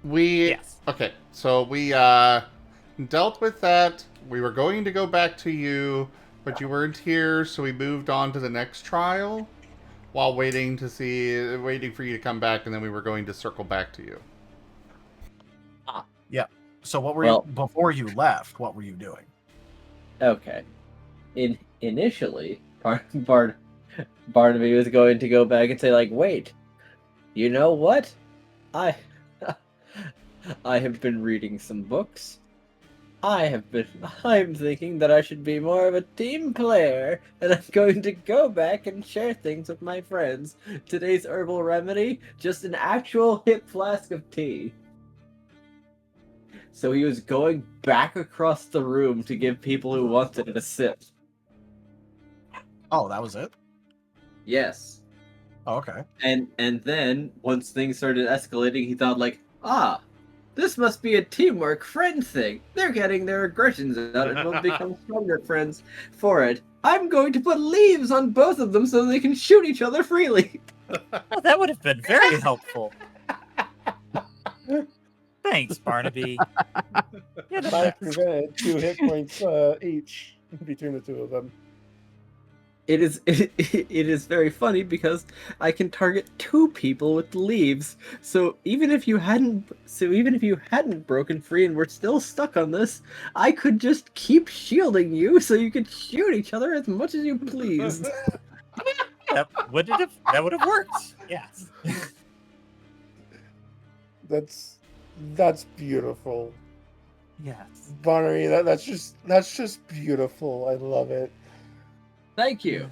We Yes. okay, so we dealt with that. We were going to go back to you, but you weren't here, so we moved on to the next trial while waiting for you to come back, and then we were going to circle back to you. So what were Well- you before you left? What were you doing? Okay. Initially, Barnaby was going to go back and say, like, wait, you know what? I have been reading some books. I'm thinking that I should be more of a team player, and I'm going to go back and share things with my friends. Today's herbal remedy, just an actual hip flask of tea. So he was going back across the room to give people who wanted it a sip. Oh, that was it. Yes. Oh, okay. And then, once things started escalating, he thought, like, this must be a teamwork friend thing. They're getting their aggressions out and will become stronger friends for it. I'm going to put leaves on both of them so they can shoot each other freely. Well, that would have been very helpful. Thanks, Barnaby. You're the I best. prevented 2 hit points each between the two of them. It is very funny because I can target 2 people with leaves. So even if you hadn't broken free and were still stuck on this, I could just keep shielding you so you could shoot each other as much as you pleased. That would have worked. Yes. That's beautiful. Yes. Barnaby, that's just beautiful. I love it. Thank you.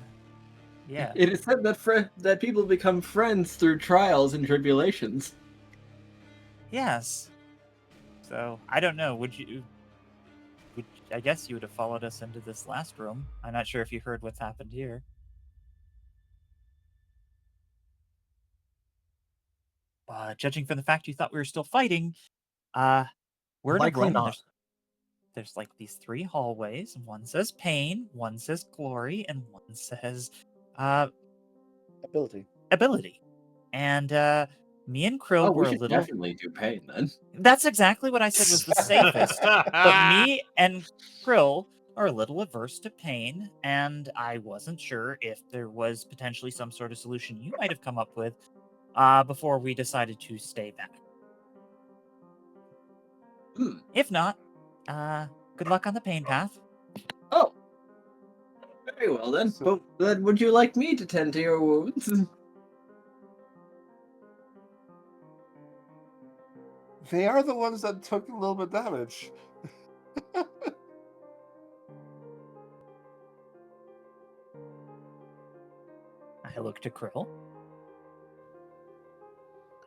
Yeah. It is said that people become friends through trials and tribulations. Yes. So I don't know. I guess you would have followed us into this last room. I'm not sure if you heard what's happened here. Judging from the fact you thought we were still fighting, we're in a Likely room. not. There's like these 3 hallways. One says pain, one says glory, and one says Ability. And me and Krill Oh, were we a should little. definitely do pain then. That's exactly what I said was the safest. But me and Krill are a little averse to pain, and I wasn't sure if there was potentially some sort of solution you might have come up with before we decided to stay back. If not, good luck on the pain path. Oh, very well then. But then would you like me to tend to your wounds? They are the ones that took a little bit damage. I look to Krill.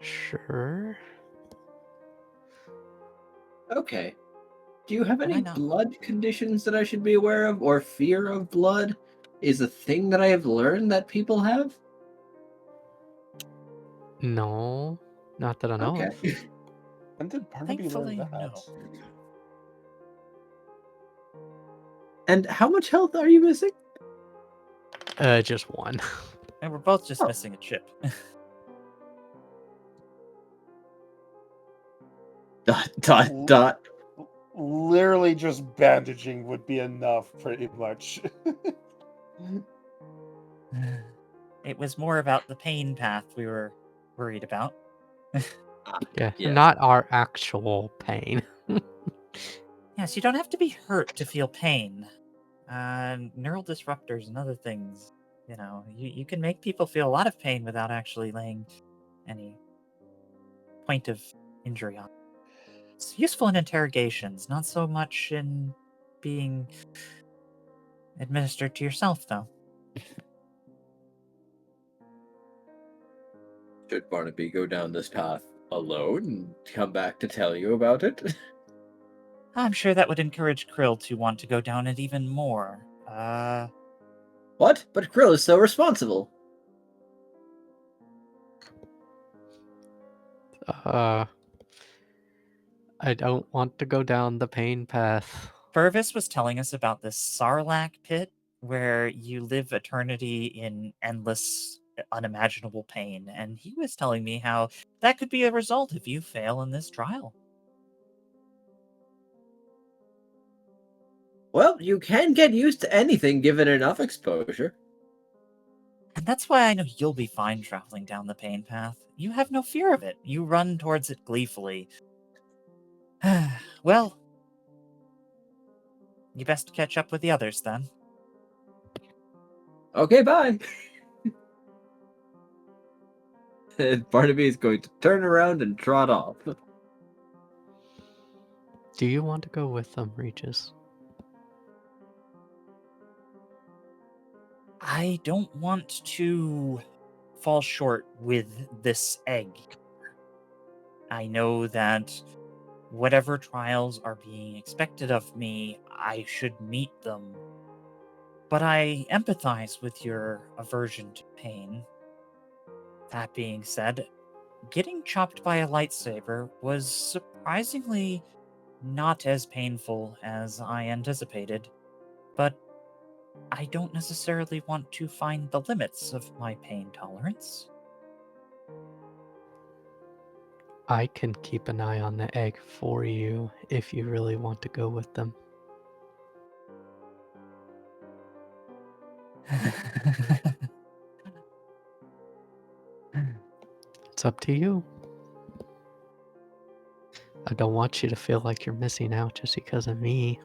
Sure. Okay. Do you have Why any not? blood conditions that I should be aware of, or fear of blood is a thing that I have learned that people have? No, not that I know Okay. of. When did Barnaby learn Thankfully, that? no. And how much health are you missing? Just 1. And we're both just missing a chip. Dot. Literally just bandaging would be enough, pretty much. It was more about the pain path we were worried about. Yeah, Yeah. not our actual pain. Yes, you don't have to be hurt to feel pain. Neural disruptors and other things, you can make people feel a lot of pain without actually laying any point of injury on. It's useful in interrogations, not so much in being administered to yourself, though. Should Barnaby go down this path alone and come back to tell you about it? I'm sure that would encourage Krill to want to go down it even more. What? But Krill is so responsible. I don't want to go down the pain path. Purvis was telling us about this Sarlacc pit where you live eternity in endless, unimaginable pain, and he was telling me how that could be a result if you fail in this trial. Well, you can get used to anything given enough exposure. And that's why I know you'll be fine traveling down the pain path. You have no fear of it. You run towards it gleefully. Well, you best catch up with the others then. Okay, bye. And Barnaby is going to turn around and trot off. Do you want to go with them, Regis? I don't want to fall short with this egg. I know that whatever trials are being expected of me, I should meet them. But I empathize with your aversion to pain. That being said, getting chopped by a lightsaber was surprisingly not as painful as I anticipated, but I don't necessarily want to find the limits of my pain tolerance. I can keep an eye on the egg for you if you really want to go with them. It's up to you. I don't want you to feel like you're missing out just because of me.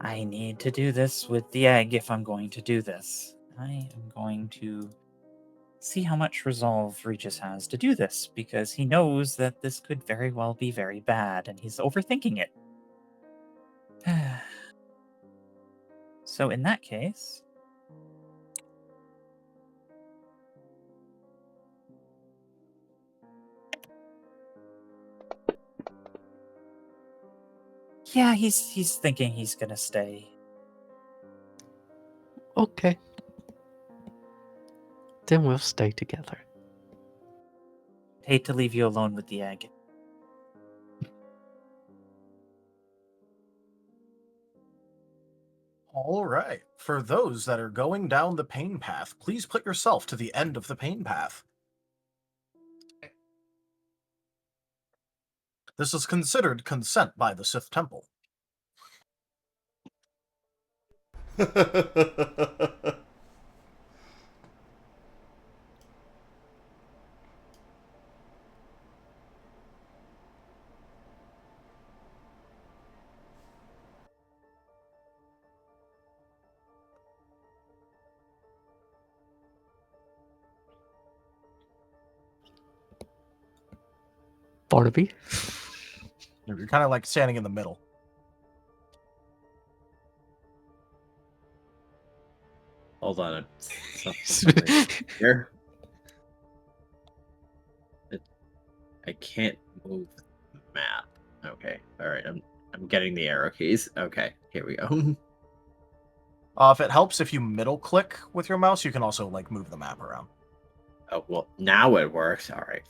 I need to do this with the egg if I'm going to do this. I am going to see how much resolve Regis has to do this, because he knows that this could very well be very bad, and he's overthinking it. So in that case... yeah, he's thinking he's gonna stay. Okay. Then we'll stay together. Hate to leave you alone with the egg. All right. For those that are going down the pain path, please put yourself to the end of the pain path. This is considered consent by the Sith Temple. Barnaby? You're kind of like standing in the middle. Hold on. Here. I can't move the map. Okay. All right. I'm getting the arrow keys. Okay. Here we go. If it helps, if you middle click with your mouse, you can also like move the map around. Oh, well, now it works. All right.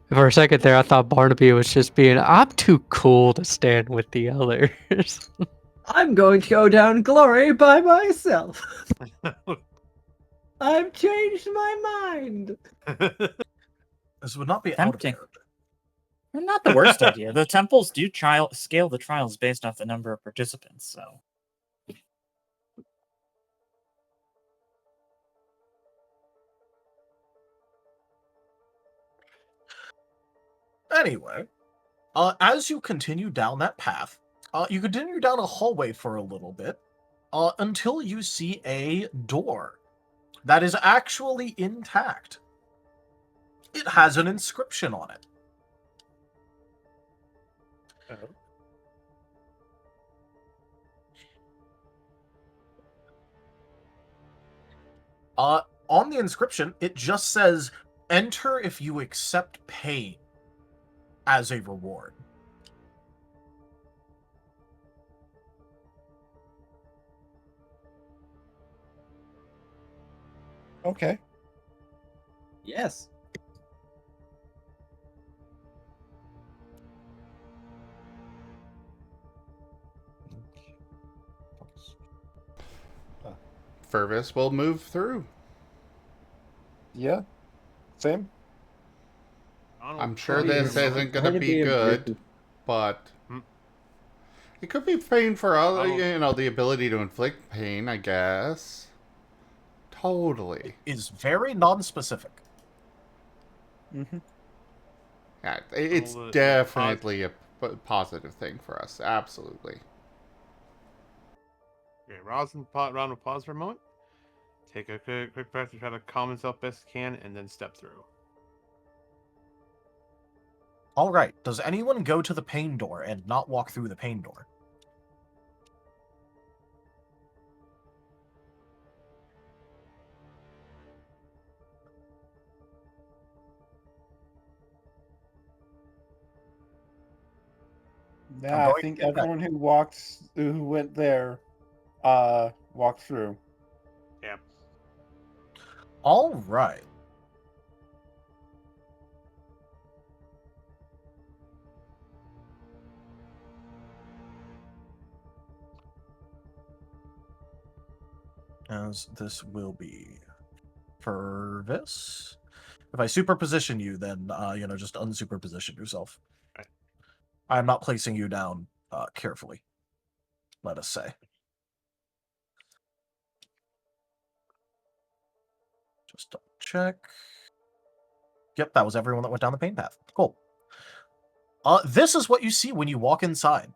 For a second there, I thought Barnaby was just being, I'm too cool to stand with the others. I'm going to go down glory by myself. I've changed my mind. This would not be Tempting. out of Well, not the worst idea. The temples do scale the trials based off the number of participants, so... Anyway, as you continue down that path, you continue down a hallway for a little bit, until you see a door that is actually intact. It has an inscription on it. On the inscription, it just says, "Enter if you accept pain as a reward." Okay. Yes. Furvis will move through. Yeah. Same. I'm sure this isn't going to be be good, but it could be pain for other, the ability to inflict pain, I guess. Totally. It is very non-specific. Mm-hmm. Yeah, it's definitely a positive thing for us. Absolutely. Okay, round of pause for a moment. Take a quick breath to try to calm himself best he can, and then step through. All right. Does anyone go to the pain door and not walk through the pain door? Yeah, I think everyone who went there, walked through. Yeah. All right. As this will be Furvis. If I superposition you, then just unsuperposition yourself. Okay. I'm not placing you down carefully. Let us say. Just double check. Yep, that was everyone that went down the pain path. Cool. This is what you see when you walk inside.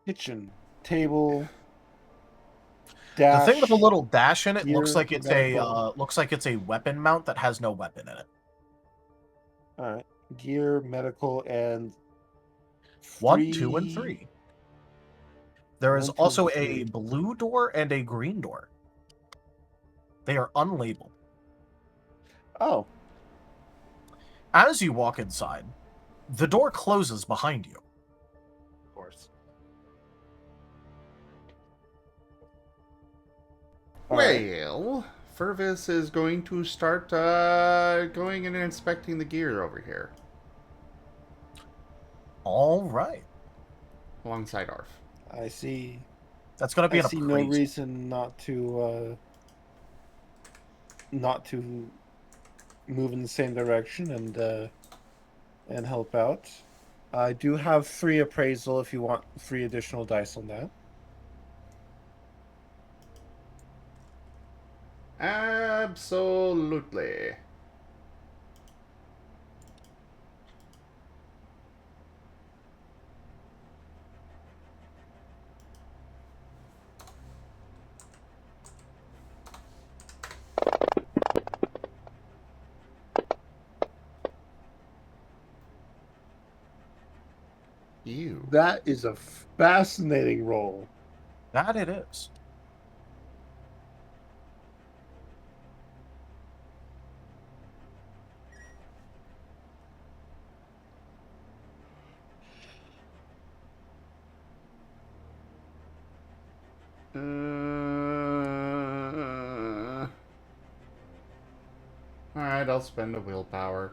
Kitchen, table, dash. The thing with a little dash in it looks gear, like it's a weapon mount that has no weapon in it. All right, gear, medical, and 1, 2, and 3. There is 1, 2, also and a 3. blue door and a green door. They are unlabeled. Oh. As you walk inside, the door closes behind you. Of course. Well, Furvis is going to start going and inspecting the gear over here. All right. Alongside Arf. I see. That's going to be I an see appraisal. no reason not to move in the same direction and help out. I do have 3 appraisal if you want 3 additional dice on that. Absolutely. You. That is a fascinating roll. That it is. Alright, I'll spend a willpower.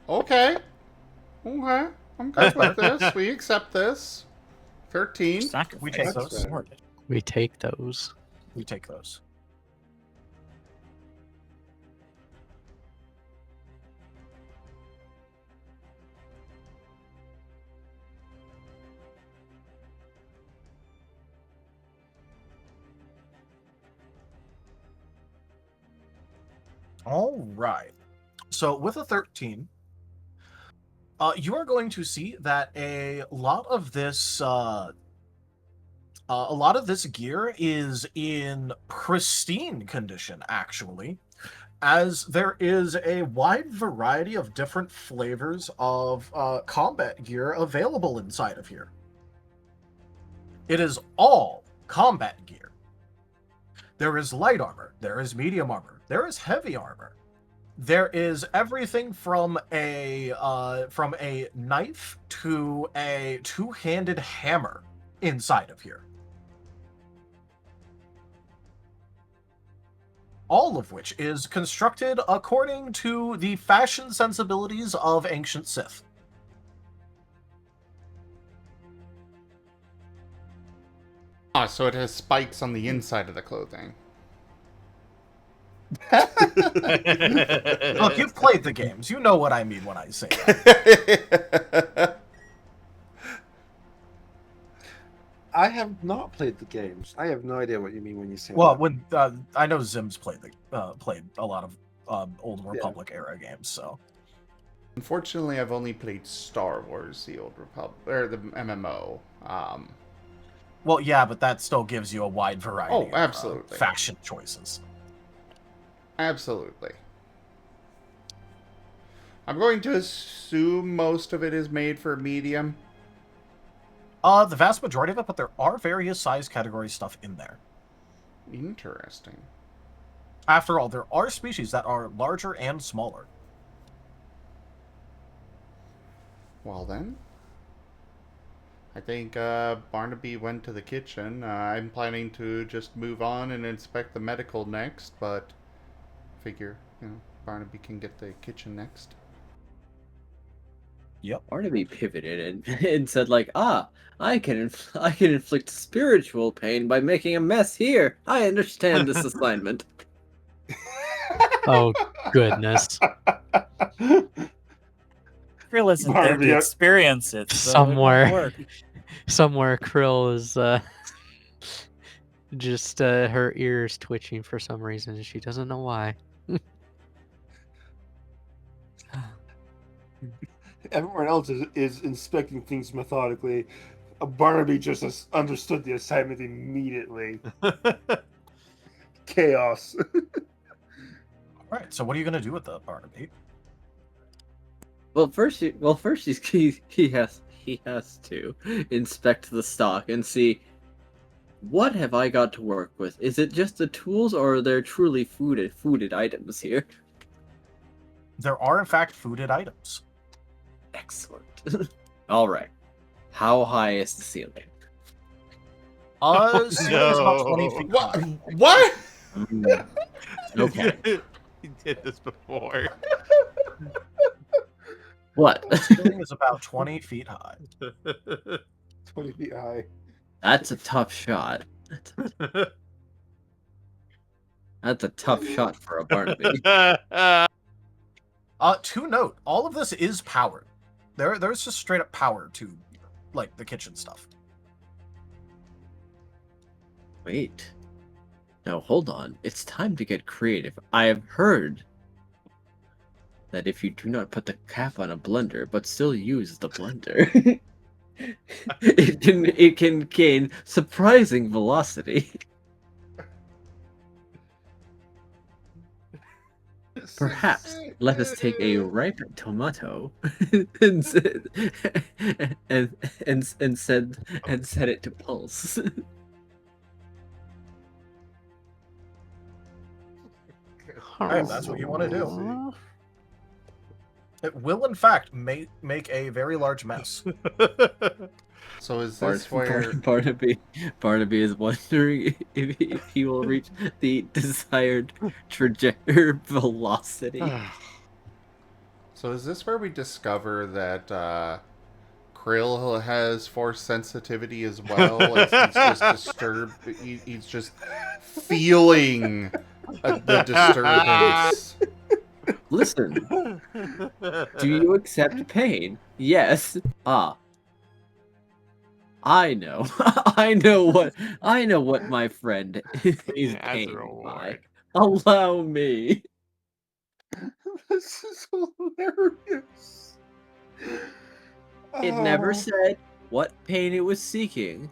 Okay. Okay. I'm good with this. We accept this. 13. We take those. We take those. We take those. All right. So with a 13, you are going to see that a lot of this gear is in pristine condition, actually, as there is a wide variety of different flavors of combat gear available inside of here. It is all combat gear. There is light armor, there is medium armor, there is heavy armor. There is everything from a knife to a two-handed hammer inside of here. All of which is constructed according to the fashion sensibilities of ancient Sith. Ah, so it has spikes on the inside of the clothing. Look, you've played the games. You know what I mean when I say that. I have not played the games. I have no idea what you mean when you say Well, that. when I know Zim's played a lot of Old Republic era games, so. Unfortunately, I've only played Star Wars: The Old Republic, or the MMO. Well, yeah, but that still gives you a wide variety absolutely. of fashion choices. Absolutely. I'm going to assume most of it is made for medium. The vast majority of it, but there are various size category stuff in there. Interesting. After all, there are species that are larger and smaller. Well then, I think Barnaby went to the kitchen. I'm planning to just move on and inspect the medical next, but figure, Barnaby can get the kitchen next. Yep. Barnaby pivoted and said, like, I can inflict spiritual pain by making a mess here. I understand this assignment. Oh, goodness. Krill isn't there Barnaby, to experience it. So Somewhere. It won't work. Somewhere Krill is just her ears twitching for some reason, and she doesn't know why. Everyone else is inspecting things methodically. Barnaby just understood the assignment immediately. Chaos. All right, so what are you going to do with the Barnaby? Well, first he has to inspect the stock and see, what have I got to work with? Is it just the tools, or are there truly fooded items here? There are, in fact, fooded items. Excellent. All right. How high is the ceiling? Ceiling is about 20 feet high. What? Okay. He did this before. What? The ceiling is about 20 feet high. 20 feet high. That's a tough shot. That's a tough shot for a Barnaby. To note, all of this is powered. There's just straight up power to, like, the kitchen stuff. Wait. Now hold on. It's time to get creative. I have heard that if you do not put the cap on a blender, but still use the blender, it can gain surprising velocity. Perhaps let us take a ripe tomato and set it to pulse. Alright, that's what you want to do. It will, in fact, make a very large mess. So is this where Barnaby is wondering if he will reach the desired velocity. So is this where we discover that Krill has force sensitivity as well? As he's just disturbed. He's just feeling the disturbance. Listen, do you accept pain? Yes. I know. I know what my friend is paying by. Allow me. This is hilarious. It never Oh. said what pain it was seeking,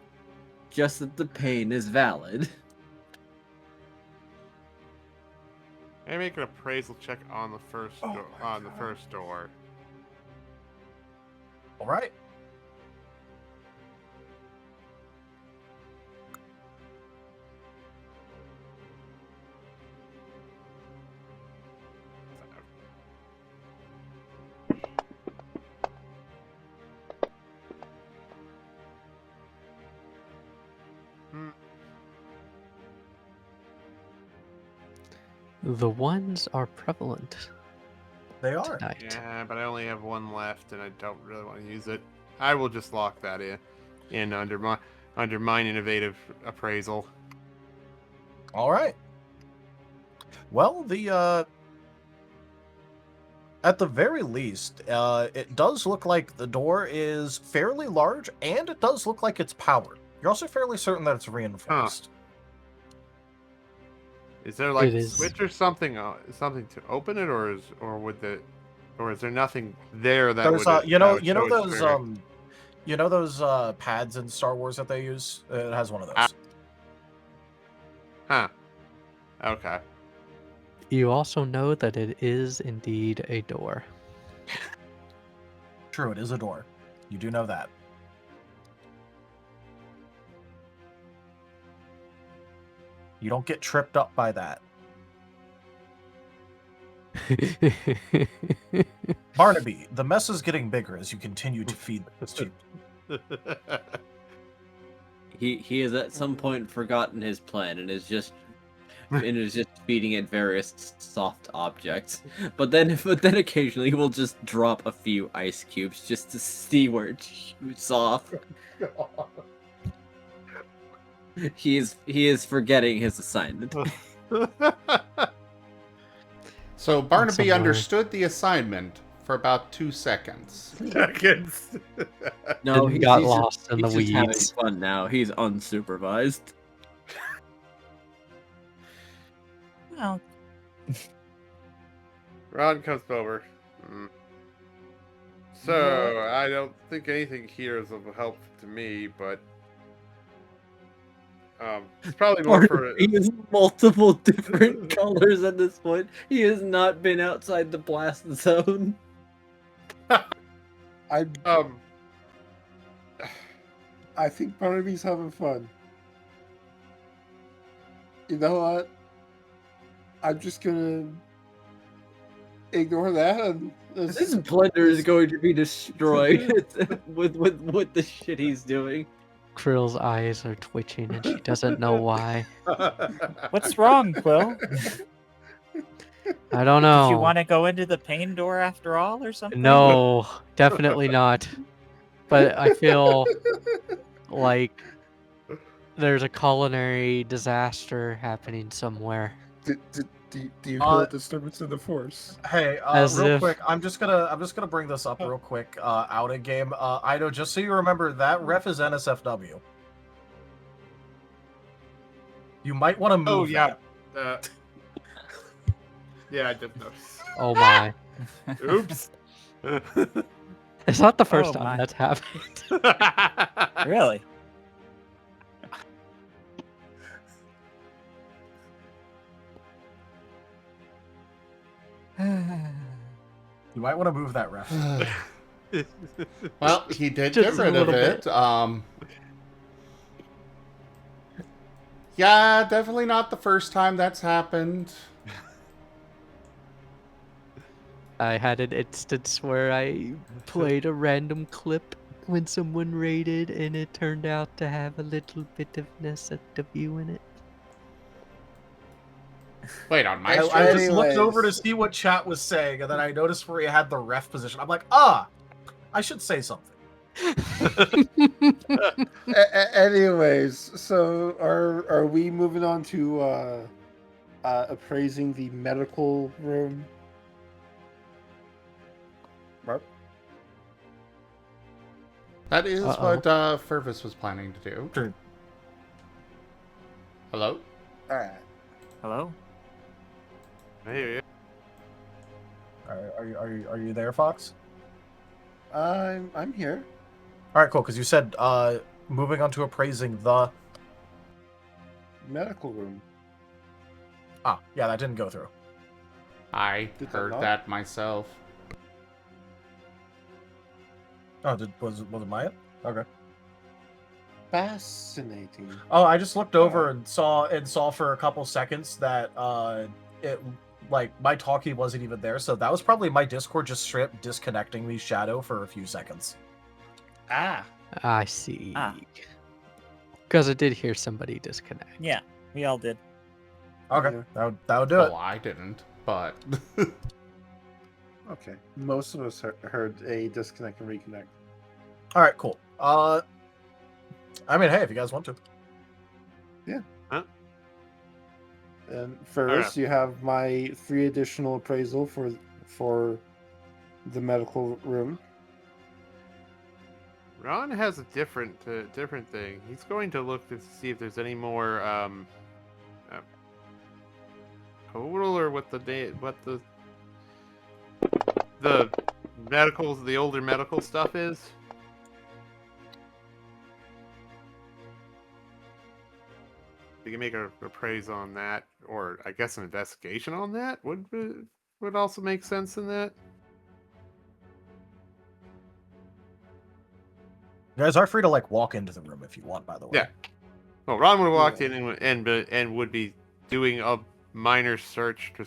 just that the pain is valid. I make an appraisal check on the first Oh door. my On the God. first door. All right. The ones are prevalent They are. tonight. Yeah, but I only have one left, and I don't really want to use it. I will just lock that in under mine innovative appraisal. All right. Well, at the very least, it does look like the door is fairly large, and it does look like it's powered. You're also fairly certain that it's reinforced. Is there like It a is. switch or something to open it, or is there nothing there that There's would you that would know show it's those there? pads in Star Wars that they use. It has one of those. Huh. Okay. You also know that it is indeed a door. True, it is a door. You do know that. You don't get tripped up by that. Barnaby, the mess is getting bigger as you continue to feed this tube. He has at some point forgotten his plan and is just feeding it various soft objects. But then occasionally he will just drop a few ice cubes just to see where it shoots off. He is forgetting his assignment. So Barnaby Somewhere. understood the assignment for about 2 seconds. Seconds. No, Then got he's lost in the just having weeds. fun now. He's unsupervised. Well, Ron comes over. So, I don't think anything here is of help to me, but it's probably more for. He has multiple different colors at this point. He has not been outside the blast zone. I Um, I think Barnaby's having fun. You know what? I'm just gonna ignore that and This blender is going to be destroyed with the shit he's doing. Krill's eyes are twitching and she doesn't know why. what's wrong, Quill? I don't know. Did you want to go into the pain door after all, or something? No, definitely not. But I feel like there's a culinary disaster happening somewhere. Do you feel a disturbance in the force? Hey, As real if- quick, I'm just gonna bring this up real quick. Out of game, Ido, just so you remember, that ref is NSFW. You might want to move. oh yeah. that. Yeah, I did notice. Oh my. Oops. It's not the first Oh time my. that's happened. Really? You might want to move that ref. Well, he did Just get rid a of little it. bit. Yeah, definitely not the first time that's happened. I had an instance where I played a random clip when someone raided and it turned out to have a little bit of NSFW in it. Wait, on my I stream? just looked over to Anyways. see what chat was saying, and then I noticed where he had the ref position. I'm like, I should say something. Anyways, so are we moving on to appraising the medical room? Mark? That is Uh-oh. what Furvis was planning to do. Sure. Hello? All right. Hello? I hear you. Are you there, Fox? I'm here. All right, cool. Because you said moving on to appraising the. Medical room. Ah, yeah, that didn't go through. I Did that heard not? that myself. Oh, was it Maya? Okay. Fascinating. Oh, I just looked over and saw for a couple seconds that it like my talkie wasn't even there, so that was probably my Discord just straight up disconnecting me shadow for a few seconds. Ah. I see. Ah. Because I did hear somebody disconnect. Yeah, we all did. Okay, Yeah. that would do it. Well, I didn't, but Okay. Most of us heard a disconnect and reconnect. All right, cool. I mean, hey, if you guys want to. Yeah. Huh? And first, you have my 3 additional appraisal for the medical room. Ron has a different thing. He's going to look to see if there's any more total or what the medicals, the older medical stuff is. You can make a appraise on that, or I guess an investigation on that would also make sense in that. You guys are free to like walk into the room if you want, by the way. Yeah. Well, Ron would have walked in and would be doing a minor search to.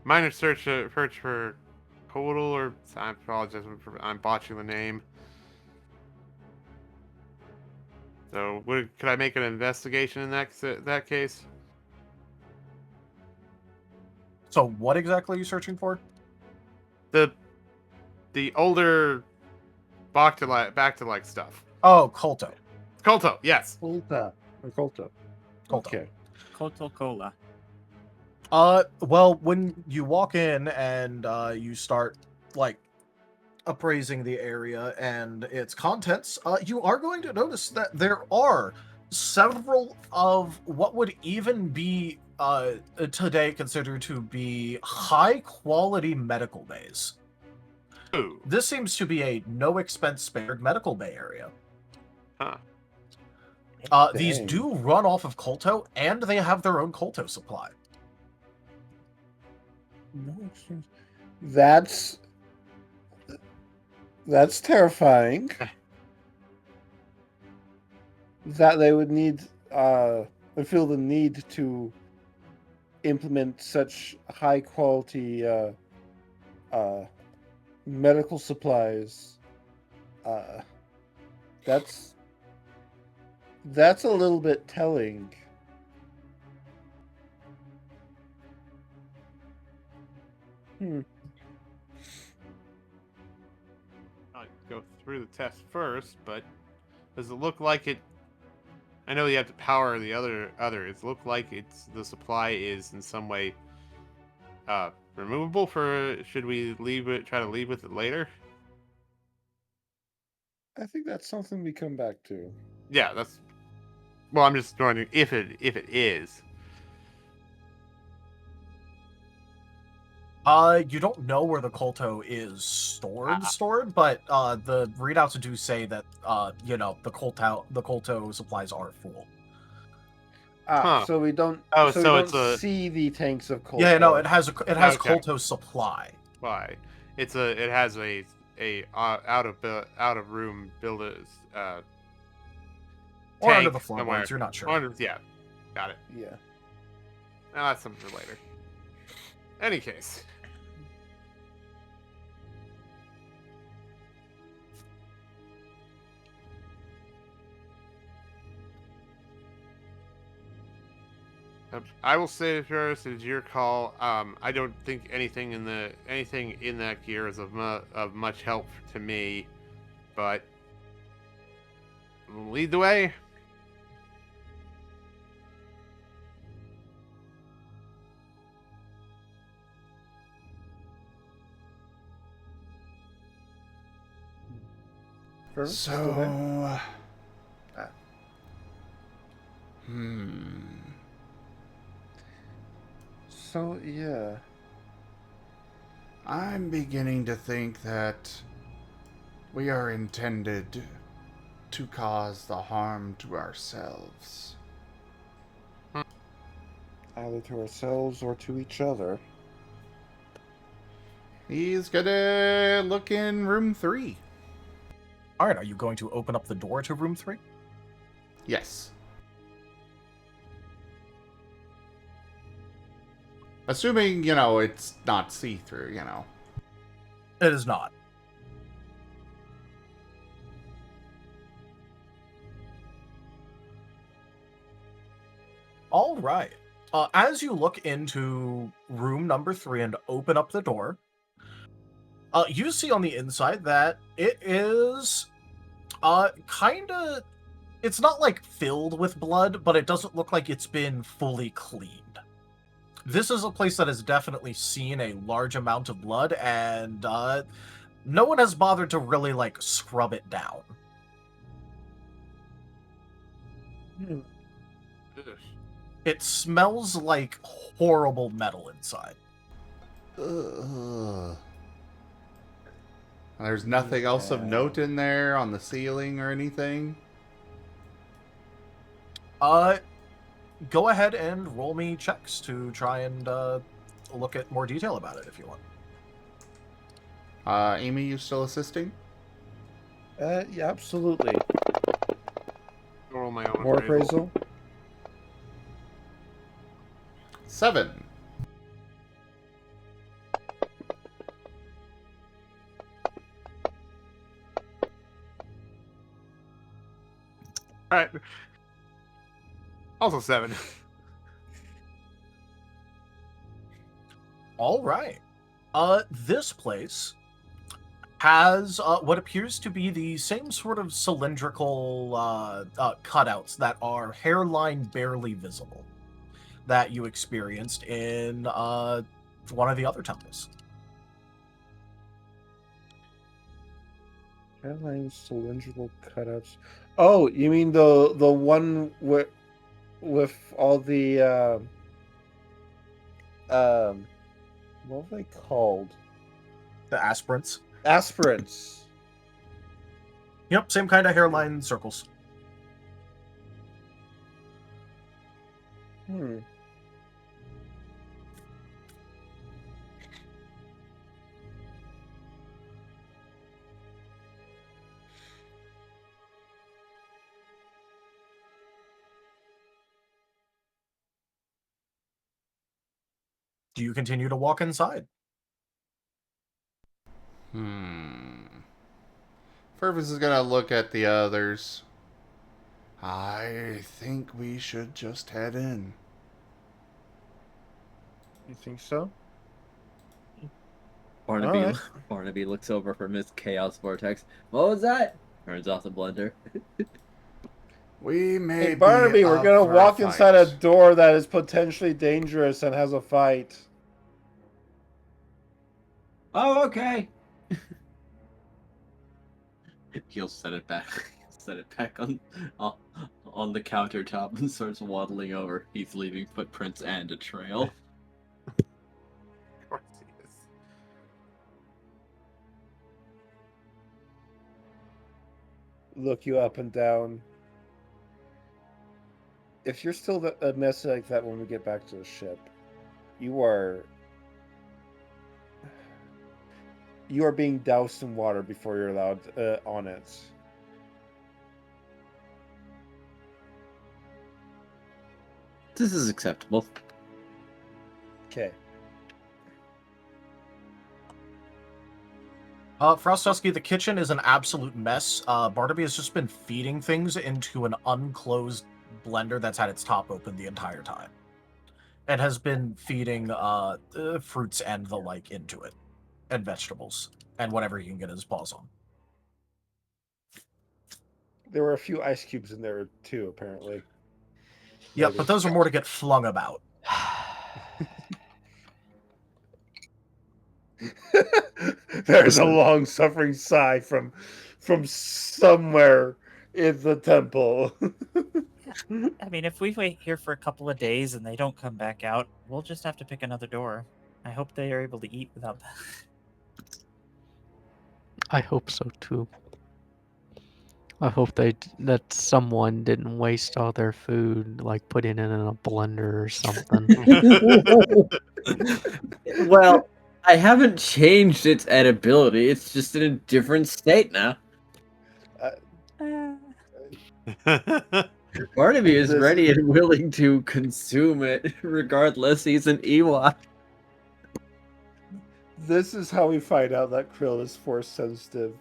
Minor search for total, or I apologize, I'm botching the name. So, could I make an investigation in that case? So, what exactly are you searching for? The older back to like stuff. Oh, Colto. Colto, yes. Colto. Okay. Coca Cola. Well, when you walk in and you start like appraising the area and its contents, you are going to notice that there are several of what would even be today considered to be high quality medical bays. Ooh. This seems to be a no expense spared medical bay area. Huh. These Dang. do run off of Colto, and they have their own Colto supply. That's terrifying. That they would need feel the need to implement such high quality medical supplies. That's a little bit telling. I'll go through the test first, but does it look like it? I know you have to power the other. Does it look like the supply is in some way removable for? Should we try to leave with it later? I think that's something we come back to. Yeah, that's. Well, I'm just wondering if it is. You don't know where the Colto is stored, but the readouts do say that the Colto supplies are full. So we don't. Oh, so so we it's don't see the tanks of Colto. Yeah, no, it has Okay. Colto supply. Why? It has a out of room builders Or tank under the somewhere. floorboards, you're not sure. Yeah, got it. Yeah. Now that's something for later. Any case. I will say first, it's your call. I don't think anything in that gear is of much help to me, but lead the way. Still there? so, So, yeah. I'm beginning to think that we are intended to cause the harm to ourselves. Either to ourselves or to each other. He's gonna look in room 3. All right, are you going to open up the door to room 3? Yes. Assuming, it's not see-through, It is not. All right. As you look into room number 3 and open up the door, you see on the inside that it is kind of... It's not like filled with blood, but it doesn't look like it's been fully cleaned. This is a place that has definitely seen a large amount of blood, and no one has bothered to really, scrub it down. It smells like horrible metal inside. Ugh. There's nothing else of note in there on the ceiling or anything? Go ahead and roll me checks to try and look at more detail about it if you want. Amy, you still assisting? Yeah, absolutely. Roll my own More appraisal. 7. All right. Also 7. All right. This place has what appears to be the same sort of cylindrical cutouts that are hairline barely visible that you experienced in one of the other temples. Hairline cylindrical cutouts. Oh, you mean the one with all the what were they called? The aspirants. Aspirants. Yep, same kind of hairline circles. Hmm. Do you continue to walk inside? Purvis is gonna look at the others. I think we should just head in. You think so? Barnaby, Alright. Barnaby looks over from his chaos vortex. What was that? Turns off the blender. We may Hey, Barnaby, be we're up gonna for walk fight. inside a door that is potentially dangerous and has a fight. Oh, okay. He'll set it back. Set it back on the countertop and starts waddling over. He's leaving footprints and a trail. Of course he is. Look you up and down. If you're still a mess like that when we get back to the ship, you are being doused in water before you're allowed on it. This is acceptable. Okay. Frostusky, the kitchen is an absolute mess. Barnaby has just been feeding things into an unclosed blender that's had its top open the entire time. And has been feeding fruits and the like into it. And vegetables. And whatever he can get his paws on. There were a few ice cubes in there too, apparently. Yep, but those are more to get flung about. There's a long suffering sigh from somewhere in the temple. I mean, if we wait here for a couple of days and they don't come back out, we'll just have to pick another door. I hope they are able to eat without that. I hope so too. I hope that someone didn't waste all their food, like putting it in a blender or something. Well, I haven't changed its edibility. It's just in a different state now. Part of me is ready and willing to consume it, regardless. He's an Ewok. This is how we find out that Krill is force sensitive,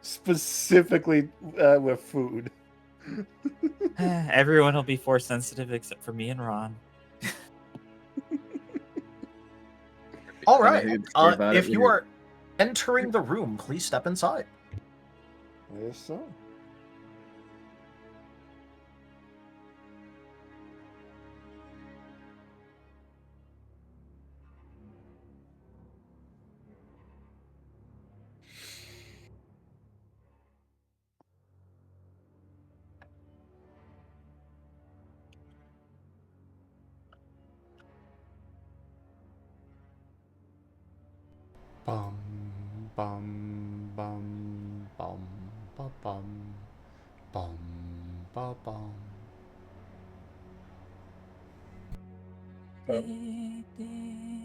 specifically with food. Everyone will be force sensitive except for me and Ron. All right. If you are entering the room, please step inside. Yes, so. Bum bum bum bum ba bum bum ba bum.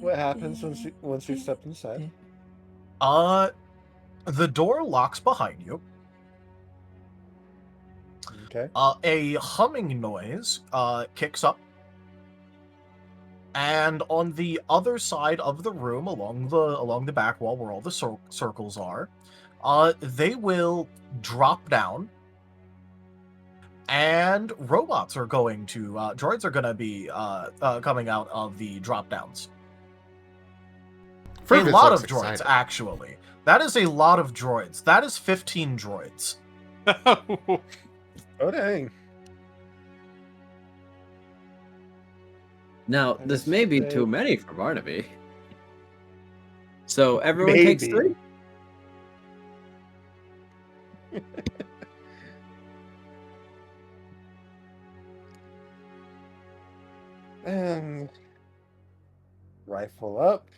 What happens once you step inside? The door locks behind you. Okay. A humming noise kicks up. And on the other side of the room, along the back wall where all the circles are, they will drop down, and droids are going to be coming out of the drop downs. A lot of droids, actually. That is a lot of droids. That is 15 droids. Oh dang. Now, this may be too many for Barnaby. So everyone takes 3? And rifle up.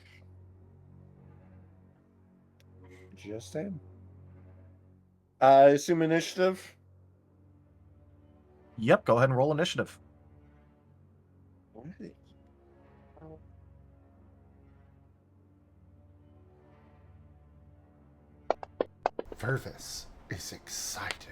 Just aim. I assume initiative. Yep, go ahead and roll initiative. Alright. Vervis is excited.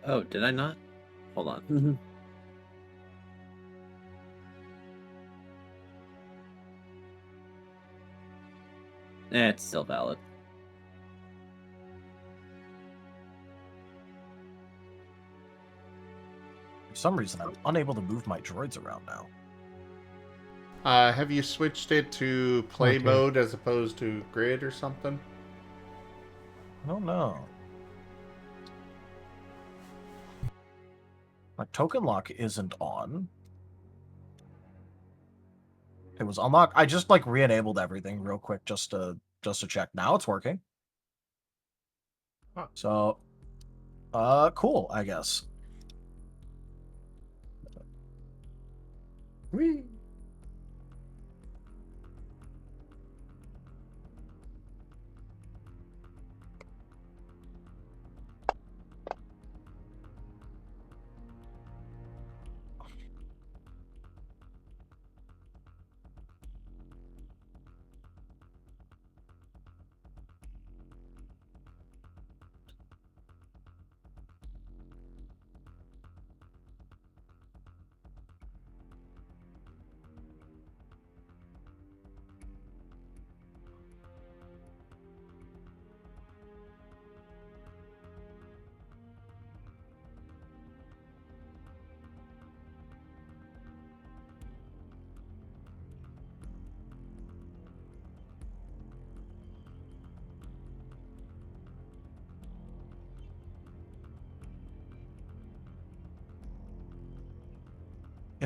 Oh, did I not? Hold on. It's still valid. For some reason, I'm unable to move my droids around now. Have you switched it to play mode as opposed to grid or something? I don't know. My token lock isn't on. It was unlocked. I just re-enabled everything real quick just to check. Now it's working. Huh. So, cool, I guess. Whee!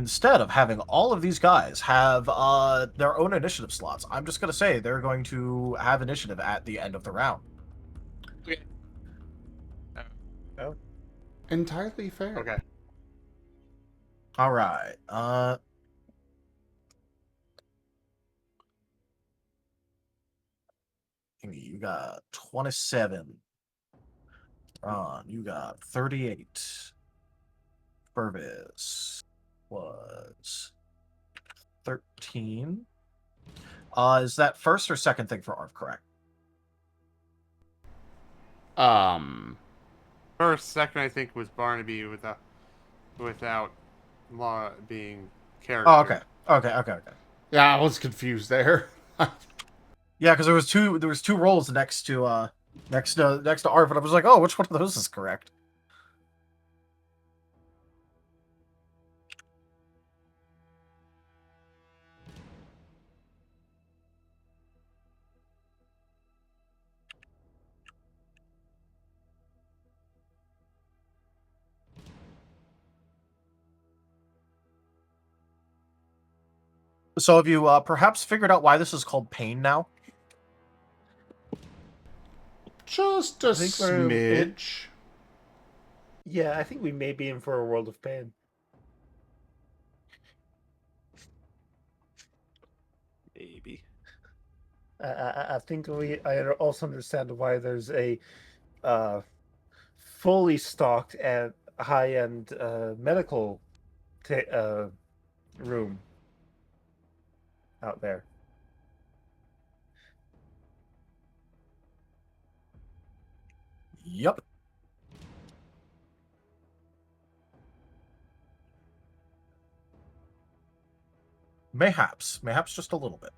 instead of having all of these guys have their own initiative slots, I'm just going to say they're going to have initiative at the end of the round. Entirely fair. Okay. All right. You got 27. Ron, you got 38. Purvis was 13. Is that first or second thing for Arv correct? First, second, I think was Barnaby without law being character. Oh, okay. Okay. Yeah, I was confused there. Yeah, because there was two rolls next to Arv, and I was like, oh, which one of those is correct? So have you perhaps figured out why this is called pain now? Just a think we're in- smidge. Yeah, I think we may be in for a world of pain. Maybe. I think I also understand why there's a fully stocked and high-end medical room out there. Yep. Mayhaps just a little bit.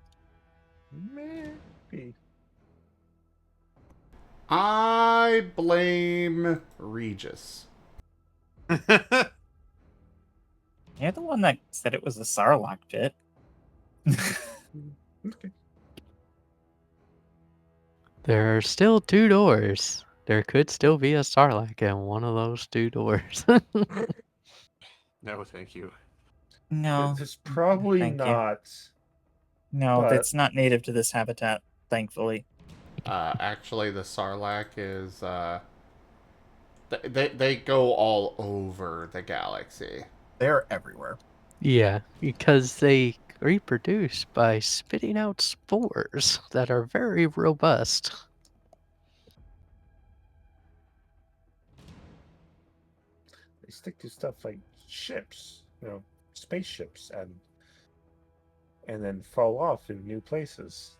Maybe. I blame Regis. You're the one that said it was a Sarlacc pit. Okay. There are still 2 doors. There could still be a Sarlacc in one of those 2 doors. No, thank you. No, It's probably Thank you. not. no, but- that's not native to this habitat, thankfully. Actually, the Sarlacc is, they go all over the galaxy. They're everywhere. Yeah, because they reproduce by spitting out spores that are very robust. They stick to stuff like ships, spaceships, and then fall off in new places.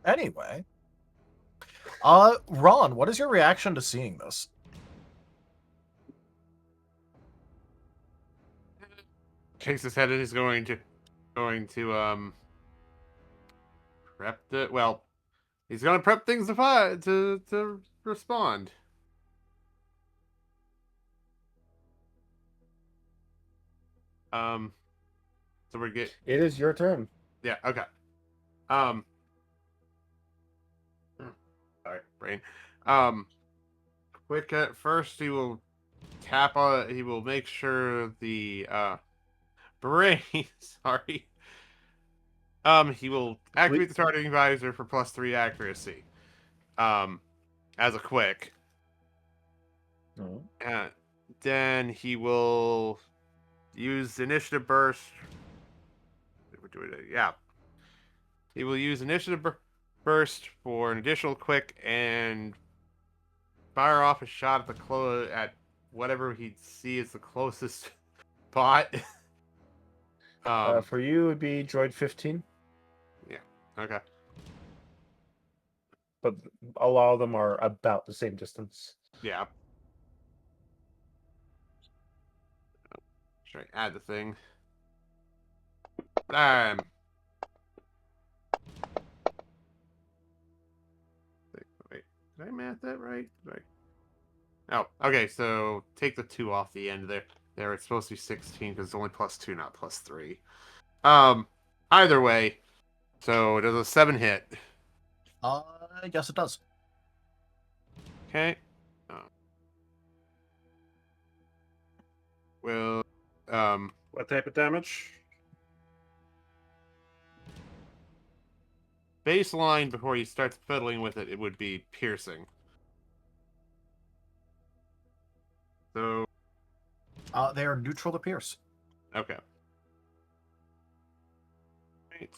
Anyway, Ron, what is your reaction to seeing this? Shakes his head and is going to prep the he's gonna prep things to respond. So we're get It is your turn. yeah, okay. Sorry, brain. Quick at first he will he will make sure the brain sorry. He will activate the targeting visor for +3 accuracy. As a quick. Oh. Then he will use initiative burst. Yeah. He will use initiative burst for an additional quick and fire off a shot at at whatever he'd see as the closest spot. For you, it would be Droid 15. Yeah. Okay. But a lot of them are about the same distance. Yeah. Should I add the thing? Wait, did I math that right? Oh, okay. So take the 2 off the end there. There, it's supposed to be 16 because it's only +2, not +3. Either way, so does a 7 hit? Yes, it does. Okay. will What type of damage? baseline before he starts fiddling with it. It would be piercing. So They are neutral to pierce. okay. Right.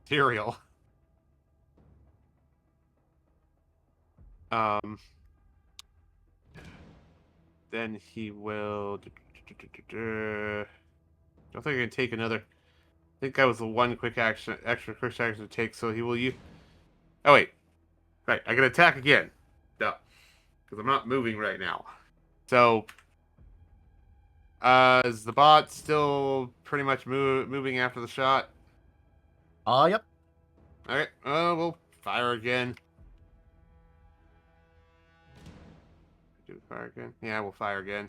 Material. Then he will. Don't think I can take another. I think that was the one quick action, extra quick action to take. So he will use. Oh wait, right. I can attack again. No, because I'm not moving right now. So, is the bot still pretty much moving after the shot? Yep. All right. We'll fire again. Do fire again? Yeah, we'll fire again.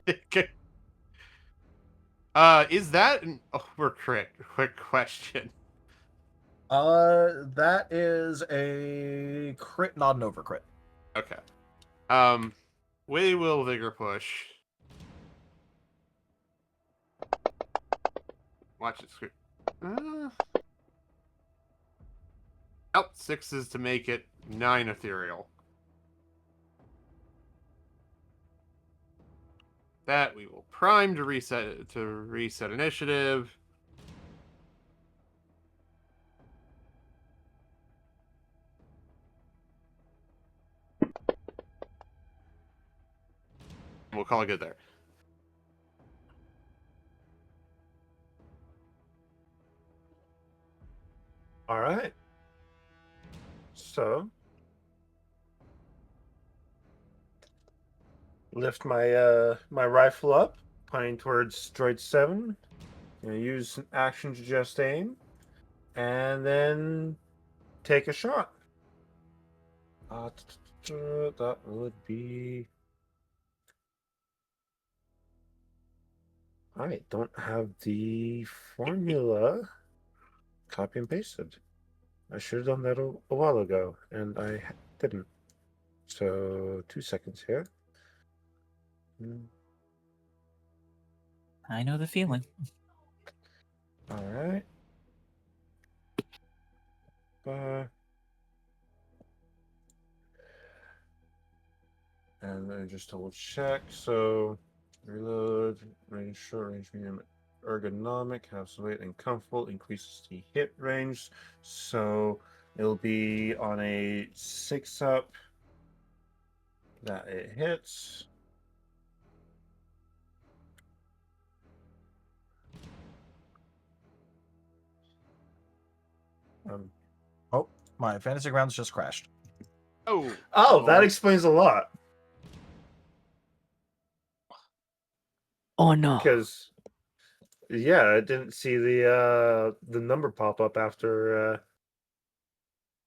Okay. Is that an overcrit? Quick question. That is a crit, not an overcrit. Okay. We will vigor push. Watch it. Sixes to make it 9 ethereal. That we will prime to reset initiative. We'll call it good there. All right. So, lift my my rifle up, pointing towards droid 7. Use an action to just aim, and then take a shot. That would be. I don't have the formula copy and pasted. I should have done that a while ago, and I didn't. So 2 seconds here. I know the feeling. All right. And then just double check. So reload, range, short range, medium, ergonomic, house weight, and comfortable increases the hit range. So it'll be on a 6-up that it hits. Oh, my fantasy grounds just crashed. Oh, that explains a lot. Oh no. Because yeah, I didn't see the number pop up after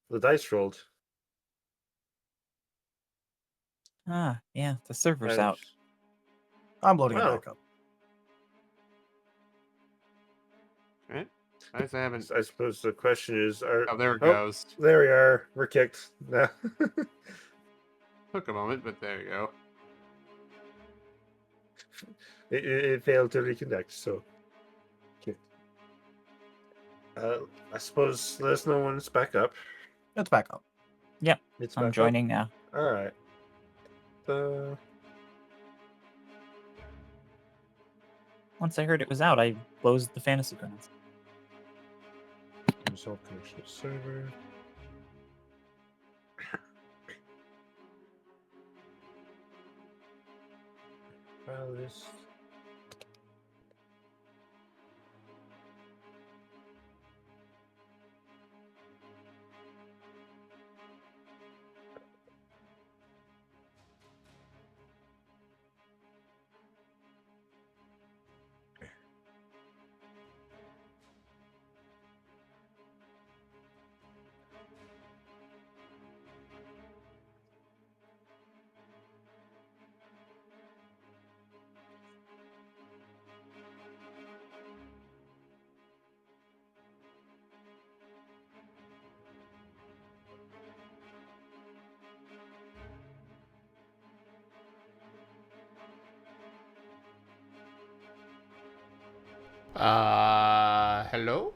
the dice rolled. Ah, yeah, the server's out. I'm loading it Wow. back up. Right? I haven't. I suppose the question is, Oh, there it goes. There we are. We're kicked. No. Took a moment, but there you go. It failed to reconnect, so. Okay. I suppose let us know when it's back up. It's back up. Yep, It's I'm back joining now. up? All right. Once I heard it was out, I closed the fantasy grounds. Resolve connection to server. File list. Hello?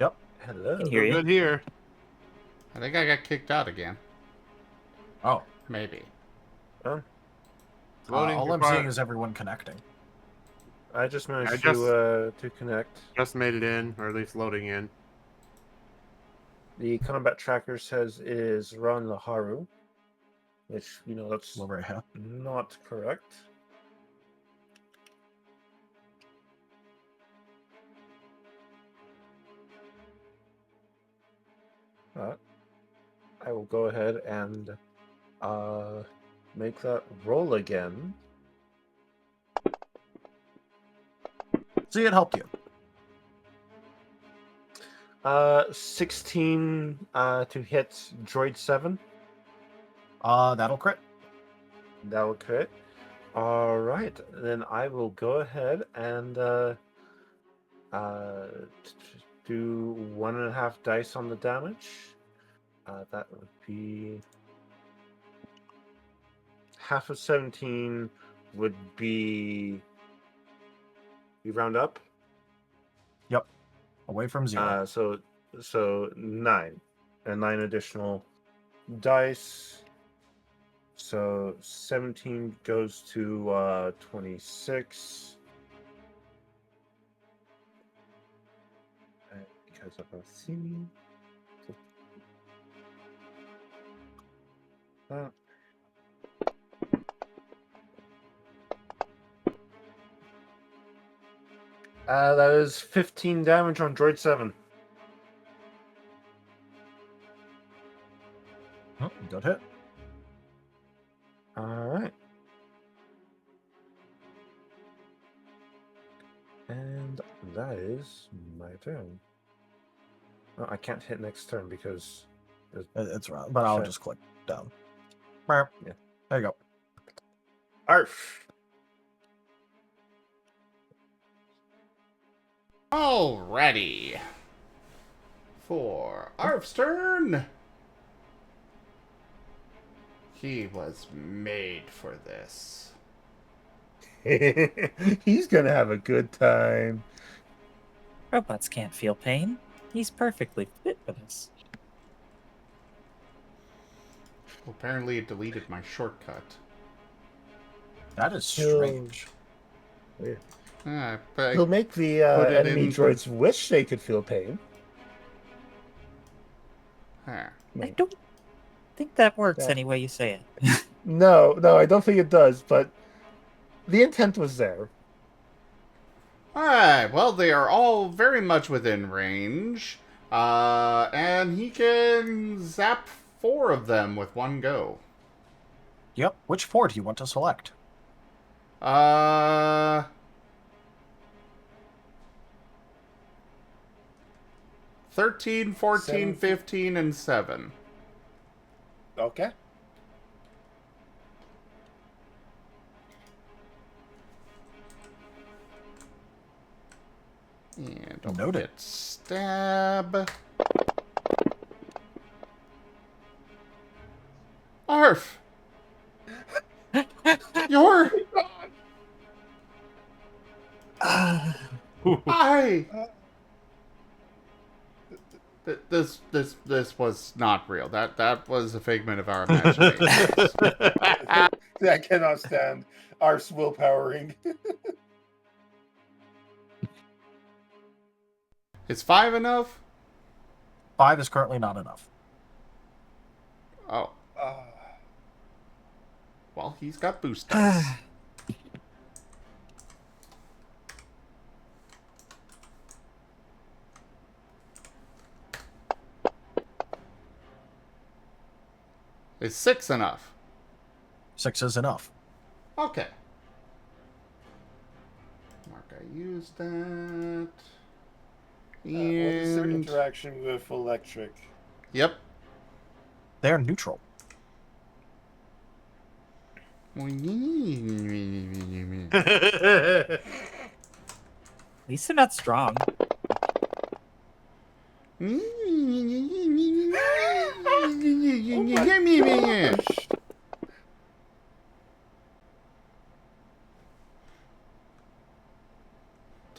Yep. Hello. Can hear We're you. good here. I think I got kicked out again. Oh. Maybe. Loading All I'm required- seeing is everyone connecting. I just managed I just- to connect. Just made it in, or at least loading in. The combat tracker says it is Ron Laharu, which, that's Lorena. not correct. I will go ahead and make that roll again. See, it helped you. 16 to hit Droid 7. That'll crit. That will crit. All right, then I will go ahead and do 1.5 dice on the damage. That would be half of 17 would be. You round up. Yep. Away from 0. So 9, and 9 additional dice. So 17 goes to 26. Because of a C. That is 15 damage on Droid 7. Oh, good hit. All right. And that is my turn. Oh, I can't hit next turn because It's wrong, but I'll Shit. just click down. Yeah. There you go. Arf. Alrighty. For Arf's turn. He was made for this. He's gonna have a good time. Robots can't feel pain. He's perfectly fit for this. Well, apparently it deleted my shortcut. That is strange. But He'll make the put it enemy in- droids wish they could feel pain. Huh. I don't think that works Yeah. any way you say it. No, I don't think it does, but the intent was there. Alright, well, they are all very much within range. And he can zap 4 of them with one go. Yep. Which 4 do you want to select? 13, 14, 7. 15, and 7. Okay. And don't Noted. forget stab. Arf! You're... I... This was not real. That was a figment of our imagination. I cannot stand Arf's willpowering. Is 5 enough? 5 is currently not enough. Oh. Well, he's got boost dice. Is 6 enough? 6 is enough. Okay. Mark, I used that. What is their And... interaction with electric? Yep. They're neutral. At least they're not strong.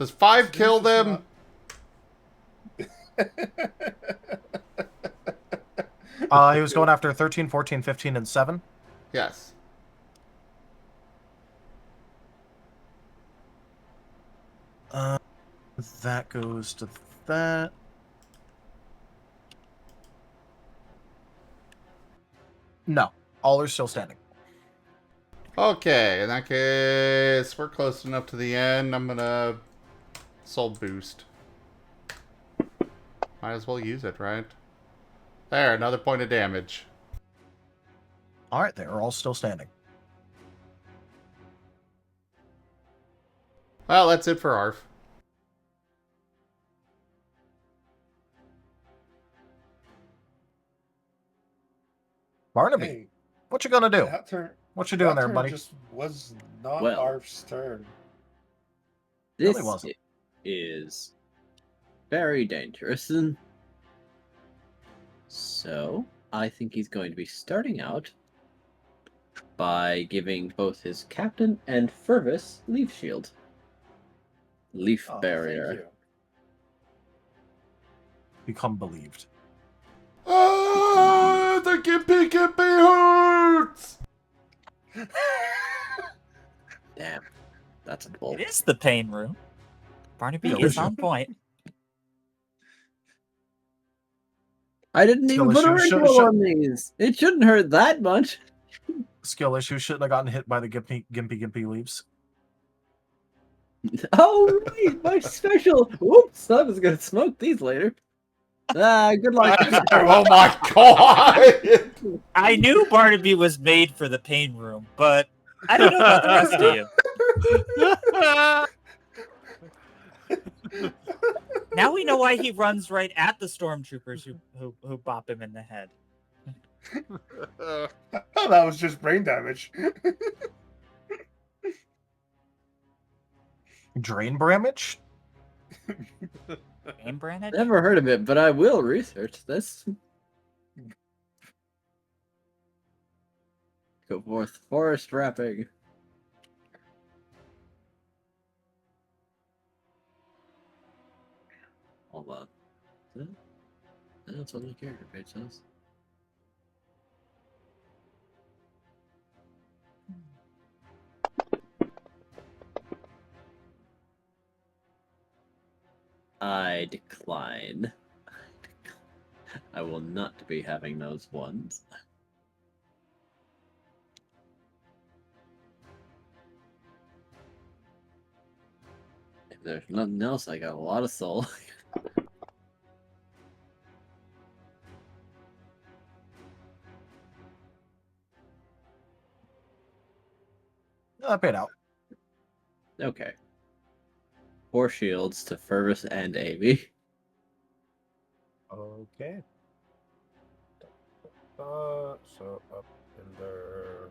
Does 5 kill them? He was going after 13, 14, 15, and 7. Yes. That goes to that. No, all are still standing. Okay, in that case, we're close enough to the end. I'm gonna soul boost. Might as well use it, right? There, another point of damage. All right, they're all still standing. Well, that's it for ARF. Barnaby, Hey, what you gonna do? that turn. What you doing that there, turn buddy? Just was not Well. Arf's turn. This Really wasn't. is very dangerous. And so, I think he's going to be starting out by giving both his captain and Furvis leaf shield. Leaf Oh, barrier. Thank you. Become believed. Ah, the gimpy hurts! Damn. That's a bull. It is the pain room. Barnaby Yeah, is we on point. I didn't even put a issue. ritual on these. It shouldn't hurt that much. Skill issue. Shouldn't have gotten hit by the gimpy leaves. Oh, right, my special. Whoops, I was gonna smoke these later. Good luck. Oh my god! I knew Barnaby was made for the pain room, but I don't know about the rest of you. Now we know why he runs right at the stormtroopers who bop him in the head. Oh, that was just brain damage. Drain bramage? Pain Branage? Never heard of it, but I will research this. Go forth, forest wrapping. Hold on. That's what the character page says. I decline. I will not be having those ones. If there's nothing else, I got a lot of soul. Paid out. Okay. 4 shields to Furvis and Amy. Okay. So up in their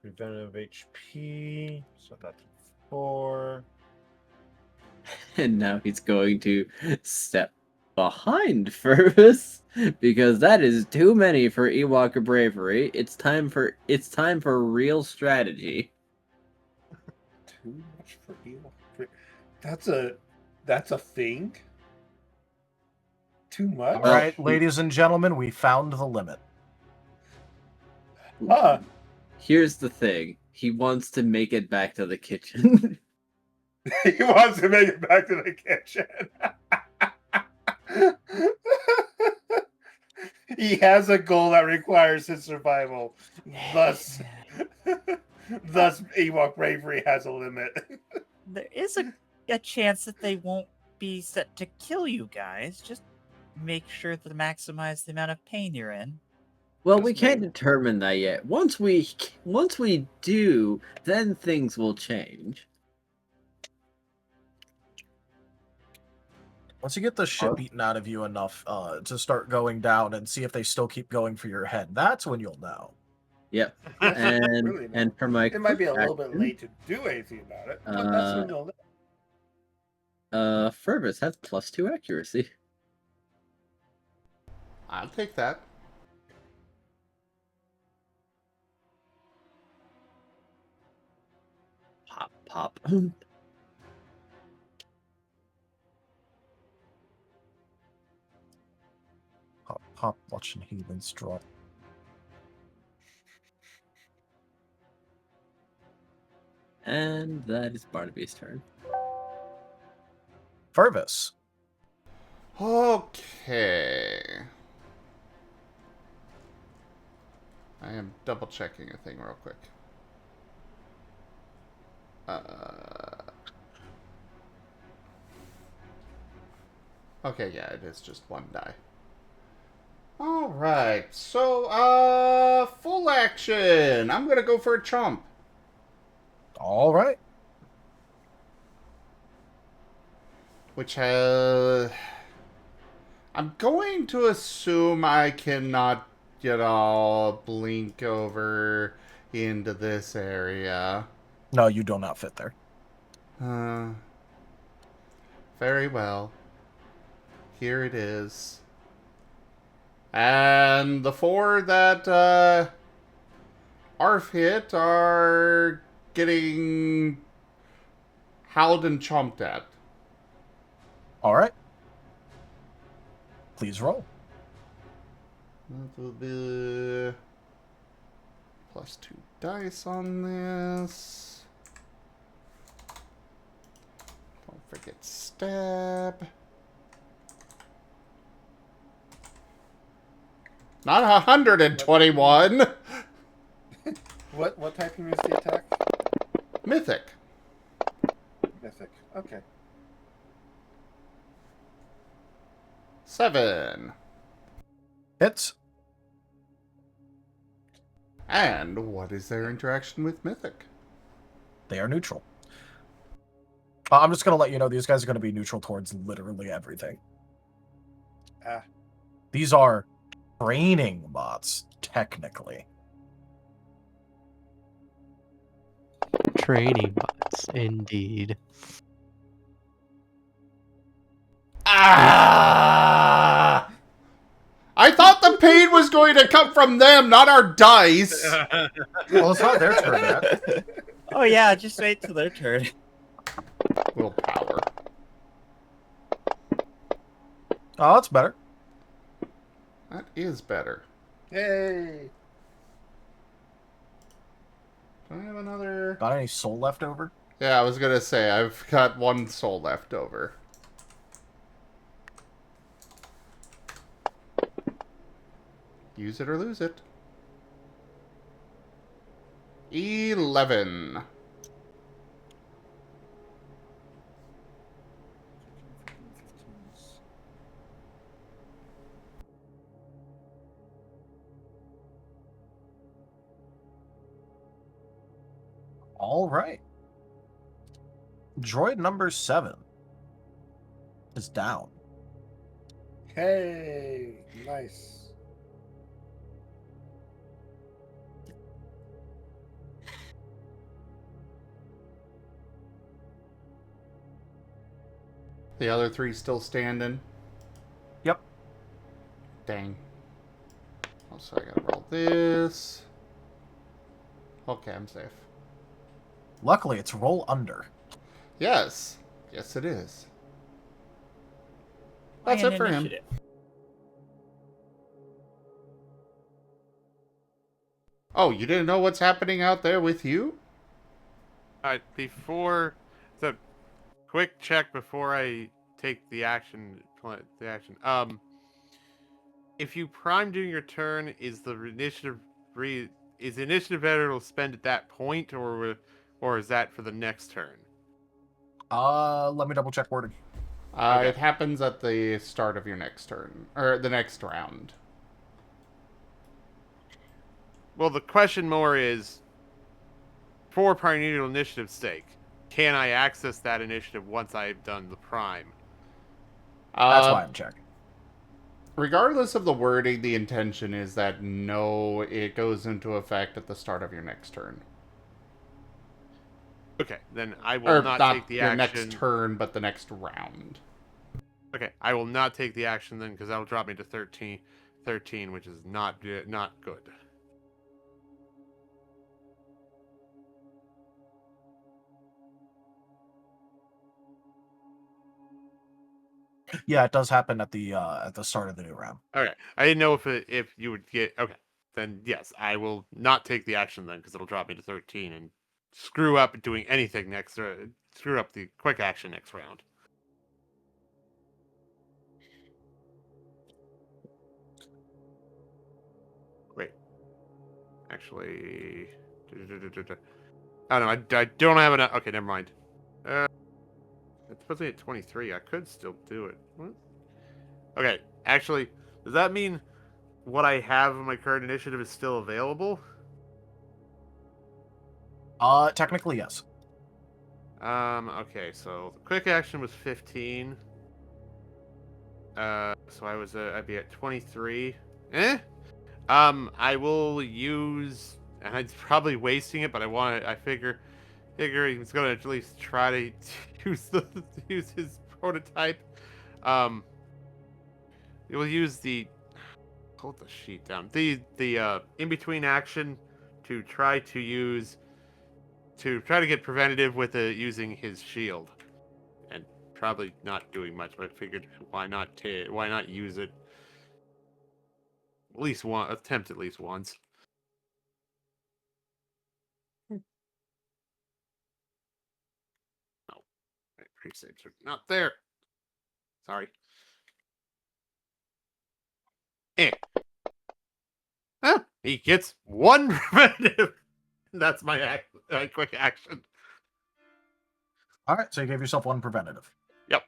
preventive HP. So that's 4. And now he's going to step behind Furvis because that is too many for Ewok bravery. It's time for real strategy. Too much for evil. That's a thing. Too much. All right, ladies and gentlemen, we found the limit. Here's the thing. He wants to make it back to the kitchen. He wants to make it back to the kitchen. He has a goal that requires his survival. Thus, Ewok bravery has a limit. There is a chance that they won't be set to kill you guys. Just make sure to maximize the amount of pain you're in. Well, we can't determine that yet. Once we do, then things will change. Once you get the shit beaten out of you enough to start going down and see if they still keep going for your head, that's when you'll know. Yep. Really, And for my it might be a little bit action, late to do anything about it, but that's when you'll know. Furvis has +2 accuracy. I'll take that. Pop, pop. Pop watching heathens drop. And that is Barnaby's turn. Fervis. Okay. I am double checking a thing real quick. Okay, yeah, it is just one die. Alright, so, full action. I'm gonna go for a chomp. All right. Which, I'm going to assume I cannot, blink over into this area. No, you do not fit there. Very well. Here it is. And the 4 that, Arf hit are getting howled and chomped at. All right. Please roll. That will be plus 2 dice on this. Don't forget stab. Not 121. What typing is the attack? Mythic. Mythic. Okay. 7. Hits. And what is their interaction with Mythic? They are neutral. I'm just going to let you know these guys are going to be neutral towards literally everything. These are training bots, technically. Training bots, indeed. Ah! I thought the pain was going to come from them, not our dice. Well, it's not their turn yet. Oh yeah, just wait till their turn. Willpower. Oh, that's better. That is better. Yay! Do I have another? Got any soul left over? Yeah, I was gonna say, I've got 1 soul left over. Use it or lose it. 11. All right. Droid number 7 is down. Hey, nice. The other 3 still standing. Yep. Dang. Also, I gotta roll this. Okay, I'm safe. Luckily, it's roll under. Yes. Yes, it is. That's it for him. Oh, you didn't know what's happening out there with you? Before the quick check before I take the action. If you prime during your turn, is the initiative is the initiative variable spend at that point, or is that for the next turn? Let me double check wording. Okay. It happens at the start of your next turn, or the next round. Well, the question more is, for primordial initiative's sake, can I access that initiative once I've done the prime? That's why I'm checking. Regardless of the wording, the intention is that no, it goes into effect at the start of your next turn. Okay, then I will not take the your action. next turn, but the next round. Okay, I will not take the action then, because that will drop me to 13, which is not good. Yeah, it does happen at the start of the new round. Okay, I didn't know if you would get. Okay, then yes, I will not take the action then because it'll drop me to 13 and screw up doing anything next. Screw up the quick action next round. Wait, actually, oh no, I don't have enough. Okay, never mind. It's supposed to be at 23. I could still do it. What? Okay, actually, does that mean what I have in my current initiative is still available? Technically, yes. Okay, so the quick action was 15. So I'd be at 23. I will use, and it's probably wasting it, but I figure he's gonna at least try to use his prototype. He will use the, hold the sheet down. The in between action to try to get preventative with using his shield, and probably not doing much. But I figured why not use it at least one attempt at least once. No, pre-saves are not there. Sorry. He gets one preventative. That's my quick action. All right, so you gave yourself one preventative. Yep.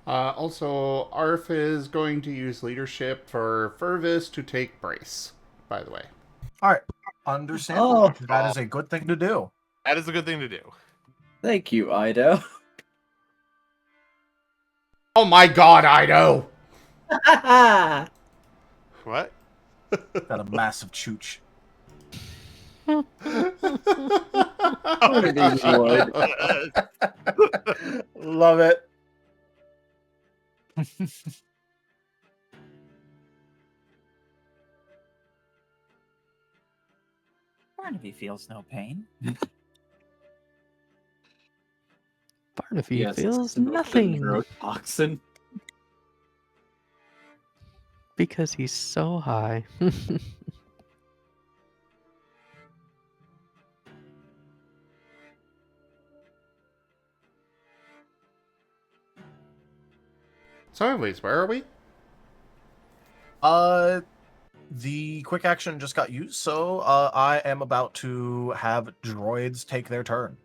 Also, Arf is going to use leadership for Furvis to take Brace, by the way. All right, understandable. Oh. That is a good thing to do. That is a good thing to do. Thank you, Ido. Oh my god, Ido! What? Got a massive chooch. Love it. Barnaby feels no pain. Barnaby Yes, feels it's nothing neurotoxin. because he's so high. So anyways, where are we? The quick action just got used, so I am about to have droids take their turn.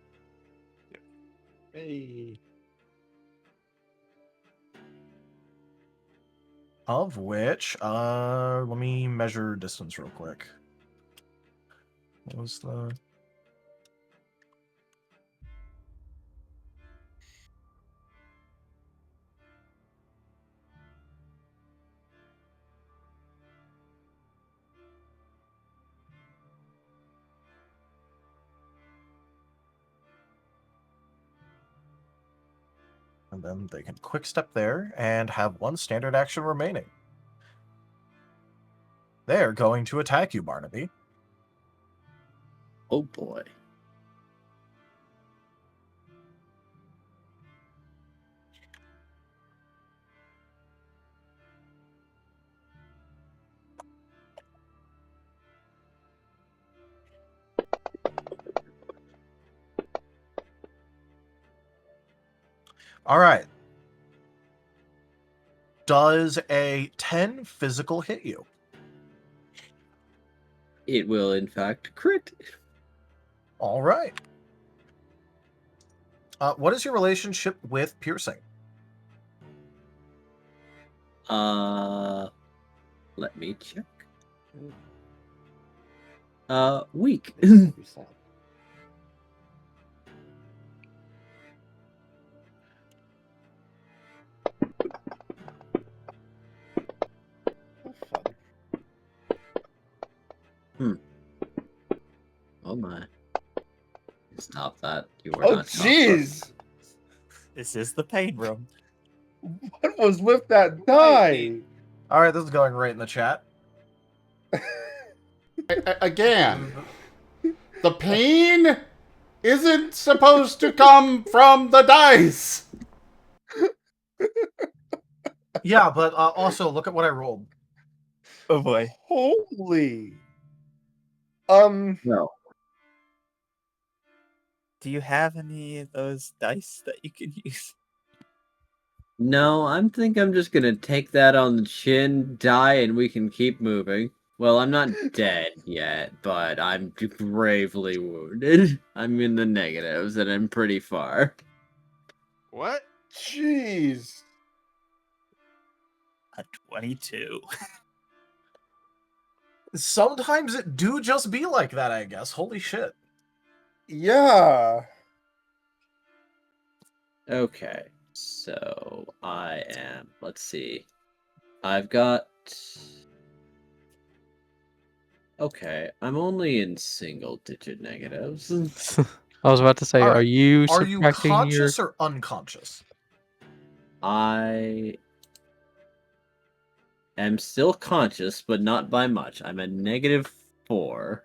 Hey. Of which, let me measure distance real quick. What was the... And then they can quick step there and have one standard action remaining. They're going to attack you, Barnaby. Oh boy. All right. Does a 10 physical hit you? It will, in fact, crit. All right. What is your relationship with piercing? Let me check. Weak. Oh my. Stop that. You are Oh, not jeez! This is the pain room. What was with that die? All right, this is going right in the chat. Again, the pain isn't supposed to come from the dice. Yeah, but also look at what I rolled. Oh boy. Holy. No. Do you have any of those dice that you can use? No, I'm just gonna take that on the chin, die, and we can keep moving. Well, I'm not dead yet, but I'm gravely wounded. I'm in the negatives, and I'm pretty far. What? Jeez. A 22. Sometimes it do just be like that, I guess. Holy shit. Yeah. Okay, so I am. Let's see. I've got. Okay, I'm only in single-digit negatives. I was about to say, All are right. you Are you subtracting conscious your? or unconscious? I am still conscious, but not by much. I'm at -4.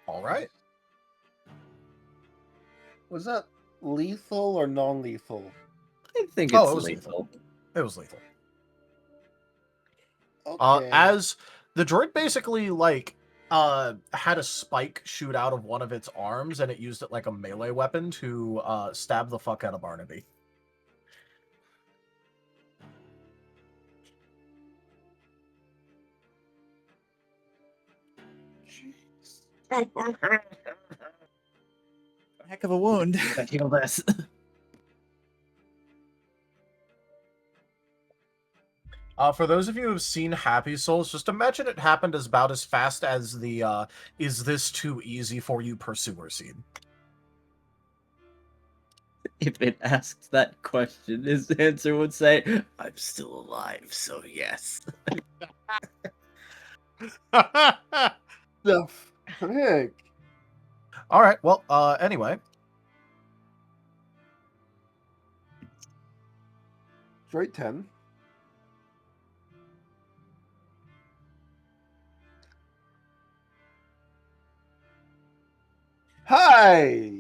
All right. Was that lethal or non-lethal? I think Oh, it's it was lethal. It was lethal. Okay. As the droid basically had a spike shoot out of one of its arms, and it used it like a melee weapon to stab the fuck out of Barnaby. Heck of a wound. I feel this. For those of you who've seen Happy Souls, just imagine it happened about as fast as the "Is this too easy for you?" pursuer scene. If it asked that question, his answer would say, "I'm still alive, so yes." The frick? All right. Well, anyway, Droid 10. Hi!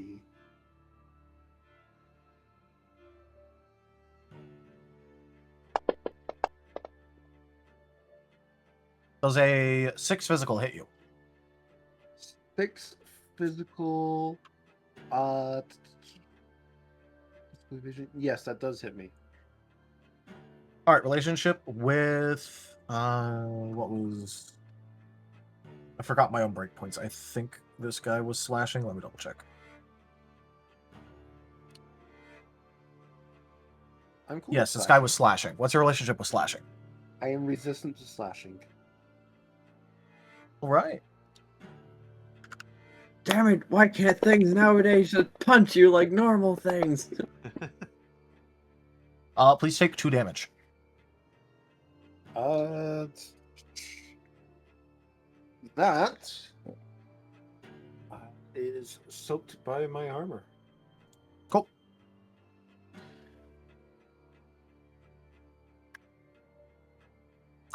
does a 6 physical hit you? 6 physical. Vision. Yes, that does hit me. All right. Relationship with what was? I forgot my own breakpoints. I think this guy was slashing. Let me double check. I'm cool. Yes, with this guy slashing. was slashing. What's your relationship with slashing? I am resistant to slashing. All right. Damn it, why can't things nowadays just punch you like normal things? Please take 2 damage. That is soaked by my armor. Cool.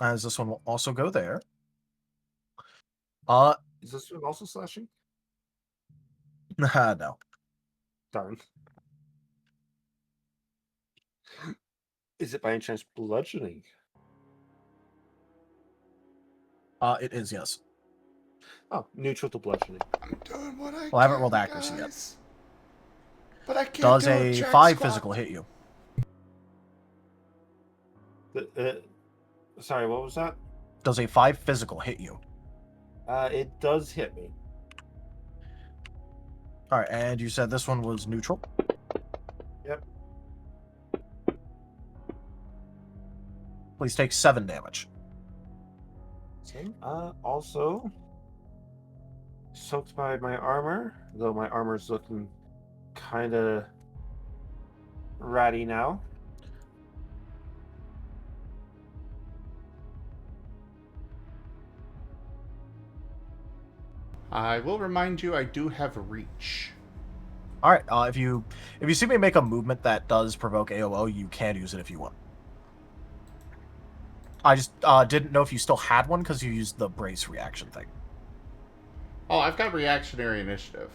As this one will also go there. Is this one also slashing? No. Darn. Is it by any chance bludgeoning? It is, yes. Oh, neutral to bludgeoning. I'm doing what I Well, I haven't can, rolled accuracy yet. guys. But I can't Does do a jack 5 squat. physical hit you? Sorry, what was that? Does a 5 physical hit you? It does hit me. All right, and you said this one was neutral? Yep. Please take 7 damage. Also soaked by my armor, though my armor's looking kind of ratty now. I will remind you I do have reach. All right. If you see me make a movement that does provoke AOO, you can use it if you want. I just didn't know if you still had one because you used the brace reaction thing. Oh, I've got reactionary initiative.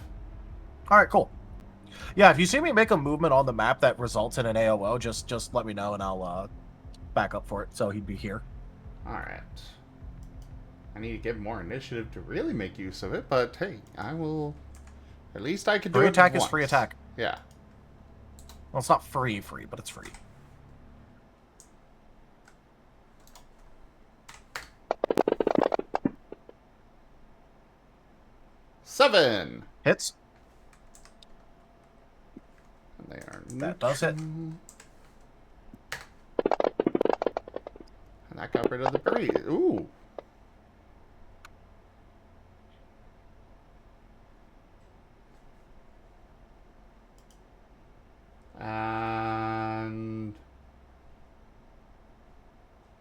All right, cool. Yeah, if you see me make a movement on the map that results in an AOO, just let me know and I'll back up for it. So he'd be here. All right. I need to get more initiative to really make use of it, but hey, I will. At least I could do Free it attack once. is free attack. Yeah. Well, it's not free, but it's free. Seven. Hits. And they are That does hit. And that got rid of the breeze. Ooh. And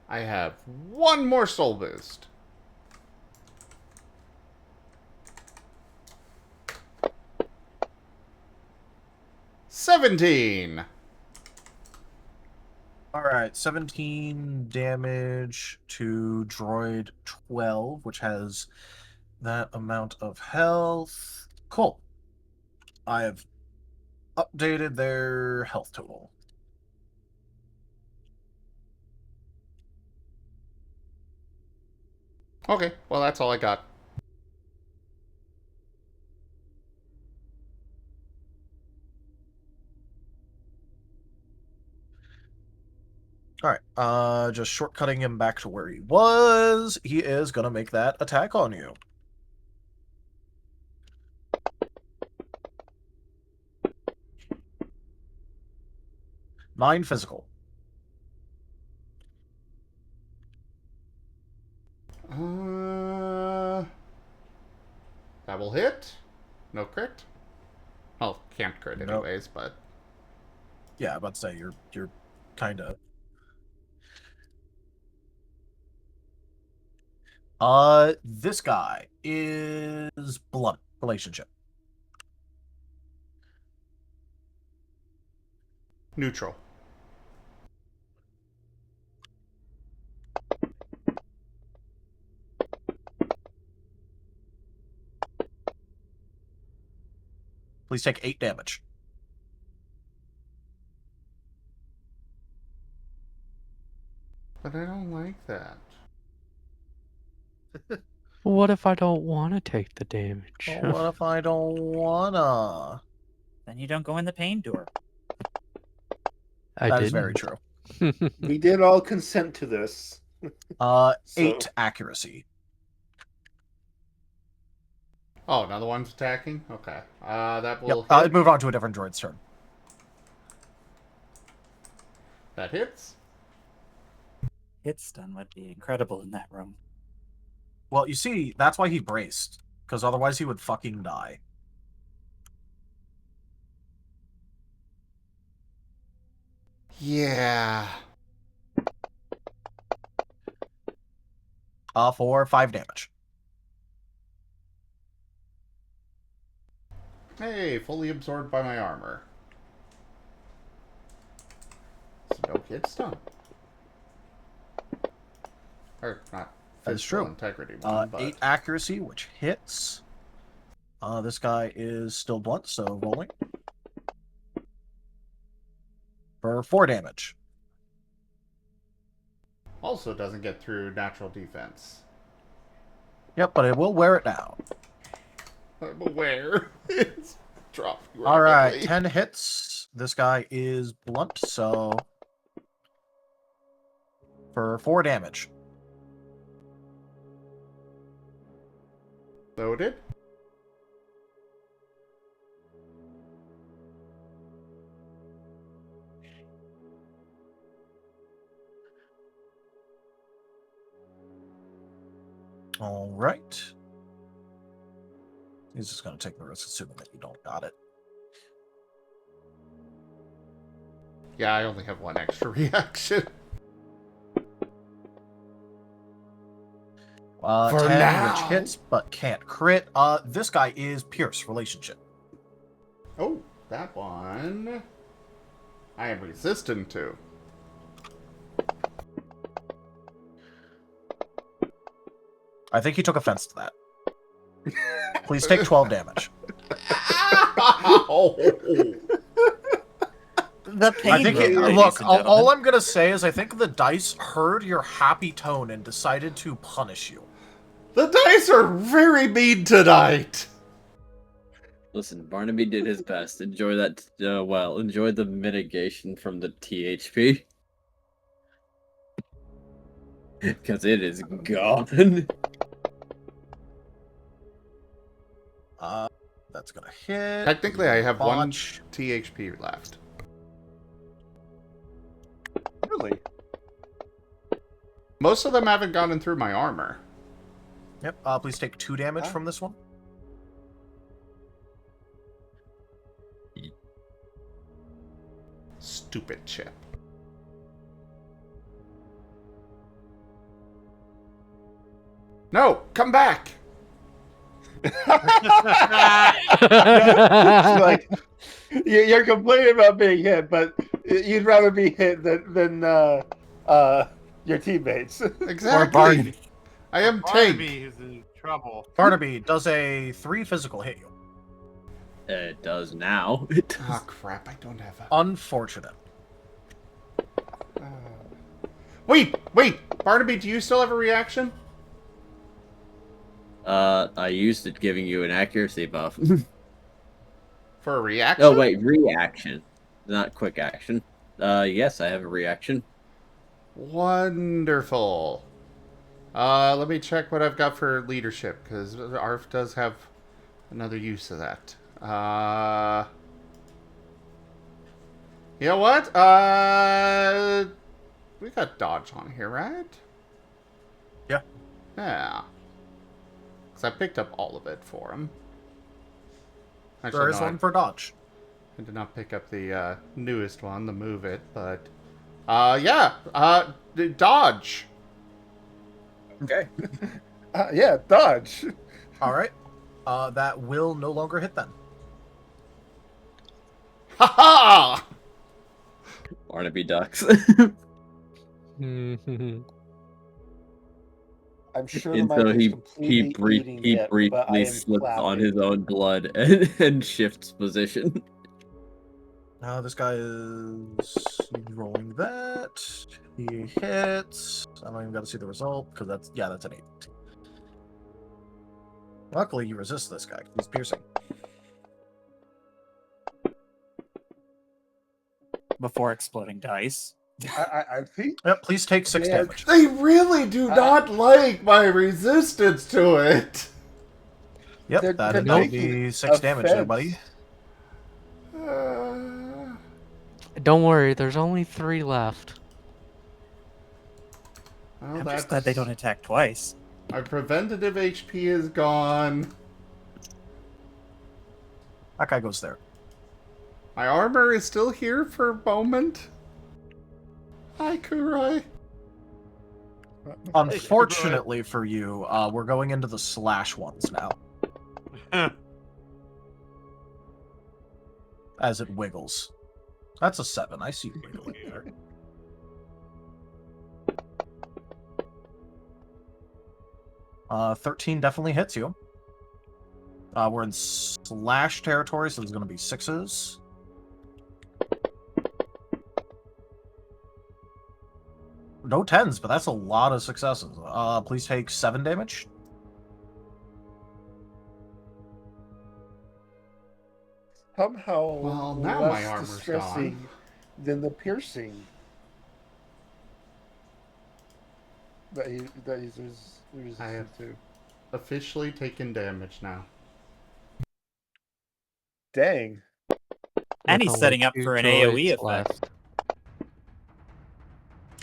I have one more soul boost. $17. All right, 17 damage to droid 12, which has that amount of health. Cool. I have updated their health total. Okay, well, that's all I got. All right, just shortcutting him back to where he was. He is going to make that attack on you. 9 physical. That will hit. No crit. Well, can't crit Nope. anyways, but Yeah, I'm about to say you're kind of. This guy is blunt relationship. neutral. Please take 8 damage. But I don't like that. What if I don't want to take the damage? Well, what if I don't wanna? Then you don't go in the pain door. I That didn't. is very true. We did all consent to this. 8 accuracy. Oh, another one's attacking? Okay. That will Yep. hit. Move on to a different droid's turn. That hits. Hit stun would be incredible in that room. Well, you see, that's why he braced, because otherwise he would fucking die. Yeah. For 5 damage. Hey, fully absorbed by my armor. So no hit stun. Or not That's physical true. integrity one, but 8 accuracy, which hits. This guy is still blunt, so rolling. For 4 damage. also doesn't get through natural defense. Yep, but it will wear it down. I'm aware. It's dropping All right, rapidly. 10 hits. This guy is blunt, so for 4 damage. Loaded. All right. He's just going to take the risk, assuming that you don't got it. Yeah, I only have one extra reaction. For 10, now. which hits, but can't crit. This guy is Pierce relationship. Oh, that one I am resistant to. I think he took offense to that. Please take 12 damage. The pain. I think room, ladies look, and all gentlemen. I'm gonna say is I think the dice heard your happy tone and decided to punish you. The dice are very mean tonight. Listen, Barnaby did his best. Enjoy that. Enjoy the mitigation from the THP. Because it is gone. That's gonna hit. Technically, I have one Botch. THP left. Really? Most of them haven't gotten through my armor. Yep. Please take 2 damage from this one. Stupid chip. No, come back. Like, you're complaining about being hit, but you'd rather be hit than your teammates. Exactly. Barnaby. I am Barnaby tank. is in trouble. Barnaby, does a 3 physical hit you? It does now. Oh crap! I don't have a. Unfortunate. Wait. Barnaby, do you still have a reaction? I used it giving you an accuracy buff. For a reaction? Oh wait, reaction, not quick action. Yes, I have a reaction. Wonderful. Let me check what I've got for leadership, because ARF does have another use of that. You know what? We got dodge on here, right? Yeah. Yeah. Because I picked up all of it for him. Actually, There is no, one for dodge. I did not pick up the newest one, the move it, but yeah, dodge. Okay. Yeah, dodge. All right. That will no longer hit then. Ha ha! Barnaby ducks. I'm sure the And mic so is he completely eating he it, but I briefly am slips on clapping. his own blood and shifts position. This guy is rolling that. He hits. I don't even got to see the result because that's an 8. Luckily, you resist this guy. He's piercing. Before exploding dice. I think. Yep. Please take 6 Yeah. damage. They really do not like my resistance to it. Yep. They're That'd taking be 6 damage there, offense. buddy. Don't worry, there's only 3 left. Well, I'm that's just glad they don't attack twice. My preventative HP is gone. That guy goes there. My armor is still here for a moment. Hi, Kurai. Unfortunately for you, we're going into the slash ones now. As it wiggles. That's a 7. I see you wiggling there. Uh, 13 definitely hits you. We're in slash territory, so there's going to be 6s. No 10s, but that's a lot of successes. Please take 7 damage. Somehow Well, now less my armor's distressing gone. than the piercing. That he's I have resistant to. officially taken damage now. Dang. And With he's only setting up 2 for an droids AoE effect. left.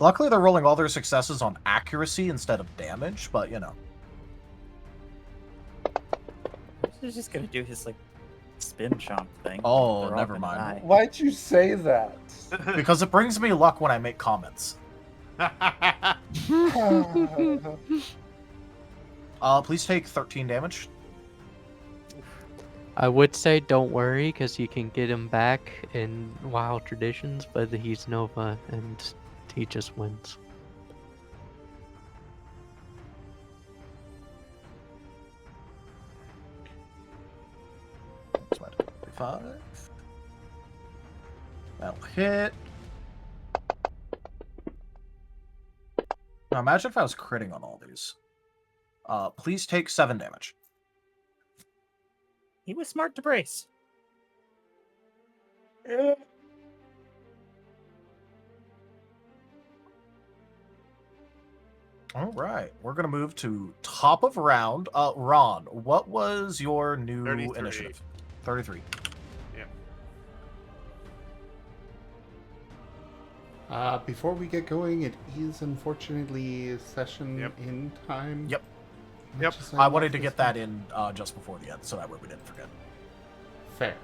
Luckily, they're rolling all their successes on accuracy instead of damage, but you know. He's just gonna do his spin chomp thing. Oh, They're all never gonna mind. die. Why'd you say that? Because it brings me luck when I make comments. Oh, Please take 13 damage. I would say don't worry, because you can get him back in WoW traditions, but he's Nova, and he just wins. That's my 5. That'll hit. Now imagine if I was critting on all these. Please take 7 damage. He was smart to brace. All right, we're gonna move to top of round. Ron, what was your new 33. initiative? 33. Before we get going, it is unfortunately session in time. Yep. Yep. I wanted to get that in just before the end, so that way we didn't forget. Fair.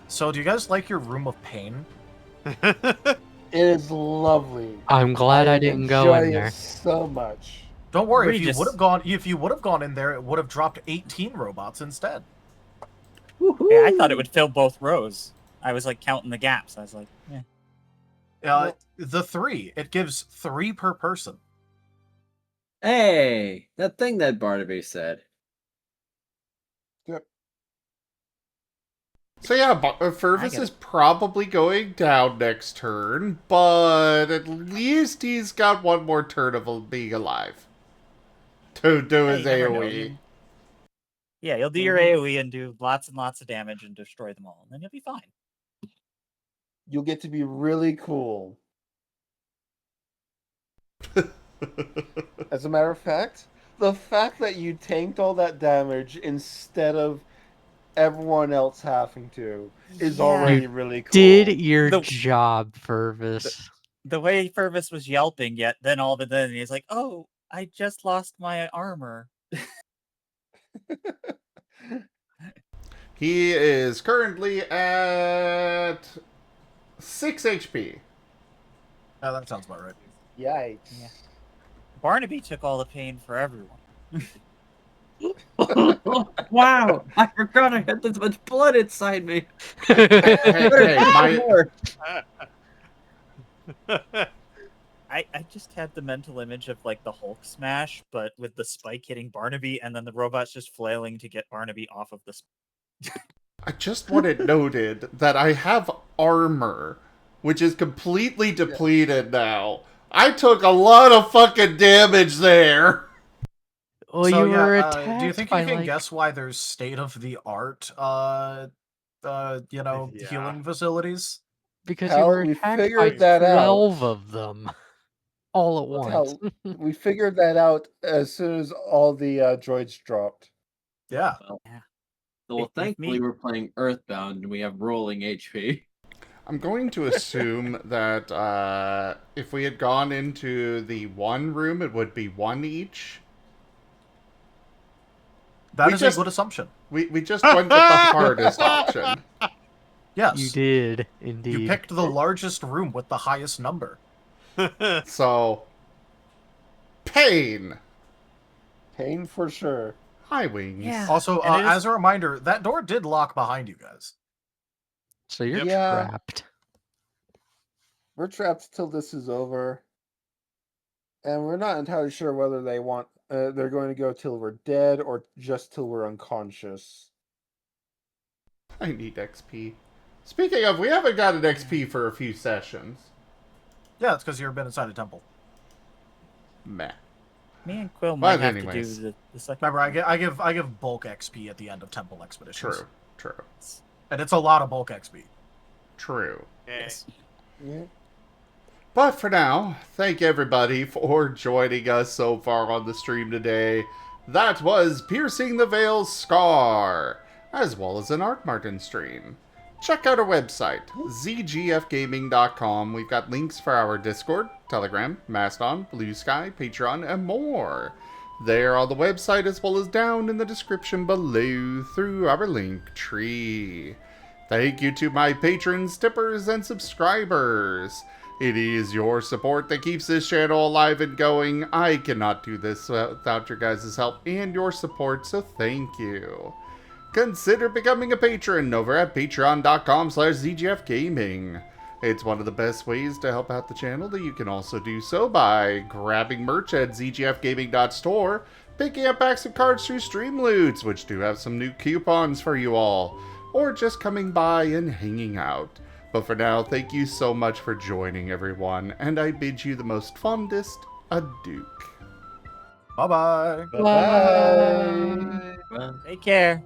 So, do you guys like your room of pain? It is lovely. I'm glad I didn't go in enjoy there. it so much. Don't worry, Regis. if you would have gone in there, it would have dropped 18 robots instead. Yeah, I thought it would fill both rows. I was like counting the gaps. I was like, yeah. The 3, it gives 3 per person. Hey, that thing that Barnaby said. So yeah, Fervus is probably going down next turn, but at least he's got one more turn of being alive to do his you never know. AoE. Yeah, you'll do your AoE and do lots and lots of damage and destroy them all, and then you'll be fine. You'll get to be really cool. As a matter of fact, the fact that you tanked all that damage instead of everyone else having to is already really cool. Did your job, Fervus. The way Fervus was yelping, yet then all of a sudden he's like, "Oh, I just lost my armor." He is currently at 6 HP. Oh, that sounds about right. Yikes. Yeah. Barnaby took all the pain for everyone. Wow! I forgot I had this much blood inside me. I just had the mental image of like the Hulk smash, but with the spike hitting Barnaby and then the robots just flailing to get Barnaby off of the I just want it noted that I have armor, which is completely depleted now. I took a lot of fucking damage there. Well, So, you yeah, were attacked do you think by, you can like, guess why there's state-of-the-art, healing facilities? because Hell, you were we attacked by figured that out. 12 of them all at once. Hell, we figured that out as soon as all the droids dropped. Yeah. Well, thankfully we're playing Earthbound and we have rolling HP. I'm going to assume that if we had gone into the one room, it would be 1 each. That is a good assumption. We just went with the hardest option. Yes. You did, indeed. You picked the largest room with the highest number. So, pain. Pain for sure. High wings. Yeah. Also, And it is- as a reminder, that door did lock behind you guys. So you're Yeah. trapped. We're trapped till this is over. And we're not entirely sure whether they want they're going to go till we're dead or just till we're unconscious. I need XP. Speaking of, we haven't gotten XP for a few sessions. Yeah, it's because you've been inside a temple. Meh. Me and Quill might But have anyways. to do the second. Remember, I give bulk XP at the end of temple expeditions. True. And it's a lot of bulk XP. True. Yes. Yeah. But for now, thank everybody for joining us so far on the stream today. That was Piercing the Veil's Scar, as well as an Art Marten stream. Check out our website, zgfgaming.com. We've got links for our Discord, Telegram, Mastodon, Blue Sky, Patreon, and more. There on the website as well as down in the description below through our link tree. Thank you to my patrons, tippers, and subscribers. It is your support that keeps this channel alive and going. I cannot do this without your guys' help and your support, so thank you. Consider becoming a patron over at patreon.com/ZGFgaming. It's one of the best ways to help out the channel, that you can also do so by grabbing merch at zgfgaming.store, picking up packs of cards through Streamloots, which do have some new coupons for you all, or just coming by and hanging out. But for now, thank you so much for joining, everyone, and I bid you the most fondest adieu. Bye-bye. Bye. Take care.